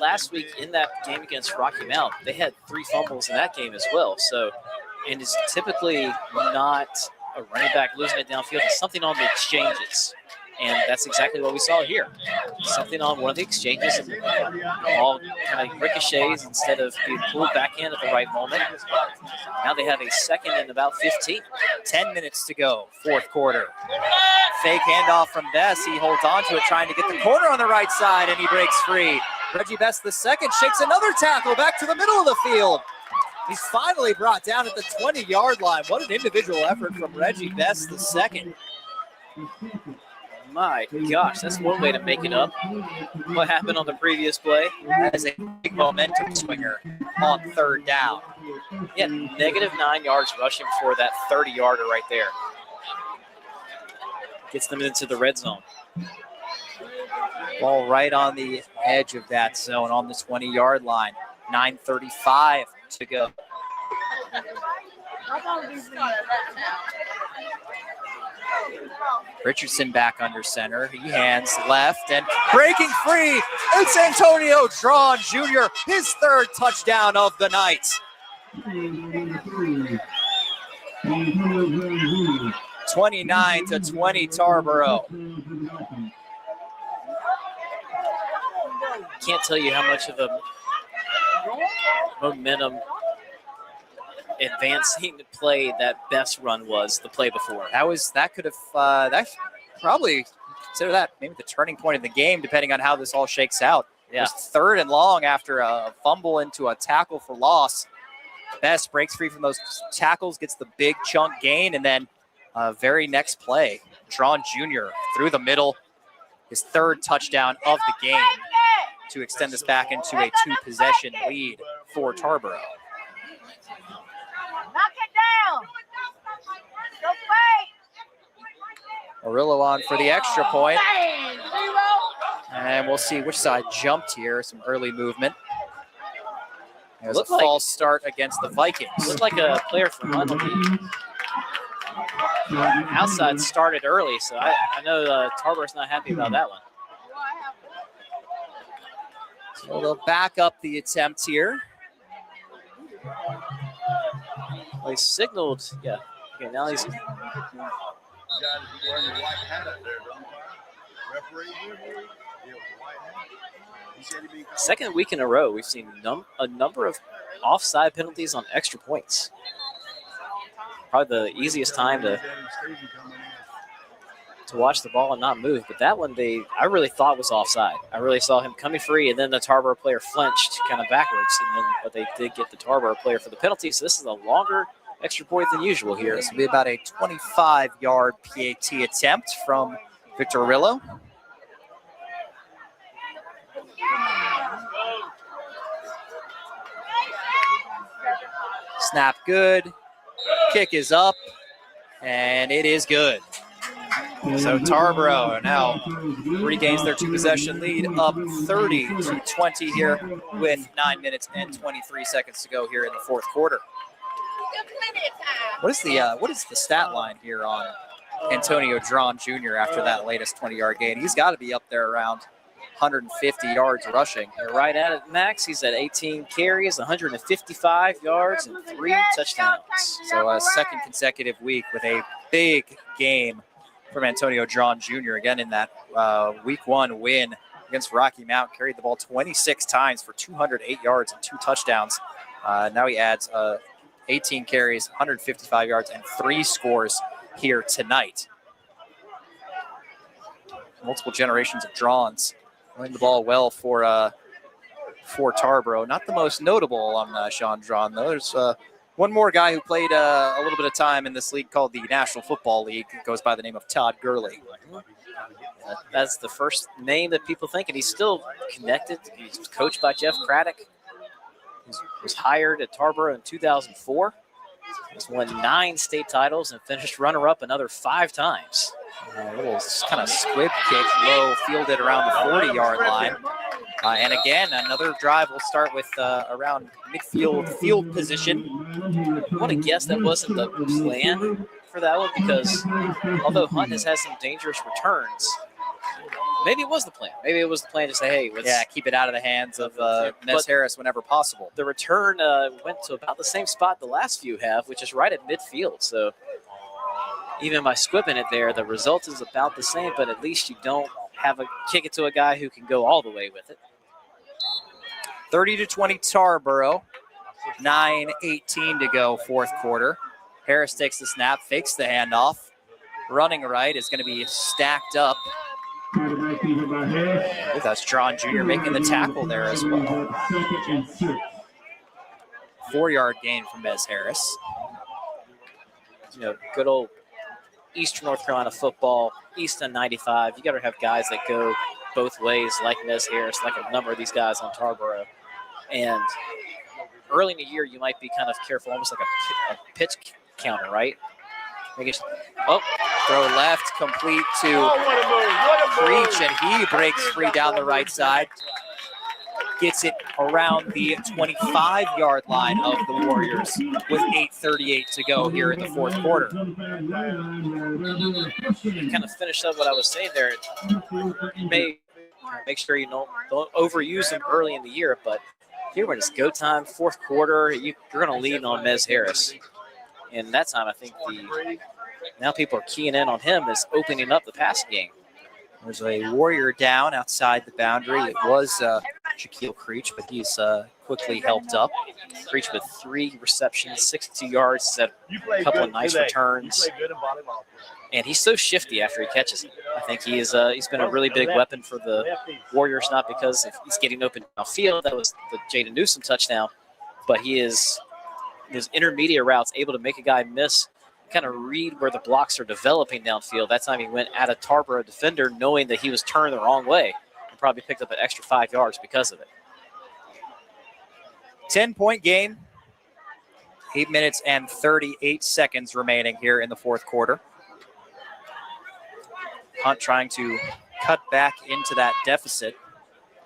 Speaker 4: Last week in that game against Rocky Mount, they had 3 fumbles in that game as well. So, and it's typically not a running back losing it downfield. It's something on the exchanges. And that's exactly what we saw here. Something on one of the exchanges, and all kind of ricochets instead of being pulled back in at the right moment. Now they have a 2nd and about 15.
Speaker 1: 10 minutes to go, 4th quarter. Fake handoff from Best. He holds on to it, trying to get the corner on the right side, and he breaks free. Reggie Best the second shakes another tackle back to the middle of the field. He's finally brought down at the 20-yard line. What an individual effort from Reggie Best the second.
Speaker 4: My gosh, that's one way to make it up. What happened on the previous play?
Speaker 1: That is a big momentum swinger on 3rd down.
Speaker 4: Yeah, -9 yards rushing for that 30-yarder right there. Gets them into the red zone.
Speaker 1: Ball right on the edge of that zone on the 20-yard line. 9:35 to go. Richardson back under center. He hands left and breaking free. It's Antonio Drawn Jr., his 3rd touchdown of the night. 29-20 Tarboro.
Speaker 4: Can't tell you how much of a momentum advancing the play that Best run was the play before.
Speaker 1: That could have probably consider that maybe the turning point in the game, depending on how this all shakes out.
Speaker 4: Yeah.
Speaker 1: It was 3rd and long after a fumble into a tackle for loss. Best breaks free from those tackles, gets the big chunk gain, and then very next play, Drawn Jr. through the middle, his 3rd touchdown of the game to extend this back into a 2-possession lead for Tarboro.
Speaker 9: Knock it down. Go play.
Speaker 1: Murillo on for the extra point. And we'll see which side jumped here. Some early movement. There's a false start against the Vikings.
Speaker 4: Looked like a player from Huntley. Outside started early, so I know Tarboro's not happy about that one.
Speaker 1: So they'll back up the attempt here.
Speaker 4: They signaled, yeah. Okay, now he's. Second week in a row, we've seen a number of offside penalties on extra points. Probably the easiest time to watch the ball and not move. But that one, I really thought was offside. I really saw him coming free, and then the Tarboro player flinched kind of backwards. But they did get the Tarboro player for the penalty. So this is a longer extra point than usual here.
Speaker 1: This will be about a 25-yard PAT attempt from Victor Arillo. Snap good. Kick is up, and it is good. So Tarboro now regains their two-possession lead, up 30-20 here with 9 minutes and 23 seconds to go here in the fourth quarter. What is the stat line here on Antonio Drawn Jr. after that latest 20-yard gain? He's got to be up there around 150 yards rushing.
Speaker 4: They're right at it, Max. He's at 18 carries, 155 yards, and 3 touchdowns.
Speaker 1: So a second consecutive week with a big game from Antonio Drawn Jr. Again in that week 1 win against Rocky Mount. Carried the ball 26 times for 208 yards and 2 touchdowns. Now he adds 18 carries, 155 yards, and 3 scores here tonight. Multiple generations of Drawns. Running the ball well for Tarboro. Not the most notable alum, Sean Drawn, though. There's one more guy who played a little bit of time in this league called the National Football League. It goes by the name of Todd Gurley.
Speaker 4: That's the first name that people think, and he's still connected. He's coached by Jeff Craddock. He was hired at Tarboro in 2004. He's won 9 state titles and finished runner-up another 5 times.
Speaker 1: A little kind of squib kick, low, fielded around the 40-yard line. And again, another drive will start with around midfield field position.
Speaker 4: I want to guess that wasn't the plan for that one because although Hunt has had some dangerous returns, maybe it was the plan. Maybe it was the plan to say, hey, let's
Speaker 1: keep it out of the hands of Nez Harris whenever possible.
Speaker 4: The return went to about the same spot the last few have, which is right at midfield. So even by squibbing it there, the result is about the same, but at least you don't have a kick it to a guy who can go all the way with it.
Speaker 1: 30-20 Tarboro. 9:18 to go, fourth quarter. Harris takes the snap, fakes the handoff. Running right is going to be stacked up. That's Drawn Jr. making the tackle there as well. 4-yard gain from Nez Harris.
Speaker 4: Good old Eastern North Carolina football, East on 95. You got to have guys that go both ways, like Nez Harris, like a number of these guys on Tarboro. And early in the year, you might be kind of careful, almost like a pitch counter, right?
Speaker 1: Throw left, complete to Creech, and he breaks free down the right side. Gets it around the 25-yard line of the Warriors with 8:38 to go here in the fourth quarter.
Speaker 4: Kind of finish up what I was saying there. You may make sure you don't overuse them early in the year, but here when it's go time, fourth quarter, you're going to lean on Nez Harris. And that time, I think now people are keying in on him as opening up the passing game.
Speaker 1: There's a Warrior down outside the boundary. It was Shaquille Creech, but he's quickly helped up.
Speaker 4: Creech with 3 receptions, 62 yards, a couple of nice returns. And he's so shifty after he catches it. I think he's been a really big weapon for the Warriors, not because he's getting open downfield. That was the Jaden Newsom touchdown. But he is, his intermediate routes, able to make a guy miss, kind of read where the blocks are developing downfield. That time he went at a Tarboro defender knowing that he was turned the wrong way and probably picked up an extra 5 yards because of it.
Speaker 1: 10-point game. 8 minutes and 38 seconds remaining here in the fourth quarter. Hunt trying to cut back into that deficit.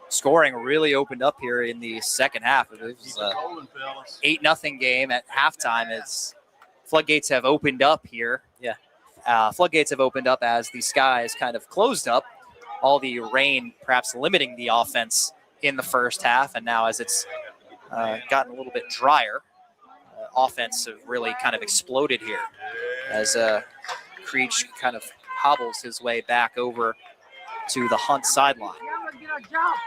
Speaker 1: Scoring really opened up here in the second half. It was a 8-0 game at halftime as floodgates have opened up here.
Speaker 4: Yeah.
Speaker 1: Floodgates have opened up as the skies kind of closed up. All the rain perhaps limiting the offense in the first half. And now as it's gotten a little bit drier, offense have really kind of exploded here as Creech kind of hobbles his way back over to the Hunt sideline.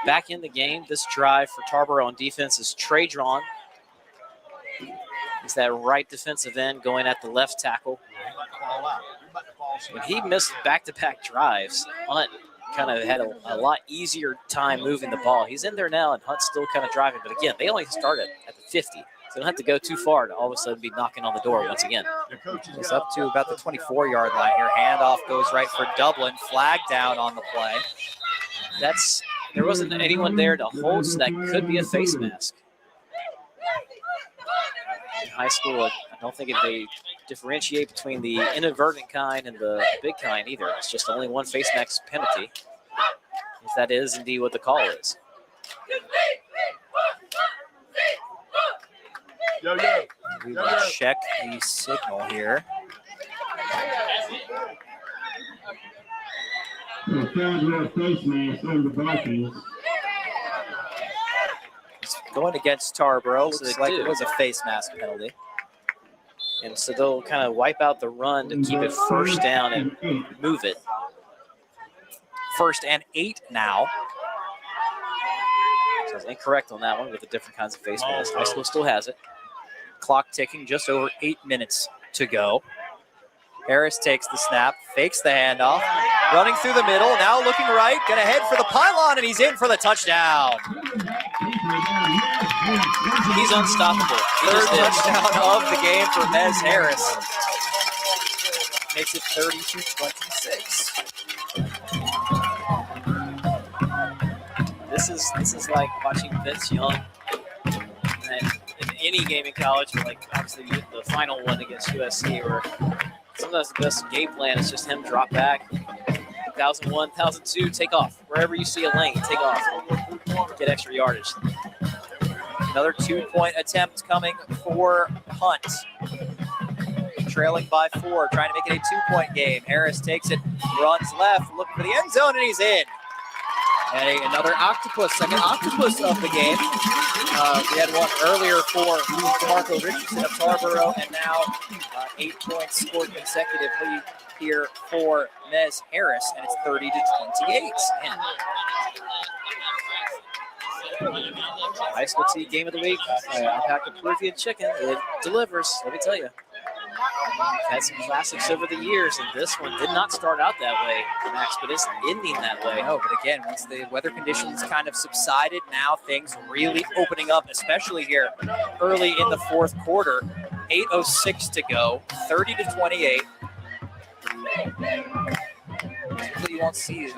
Speaker 4: Back in the game, this drive for Tarboro on defense is Trey Drawn. He's that right defensive end going at the left tackle. When he missed back-to-back drives, Hunt kind of had a lot easier time moving the ball. He's in there now, and Hunt's still kind of driving. But again, they only started at the 50. So they don't have to go too far to all of a sudden be knocking on the door once again.
Speaker 1: It's up to about the 24-yard line here. Handoff goes right for Dublin. Flag down on the play.
Speaker 4: There wasn't anyone there to hold, so that could be a face mask. In high school, I don't think they differentiate between the inadvertent kind and the big kind either. It's just only one face mask penalty, if that is indeed what the call is.
Speaker 1: We will check the signal here. Going against Tarboro, looks like it was a face mask penalty.
Speaker 4: And so they'll kind of wipe out the run to keep it first down and move it.
Speaker 1: 1st and 8 now.
Speaker 4: So I was incorrect on that one with the different kinds of face masks. High school still has it.
Speaker 1: Clock ticking, just over 8 minutes to go. Harris takes the snap, fakes the handoff, running through the middle, now looking right, gonna head for the pylon, and he's in for the touchdown.
Speaker 4: He's unstoppable.
Speaker 1: Third touchdown of the game for Mez Harris. Makes it 30-26.
Speaker 4: This is like watching Vince Young and in any game in college, but like obviously the final one against USC, where sometimes the best game plan is just him drop back, 1,001, 1,002, take off. Wherever you see a lane, take off. Get extra yardage.
Speaker 1: Another 2-point attempt coming for Hunt. Trailing by 4, trying to make it a 2-point game. Harris takes it, runs left, looking for the end zone, and he's in. And another octopus, second octopus of the game. We had one earlier for Marco Richardson of Tarboro, and now 8 points scored consecutively here for Mez Harris, and it's 30-28. Man.
Speaker 4: High school tea game of the week. Alpaca Peruvian chicken. It delivers, let me tell you. We've had some classics over the years, and this one did not start out that way, Max, but it's ending that way.
Speaker 1: No, but again, once the weather conditions kind of subsided, now things really opening up, especially here early in the fourth quarter. 8:06 to go, 30-28. Usually you won't see a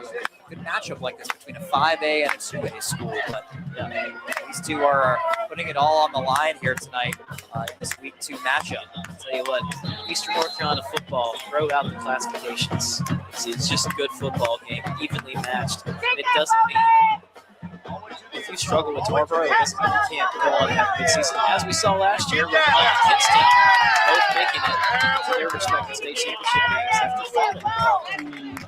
Speaker 1: good matchup like this between a 5A and a 2A school, but yeah, these two are putting it all on the line here tonight in this Week 2 matchup.
Speaker 4: I'll tell you what, Eastern North Carolina football, throw out the classifications. It's just a good football game, evenly matched. It doesn't mean if you struggle with Tarboro, it doesn't mean you can't go on and have a good season. As we saw last year with Kinston, both making it to their respective state championship games after falling.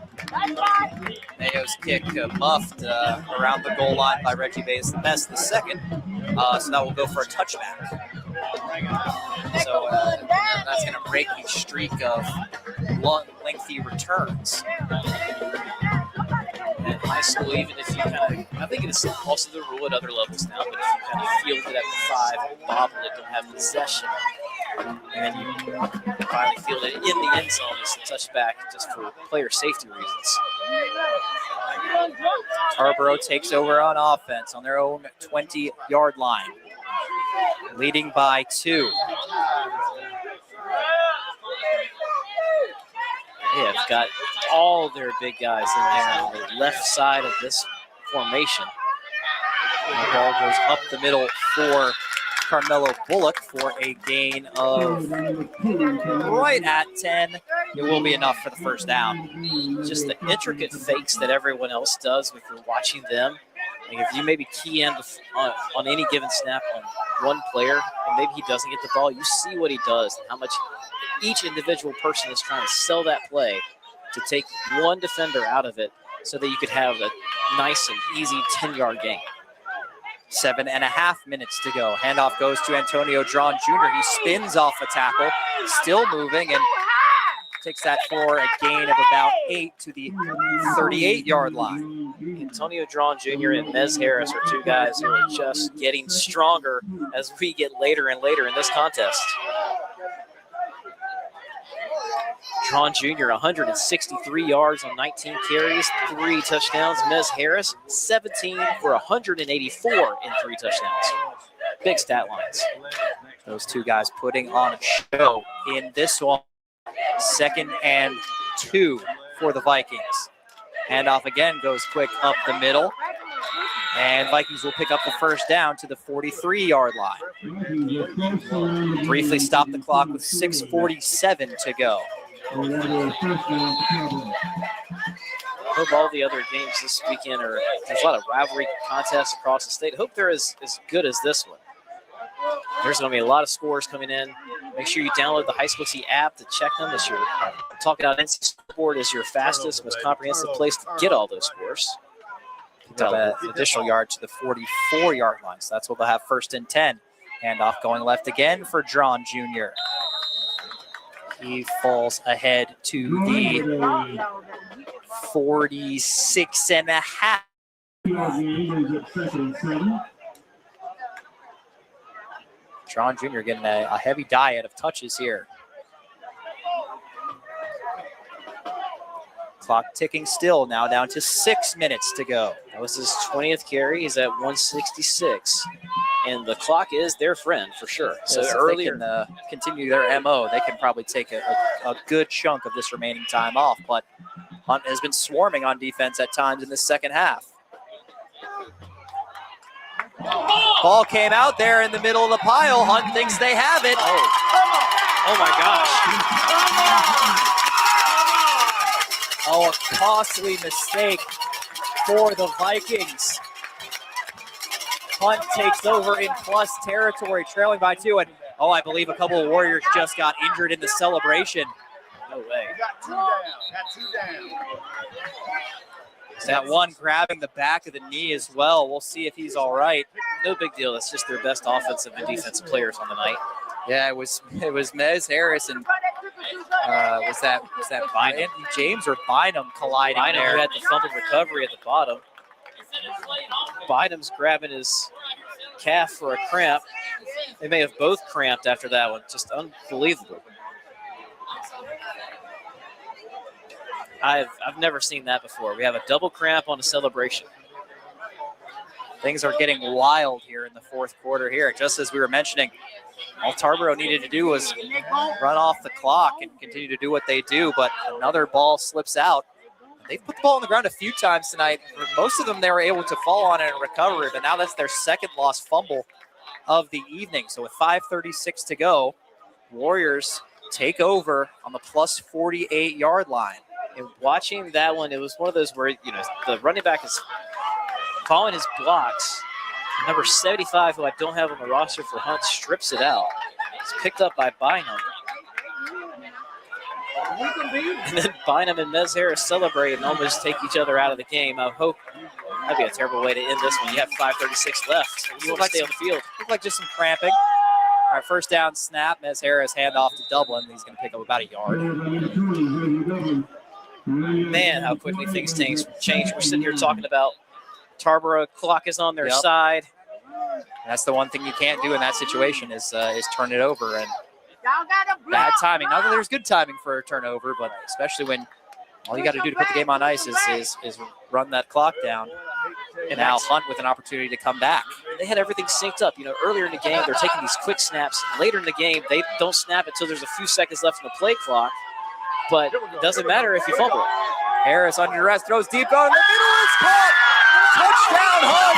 Speaker 1: Mayo's kick muffed around the goal line by Reggie Bays the best the second. So that will go for a touchback. So that's going to break the streak of lengthy returns.
Speaker 4: In high school, even if you kind of, I think it's also the rule at other levels now, but if you kind of field it at the 5, bobble it, don't have possession, and then you finally field it in the end zone, it's a touchback just for player safety reasons.
Speaker 1: Tarboro takes over on offense on their own 20-yard line, leading by 2.
Speaker 4: They have got all their big guys in there on the left side of this formation.
Speaker 1: The ball goes up the middle for Carmelo Bullock for a gain of right at 10. It will be enough for the first down.
Speaker 4: Just the intricate fakes that everyone else does if you're watching them. Like if you maybe key in on any given snap on one player and maybe he doesn't get the ball, you see what he does and how much each individual person is trying to sell that play to take one defender out of it so that you could have a nice and easy 10-yard gain.
Speaker 1: 7.5 minutes to go. Handoff goes to Antonio Drawn Jr. He spins off a tackle, still moving, and takes that for a gain of about 8 to the 38-yard line.
Speaker 4: Antonio Drawn Jr. and Mez Harris are two guys who are just getting stronger as we get later and later in this contest. Drawn Jr. 163 yards on 19 carries, 3 touchdowns. Mez Harris 17 for 184 in 3 touchdowns. Big stat lines.
Speaker 1: Those two guys putting on a show in this one. 2nd and 2 for the Vikings. Handoff again goes quick up the middle. And Vikings will pick up the first down to the 43-yard line. Briefly stop the clock with 6:47 to go.
Speaker 4: Hope all the other games this weekend are, there's a lot of rivalry contests across the state. Hope they're as good as this one. There's going to be a lot of scores coming in. Make sure you download the High School T app to check them. As you're talking about NC Sport is your fastest, most comprehensive place to get all those scores.
Speaker 1: Picked up an additional yard to the 44-yard line. So that's what they'll have 1st and 10. Handoff going left again for Drawn Jr. He falls ahead to the 46.5. Drawn Jr. getting a heavy diet of touches here. Clock ticking still, now down to 6 minutes to go.
Speaker 4: That was his 20th carry. He's at 166. And the clock is their friend for sure.
Speaker 1: So earlier, they can continue their MO. They can probably take a good chunk of this remaining time off. But Hunt has been swarming on defense at times in the second half. Ball came out there in the middle of the pile. Hunt thinks they have it.
Speaker 4: Oh my gosh.
Speaker 1: Oh, a costly mistake for the Vikings. Hunt takes over in plus territory, trailing by 2. And I believe a couple of Warriors just got injured in the celebration.
Speaker 4: No way.
Speaker 3: Got 2 down.
Speaker 1: That one grabbing the back of the knee as well. We'll see if he's all right.
Speaker 4: No big deal. That's just their best offensive and defensive players on the night.
Speaker 1: Yeah, it was Mez Harris and was that Bynum, James or Bynum colliding
Speaker 4: Bynum
Speaker 1: there?
Speaker 4: Who had the fumble recovery at the bottom. Bynum's grabbing his calf for a cramp. They may have both cramped after that one. Just unbelievable. I've never seen that before. We have a double cramp on a celebration.
Speaker 1: Things are getting wild here in the 4th quarter here. Just as we were mentioning, all Tarboro needed to do was run off the clock and continue to do what they do, but another ball slips out. They've put the ball on the ground a few times tonight. Most of them they were able to fall on it and recover it, but now that's their 2nd lost fumble of the evening. So with 5:36 to go, Warriors take over on the plus 48-yard line.
Speaker 4: And watching that one, it was one of those where, the running back is following his blocks. Number 75, who I don't have on the roster for Hunt, strips it out. It's picked up by Bynum. And then Bynum and Mez Harris celebrate and almost take each other out of the game. I hope that'd be a terrible way to end this one. You have 5:36 left. You want to stay on the field.
Speaker 1: Looked like just some cramping. All right, first down snap. Mez Harris handoff to Dublin. He's going to pick up about a yard.
Speaker 4: Man, how quickly things change. We're sitting here talking about Tarboro. Clock is on their side.
Speaker 1: That's the one thing you can't do in that situation is turn it over. And bad timing. Not that there's good timing for a turnover, but especially when all you got to do to put the game on ice is run that clock down. And now Hunt with an opportunity to come back.
Speaker 4: They had everything synced up. Earlier in the game, they're taking these quick snaps. Later in the game, they don't snap it until there's a few seconds left in the play clock. But it doesn't matter if you fumble it.
Speaker 1: Harris under duress, throws deep down in the middle. It's caught. Touchdown, Hunt.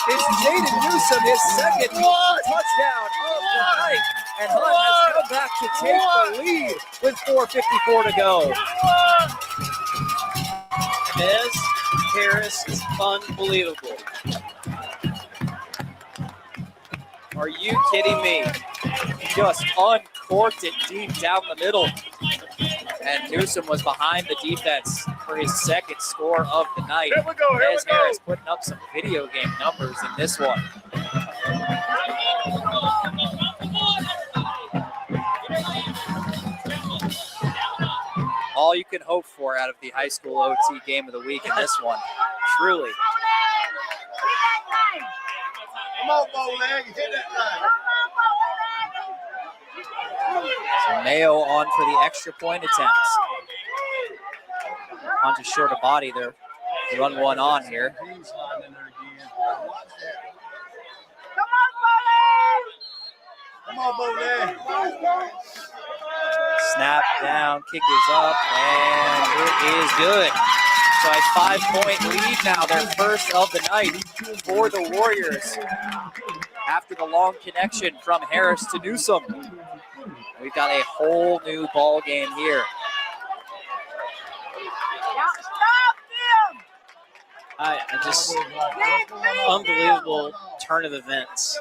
Speaker 1: His Jaden Newsom, his second touchdown of the night. And Hunt has come back to take the lead with 4:54 to go.
Speaker 4: Nez Harris is unbelievable. Are you kidding me? Just uncorked it deep down the middle. And Newsom was behind the defense for his second score of the night. Nez Harris putting up some video game numbers in this one. All you can hope for out of the high school OT game of the week in this one. Truly.
Speaker 3: Come on, Bowleg. Hit that line.
Speaker 1: So Mayo on for the extra point attempts. Hunt is short of body there. Run one on here.
Speaker 3: Come on, Bowleg.
Speaker 1: Snap down, kick is up, and it is good. So a 5-point lead now, their first of the night for the Warriors. After the long connection from Harris to Newsom. We've got a whole new ball game here.
Speaker 4: I just unbelievable turn of events.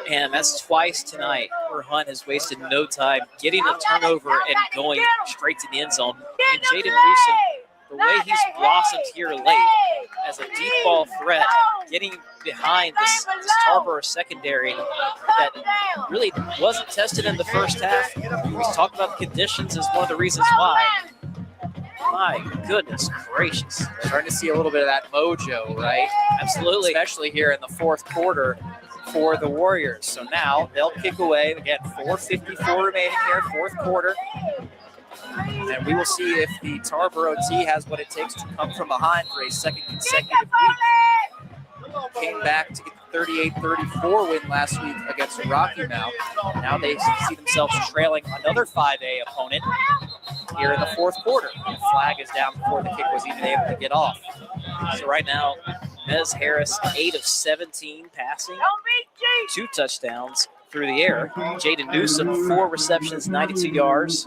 Speaker 4: And that's twice tonight where Hunt has wasted no time getting a turnover and going straight to the end zone. And Jaden Newsom, the way he's blossomed here late as a deep ball threat, getting behind this Tarboro secondary that really wasn't tested in the first half. He's talked about the conditions as one of the reasons why. My goodness gracious.
Speaker 1: Starting to see a little bit of that mojo, right?
Speaker 4: Absolutely.
Speaker 1: Especially here in the fourth quarter for the Warriors. So now they'll kick away. Again, 4:54 remaining here, fourth quarter. And we will see if the Tarboro T has what it takes to come from behind for a second consecutive week. Came back to get the 38-34 win last week against Rocky Mount. Now they see themselves trailing another 5A opponent here in the fourth quarter. The flag is down before the kick was even able to get off. So right now, Nez Harris, 8 of 17 passing, 2 touchdowns through the air. Jaden Newsom, 4 receptions, 92 yards.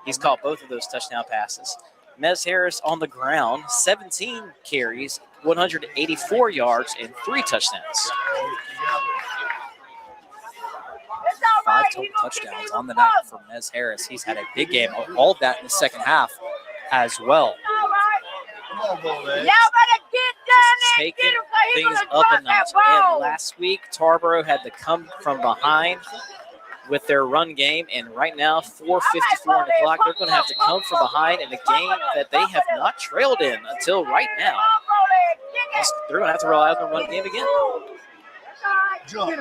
Speaker 1: He's caught both of those touchdown passes. Nez Harris on the ground, 17 carries, 184 yards, and 3 touchdowns. 5 total touchdowns on the night for Nez Harris. He's had a big game, all of that in the second half as well.
Speaker 4: Taking things up a notch. And last week, Tarboro had to come from behind with their run game, and right now, 4:54 on the clock, they're going to have to come from behind in a game that they have not trailed in until right now. They're going to have to rely on the run game again.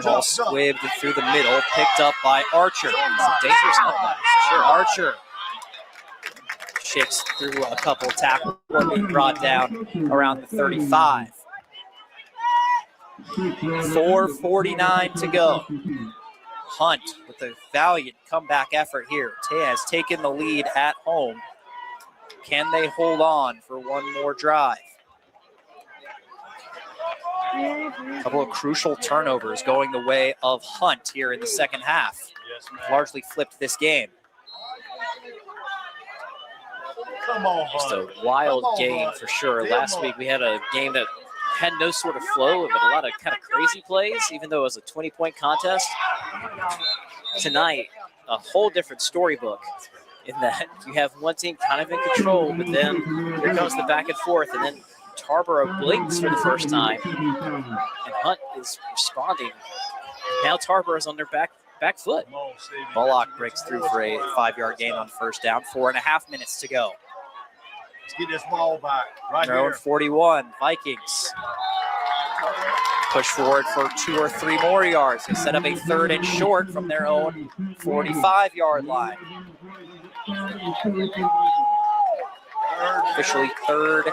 Speaker 1: Ball squibbed through the middle, picked up by Archer. It's a dangerous up. Sure, Archer shifts through a couple of tackles, being brought down around the 35. 4:49 to go. Hunt with a valiant comeback effort here. Has taken the lead at home. Can they hold on for one more drive? A couple of crucial turnovers going the way of Hunt here in the second half. Largely flipped this game.
Speaker 3: Come on,
Speaker 4: Just a wild game for sure. Last week we had a game that had no sort of flow, but a lot of kind of crazy plays, even though it was a 20-point contest. Tonight, a whole different storybook in that you have one team kind of in control, but then here comes the back and forth, and then Tarboro blinks for the first time, and Hunt is responding. Now Tarboro's on their back foot. Bullock breaks through for a 5-yard gain on first down. 4.5 minutes to go.
Speaker 3: Let's get this ball back right
Speaker 1: Their own
Speaker 3: here.
Speaker 1: 41, Vikings. Push forward for 2 or 3 more yards. They set up a 3rd and short from their own 45-yard line. Officially 3rd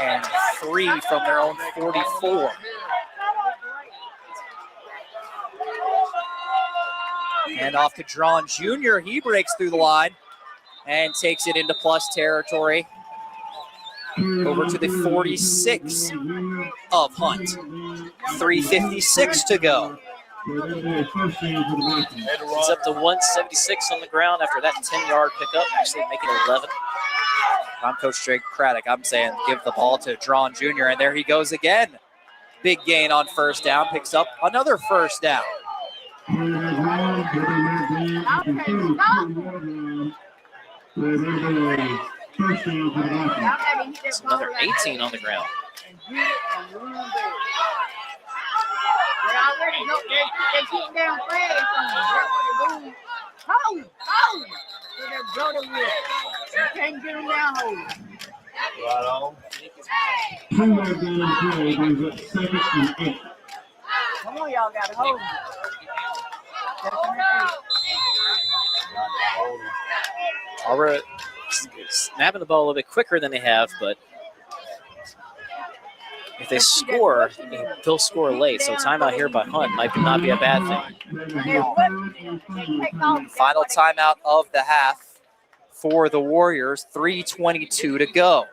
Speaker 1: and 3 from their own 44. And off to Drawn Jr. He breaks through the line and takes it into plus territory. over to the 46 of Hunt. 3:56 to go.
Speaker 4: It's up to 176 on the ground after that 10-yard pickup, actually making it 11.
Speaker 1: I'm Coach Drake Craddock. I'm saying give the ball to Drawn Jr., and there he goes again. Big gain on first down, picks up another first down.
Speaker 4: It's another 18 on the ground.
Speaker 9: Can't get him down, hold.
Speaker 3: Right on.
Speaker 9: Come on, y'all gotta hold him.
Speaker 4: Tarboro snapping the ball a little bit quicker than they have, but if they score, they'll score late. So timeout here by Hunt might not be a bad thing.
Speaker 1: Final timeout of the half for the Warriors. 3:22 to go.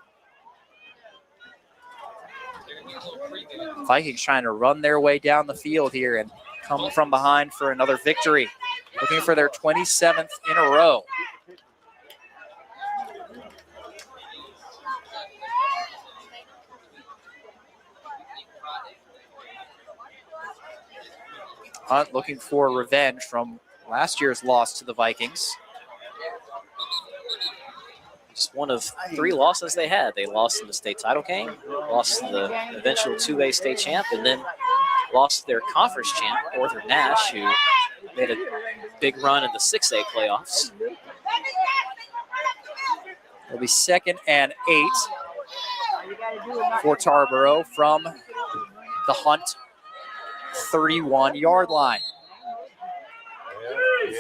Speaker 1: Vikings trying to run their way down the field here and come from behind for another victory. Looking for their 27th in a row. Hunt looking for revenge from last year's loss to the Vikings.
Speaker 4: Just one of 3 losses they had. They lost in the state title game, lost in the eventual 2A state champ, and then lost their conference champ, Arthur Nash, who made a big run in the 6A playoffs.
Speaker 1: It'll be 2nd and 8 for Tarboro from the Hunt 31-yard line.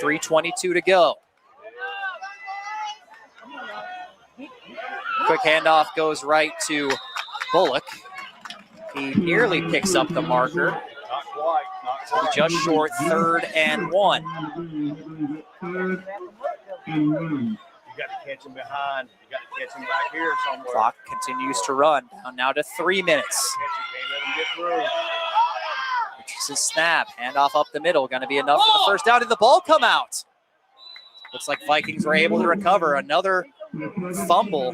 Speaker 1: 3:22 to go. Quick handoff goes right to Bullock. He nearly picks up the marker.
Speaker 3: Not quite. Not quite.
Speaker 1: Just short, 3rd and 1.
Speaker 3: You got to catch him behind. You got to catch him back here somewhere.
Speaker 1: Clock continues to run. Down now to 3 minutes.
Speaker 3: Can't let him get through.
Speaker 1: Richardson's snap. Handoff up the middle. Going to be enough for the first down. Did the ball come out? Looks like Vikings were able to recover. Another fumble.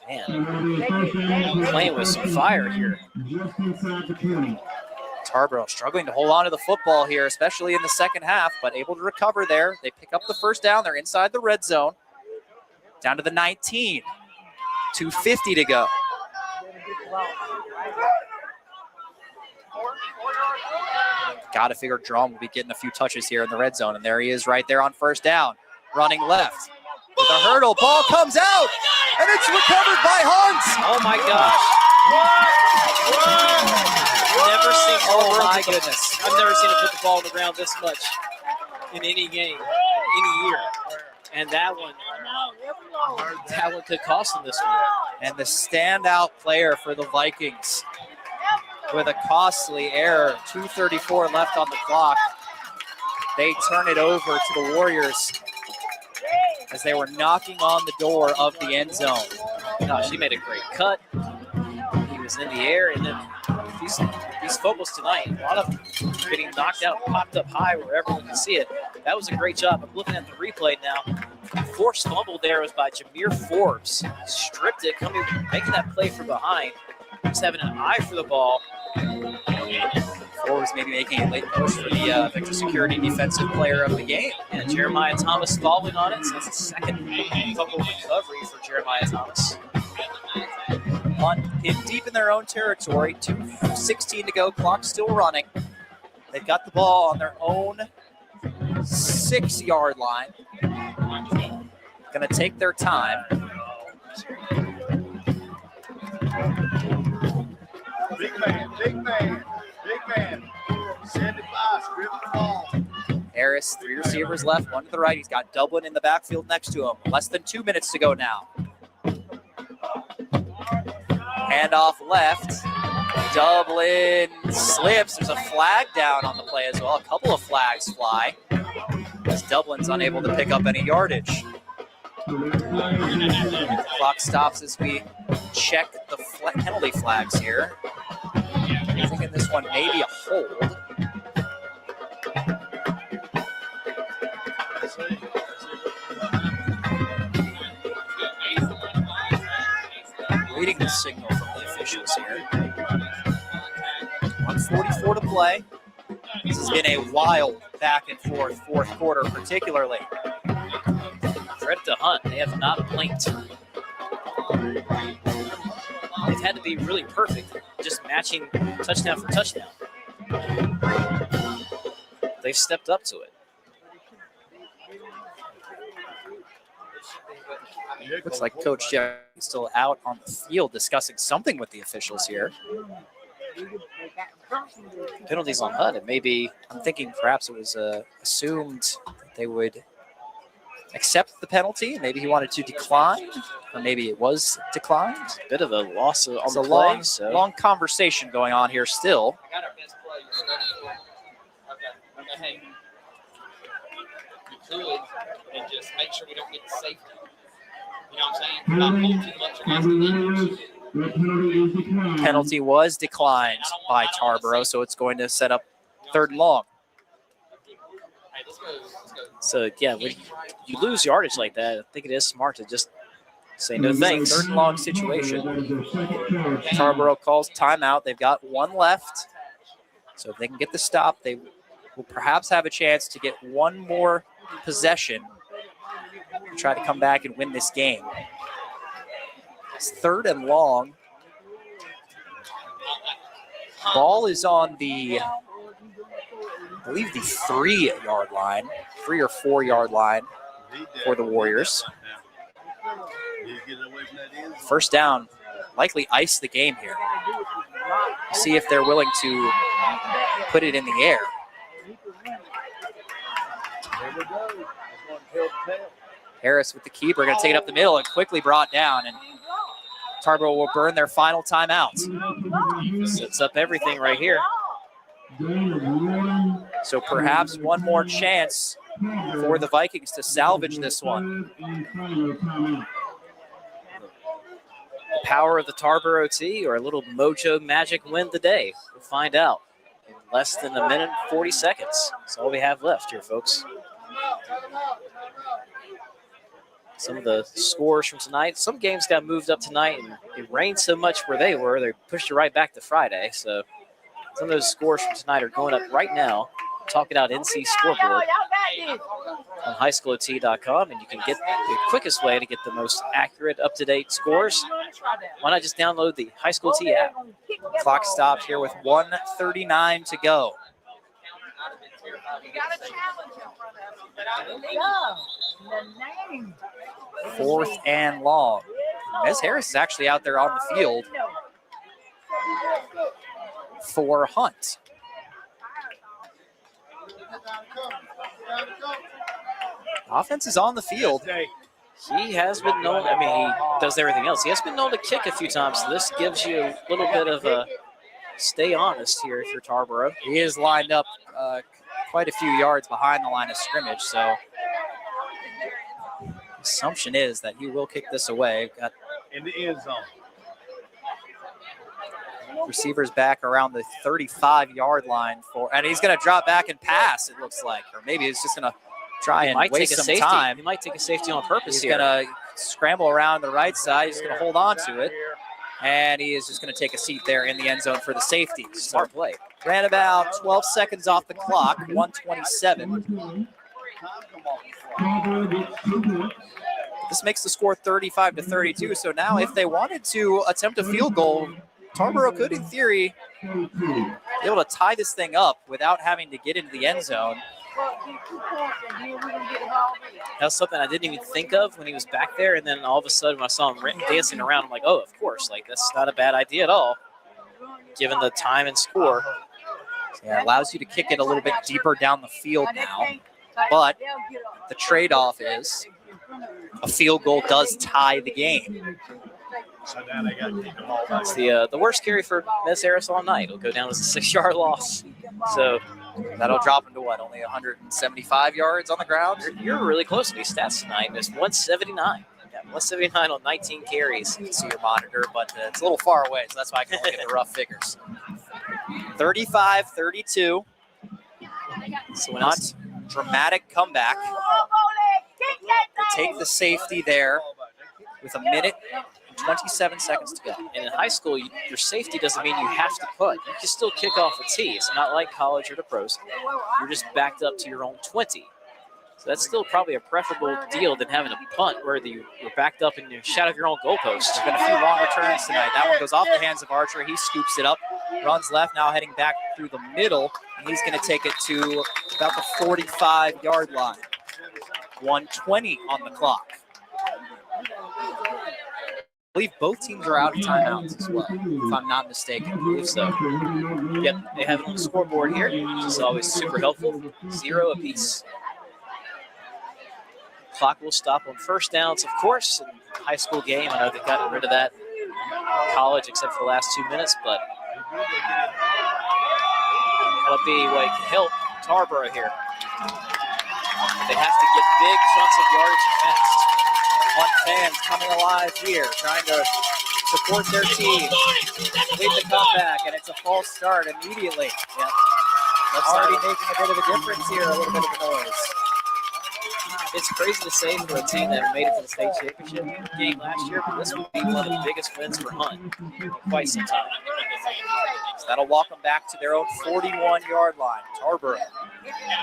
Speaker 4: Man, playing with some fire here.
Speaker 1: Tarboro struggling to hold on to the football here, especially in the second half, but able to recover there. They pick up the first down. They're inside the red zone. Down to the 19. 2:50 to go. Got to figure Drum will be getting a few touches here in the red zone, and there he is right there on first down. Running left. With a hurdle, ball comes out, and it's recovered by Hunt.
Speaker 4: Oh my gosh. Never seen
Speaker 1: Oh my goodness.
Speaker 4: I've never seen him put the ball on the ground this much in any game, any year. And that one could cost them this one.
Speaker 1: And the standout player for the Vikings with a costly error, 2:34 left on the clock. They turn it over to the Warriors as they were knocking on the door of the end zone.
Speaker 4: Gosh, he made a great cut. He was in the air, and then these fumbles tonight, a lot of them getting knocked out, popped up high wherever we can see it. That was a great job. I'm looking at the replay now. Forced fumble there was by Jameer Forbes. Stripped it, making that play from behind. Just having an eye for the ball.
Speaker 1: Forbes maybe making a late push for the Victor Security Defensive Player of the Game.
Speaker 4: And Jeremiah Thomas falling on it. So that's the second fumble recovery for Jeremiah Thomas.
Speaker 1: Deep in their own territory, 2:16 to go, clock still running. They've got the ball on their own 6-yard line. Going to take their time.
Speaker 3: Big man, big man, big man. Send it by, script the ball.
Speaker 1: Harris, 3 receivers left, 1 to the right. He's got Dublin in the backfield next to him. Less than 2 minutes to go now. Handoff left. Dublin slips. There's a flag down on the play as well. A couple of flags fly as Dublin's unable to pick up any yardage. Clock stops as we check the penalty flags here. I'm thinking this one may be a hold. Waiting the signal from the officials here. 1:44 to play. This has been a wild back and forth fourth quarter, particularly.
Speaker 4: Credit to Hunt. They have not blinked. They've had to be really perfect, just matching touchdown for touchdown. They've stepped up to it.
Speaker 1: Looks like Coach Jeff is still out on the field discussing something with the officials here.
Speaker 4: Penalties on Hunt. It may be.
Speaker 1: I'm thinking perhaps it was assumed that they would accept the penalty. Maybe he wanted to decline, or maybe it was declined.
Speaker 4: Bit of a loss on
Speaker 1: It's
Speaker 4: the
Speaker 1: a
Speaker 4: play.
Speaker 1: long conversation going on here still.
Speaker 15: I got our best players. Okay. Hey, we could and just make sure we don't get the safety. You know what I'm saying? Not pull too much against the defense.
Speaker 1: Penalty was declined by Tarboro, so it's going to set up 3rd and long.
Speaker 15: Hey, let's go.
Speaker 4: So, yeah, when you lose yardage like that, I think it is smart to just say no thanks.
Speaker 1: 3rd and long situation. Tarboro calls timeout. They've got one left. So if they can get the stop, they will perhaps have a chance to get one more possession to try to come back and win this game. It's 3rd and long. Ball is on the, I believe, the 3-yard line, 3 or 4 yard line for the Warriors. First down, likely ice the game here. See if they're willing to put it in the air. Harris with the keeper, going to take it up the middle and quickly brought down. And Tarboro will burn their final timeout.
Speaker 4: Sets up everything right here.
Speaker 1: So perhaps one more chance for the Vikings to salvage this one.
Speaker 4: The power of the Tarboro T or a little mojo magic win the day. We'll find out in less than a minute and 40 seconds. That's all we have left here, folks. Some of the scores from tonight. Some games got moved up tonight, and it rained so much where they were, they pushed it right back to Friday. So some of those scores from tonight are going up right now. Talk It Out NC scoreboard on highschoolot.com, and you can get the quickest way to get the most accurate, up-to-date scores. Why not just download the High School T app?
Speaker 1: Clock stopped here with 1:39 to go.
Speaker 9: You got a challenge in front of you.
Speaker 1: 4th and long. Ms. Harris is actually out there on the field for Hunt. Offense is on the field.
Speaker 4: He has been known, I mean, he does everything else. He has been known to kick a few times, so this gives you a little bit of a stay honest here if you're Tarboro.
Speaker 1: He is lined up quite a few yards behind the line of scrimmage, so assumption is that he will kick this away. Got
Speaker 3: in the end zone.
Speaker 1: Receivers back around the 35-yard line and he's going to drop back and pass, it looks like, or maybe he's just going to try and waste some time.
Speaker 4: He might take a safety on purpose
Speaker 1: He's
Speaker 4: here.
Speaker 1: going to scramble around the right side. He's going to hold on to it, and he is just going to take a seat there in the end zone for the safety.
Speaker 4: Smart play.
Speaker 1: Ran about 12 seconds off the clock, 1:27. This makes the score 35-32. So now if they wanted to attempt a field goal, Tarboro could, in theory, be able to tie this thing up without having to get into the end zone.
Speaker 4: That's something I didn't even think of when he was back there, and then all of a sudden when I saw him dancing around, I'm like, oh, of course. Like, that's not a bad idea at all, given the time and score.
Speaker 1: Yeah, it allows you to kick it a little bit deeper down the field now. But the trade-off is a field goal does tie the game.
Speaker 4: It's the worst carry for Miss Harris all night. It'll go down as a 6-yard loss. So
Speaker 1: That'll drop him to what? Only 175 yards on the ground?
Speaker 4: You're really close to these stats tonight. It's 179. Yeah, 179 on 19 carries.
Speaker 1: You can see your monitor, but it's a little far away, so that's why I can only get the rough figures. 35-32. So not dramatic comeback. They take the safety there with 1 minute and 27 seconds to go.
Speaker 4: And in high school, your safety doesn't mean you have to punt. You can still kick off a tee. It's not like college or the pros. You're just backed up to your own 20. So that's still probably a preferable deal than having a punt where you're backed up and you're shot of your own goalpost.
Speaker 1: There's been a few long returns tonight. That one goes off the hands of Archer. He scoops it up, runs left, now heading back through the middle, and he's going to take it to about the 45-yard line. 1:20 on the clock. I believe both teams are out of timeouts as well, if I'm not mistaken.
Speaker 4: I believe so. Yep, they have it on the scoreboard here, which is always super helpful. 0 apiece. Clock will stop on first downs, of course. In high school game, I know they've gotten rid of that in college except for the last 2 minutes, but that'll be what can help Tarboro here. They have to get big chunks of yardage fast.
Speaker 1: Hunt fans coming alive here, trying to support their team. Complete the comeback, and it's a false start immediately. Yep. Already making a bit of a difference here, a little bit of a noise.
Speaker 4: It's crazy to say for a team that made it to the state championship game last year, but this would be one of the biggest wins for Hunt in quite some time.
Speaker 1: So that'll walk them back to their own 41-yard line. Tarboro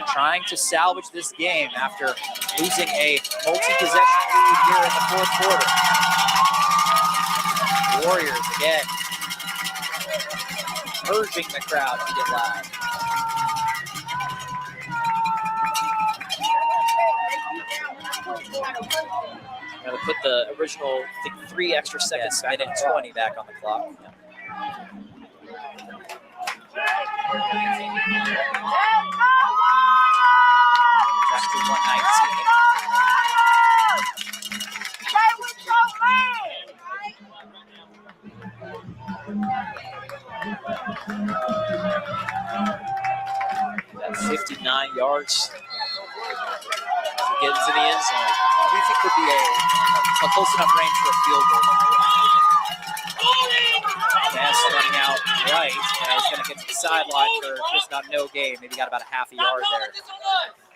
Speaker 1: trying to salvage this game after losing a multi-possession lead here in the fourth quarter. Warriors again urging the crowd to get loud.
Speaker 4: Got to put the original, I think, 3 extra seconds.
Speaker 1: Yes, minute 20 back on the clock.
Speaker 4: Yeah.
Speaker 1: Back to 119.
Speaker 4: That's 59 yards. Get into the end zone.
Speaker 1: What do you think would be a close enough range for a field goal? Pass running out right. He's going to get to the sideline for just about no gain. Maybe got about a half a yard there.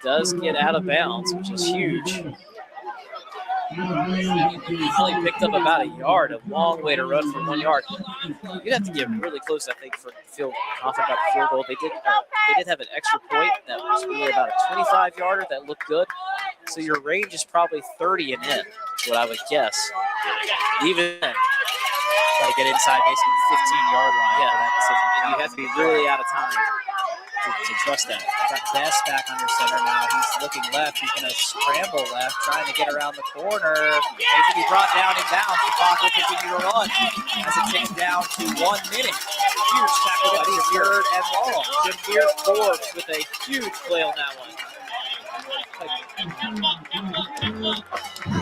Speaker 4: Does get out of bounds, which is huge. He only picked up about a yard, a long way to run for 1 yard. You'd have to get really close, I think, to feel confident about the field goal. They did have an extra point that was really about a 25-yarder that looked good. So your range is probably 30 and in, is what I would guess. Even then,
Speaker 1: got to get inside basically the 15-yard line.
Speaker 4: Yeah, and you have to be really out of time to trust that.
Speaker 1: Got Best back under center now. He's looking left. He's going to scramble left, trying to get around the corner. He's going to be brought down in bounds. The clock will continue to run as it takes down to 1 minute. Huge tackle by third and long.
Speaker 4: Jameer Forbes with a huge play on that one.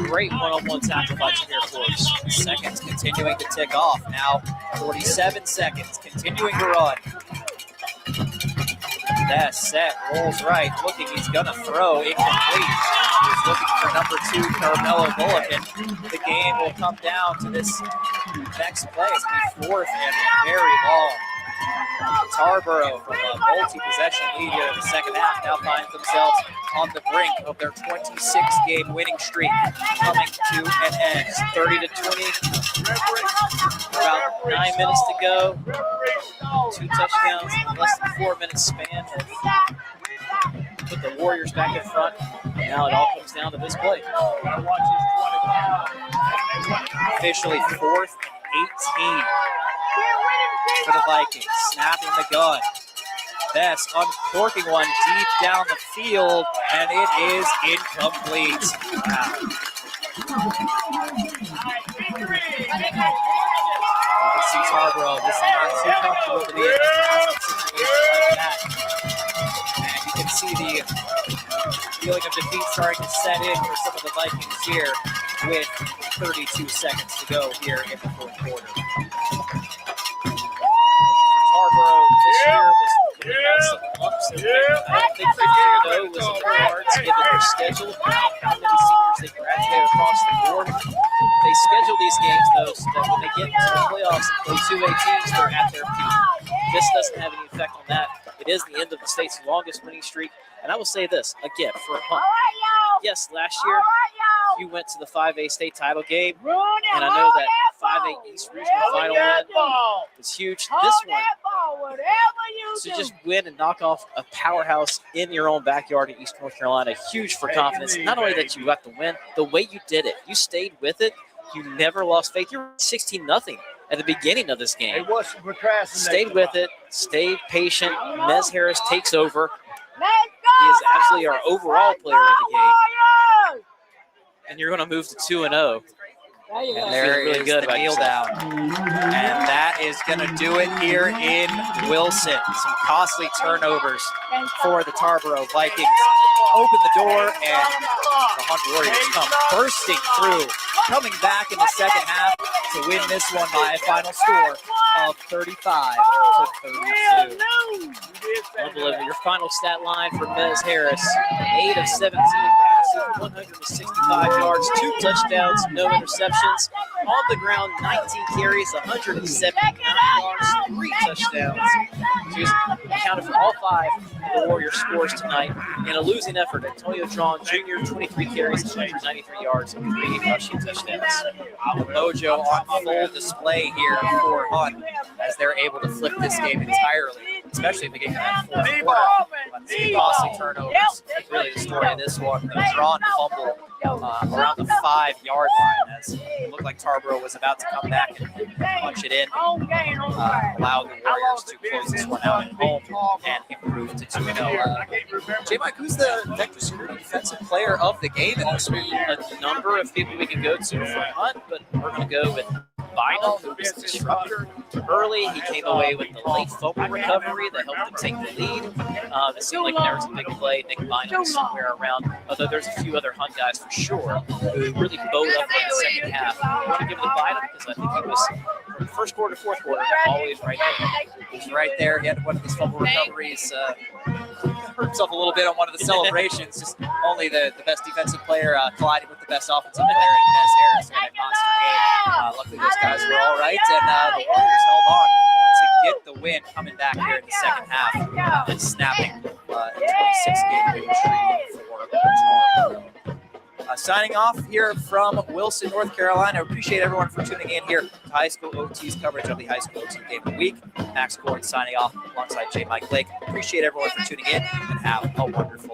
Speaker 4: Great one-on-one tackle by Jameer Forbes.
Speaker 1: Seconds continuing to tick off. Now 47 seconds, continuing to run. That set rolls right, looking, he's gonna throw, incomplete. He's looking for number 2, Carmelo Bullock. The game will come down to this next play. It's gonna be fourth and very long. Tarboro from a multi-possession lead here in the second half now finds themselves on the brink of their 26-game winning streak, coming to an end. 30-20, about 9 minutes to go. 2 touchdowns in less than 4 minutes span. Put the Warriors back in front. Now it all comes down to this play. Officially 4th and 18 for the Vikings. Snapping the gun. Best uncorking one deep down the field, and it is incomplete. Wow. You can see Tarboro just not too comfortable to be in a situation like that. And you can see the feeling of defeat starting to set in for some of the Vikings here with 32 seconds to go here in the fourth quarter. Tarboro this year was some ups
Speaker 4: I don't think 3-0 was in the cards given their schedule, how many seniors they graduate across the board. They schedule these games, though, so that when they get into the playoffs and play 2A teams, they're at their peak. This doesn't have any effect on that. It is the end of the state's longest winning streak. And I will say this, again, for a Hunt. Yes, last year you went to the 5A state title game, and I know that 5A East Regional final win was huge. This one, to just win and knock off a powerhouse in your own backyard in East North Carolina, huge for confidence. Not only that you got the win, the way you did it. You stayed with it. You never lost faith. You were 16-0 at the beginning of this game. Stayed with it, stayed patient. Mez Harris takes over. He is absolutely our overall player of the game. And you're going to move to 2-0.
Speaker 1: And there
Speaker 4: really
Speaker 1: is
Speaker 4: good
Speaker 1: the
Speaker 4: about
Speaker 1: kneel
Speaker 4: yourself.
Speaker 1: down. And that is going to do it here in Wilson. Some costly turnovers for the Tarboro Vikings. Open the door, and the Hunt Warriors come bursting through, coming back in the second half to win this one by a final score of 35-32. Unbelievable. Your final stat line for Mez Harris, 8 of 17 passes, 165 yards, 2 touchdowns, no interceptions. On the ground, 19 carries, 179 yards, 3 touchdowns. She's accounted for all 5 of the Warrior scores tonight. In a losing effort, Antonio Drawn Jr., 23 carries, 193 yards, and 3 rushing touchdowns. The mojo on full display here for Hunt as they're able to flip this game entirely, especially if they get in that fourth quarter. Some costly turnovers. Really the story of this one. The Drawn fumble around the 5-yard line as it looked like Tarboro was about to come back and punch it in. Allowed the Warriors to close this one out at home and improve to 2-0. J-Mike, who's the Vector Security Defensive Player of the game in this week? A number of people we can go to for Hunt, but we're going to go with Bynum, who was the disruptor early. He came away with the late fumble recovery that helped them take the lead. It seemed like there was a big play. Nick Bynum somewhere around, although there's a few other Hunt guys for sure who really bowed up in the second half. I want to give it to Bynum because I think he was, from the first quarter to fourth quarter, always right there. He's right there. He had one of his fumble recoveries. Hurt himself a little bit on one of the celebrations. Just only the best defensive player collided with the best offensive player in Mez Harris in that monster game. Luckily, those guys were all right, and the Warriors held on to get the win, coming back here in the second half and snapping a 26-game winning streak for Tarboro. Signing off here from Wilson, North Carolina. I appreciate everyone for tuning in here to High School OT's coverage of the High School OT Game of the Week. Max Gordon signing off alongside J. Mike Lake. Appreciate everyone for tuning in, and have a wonderful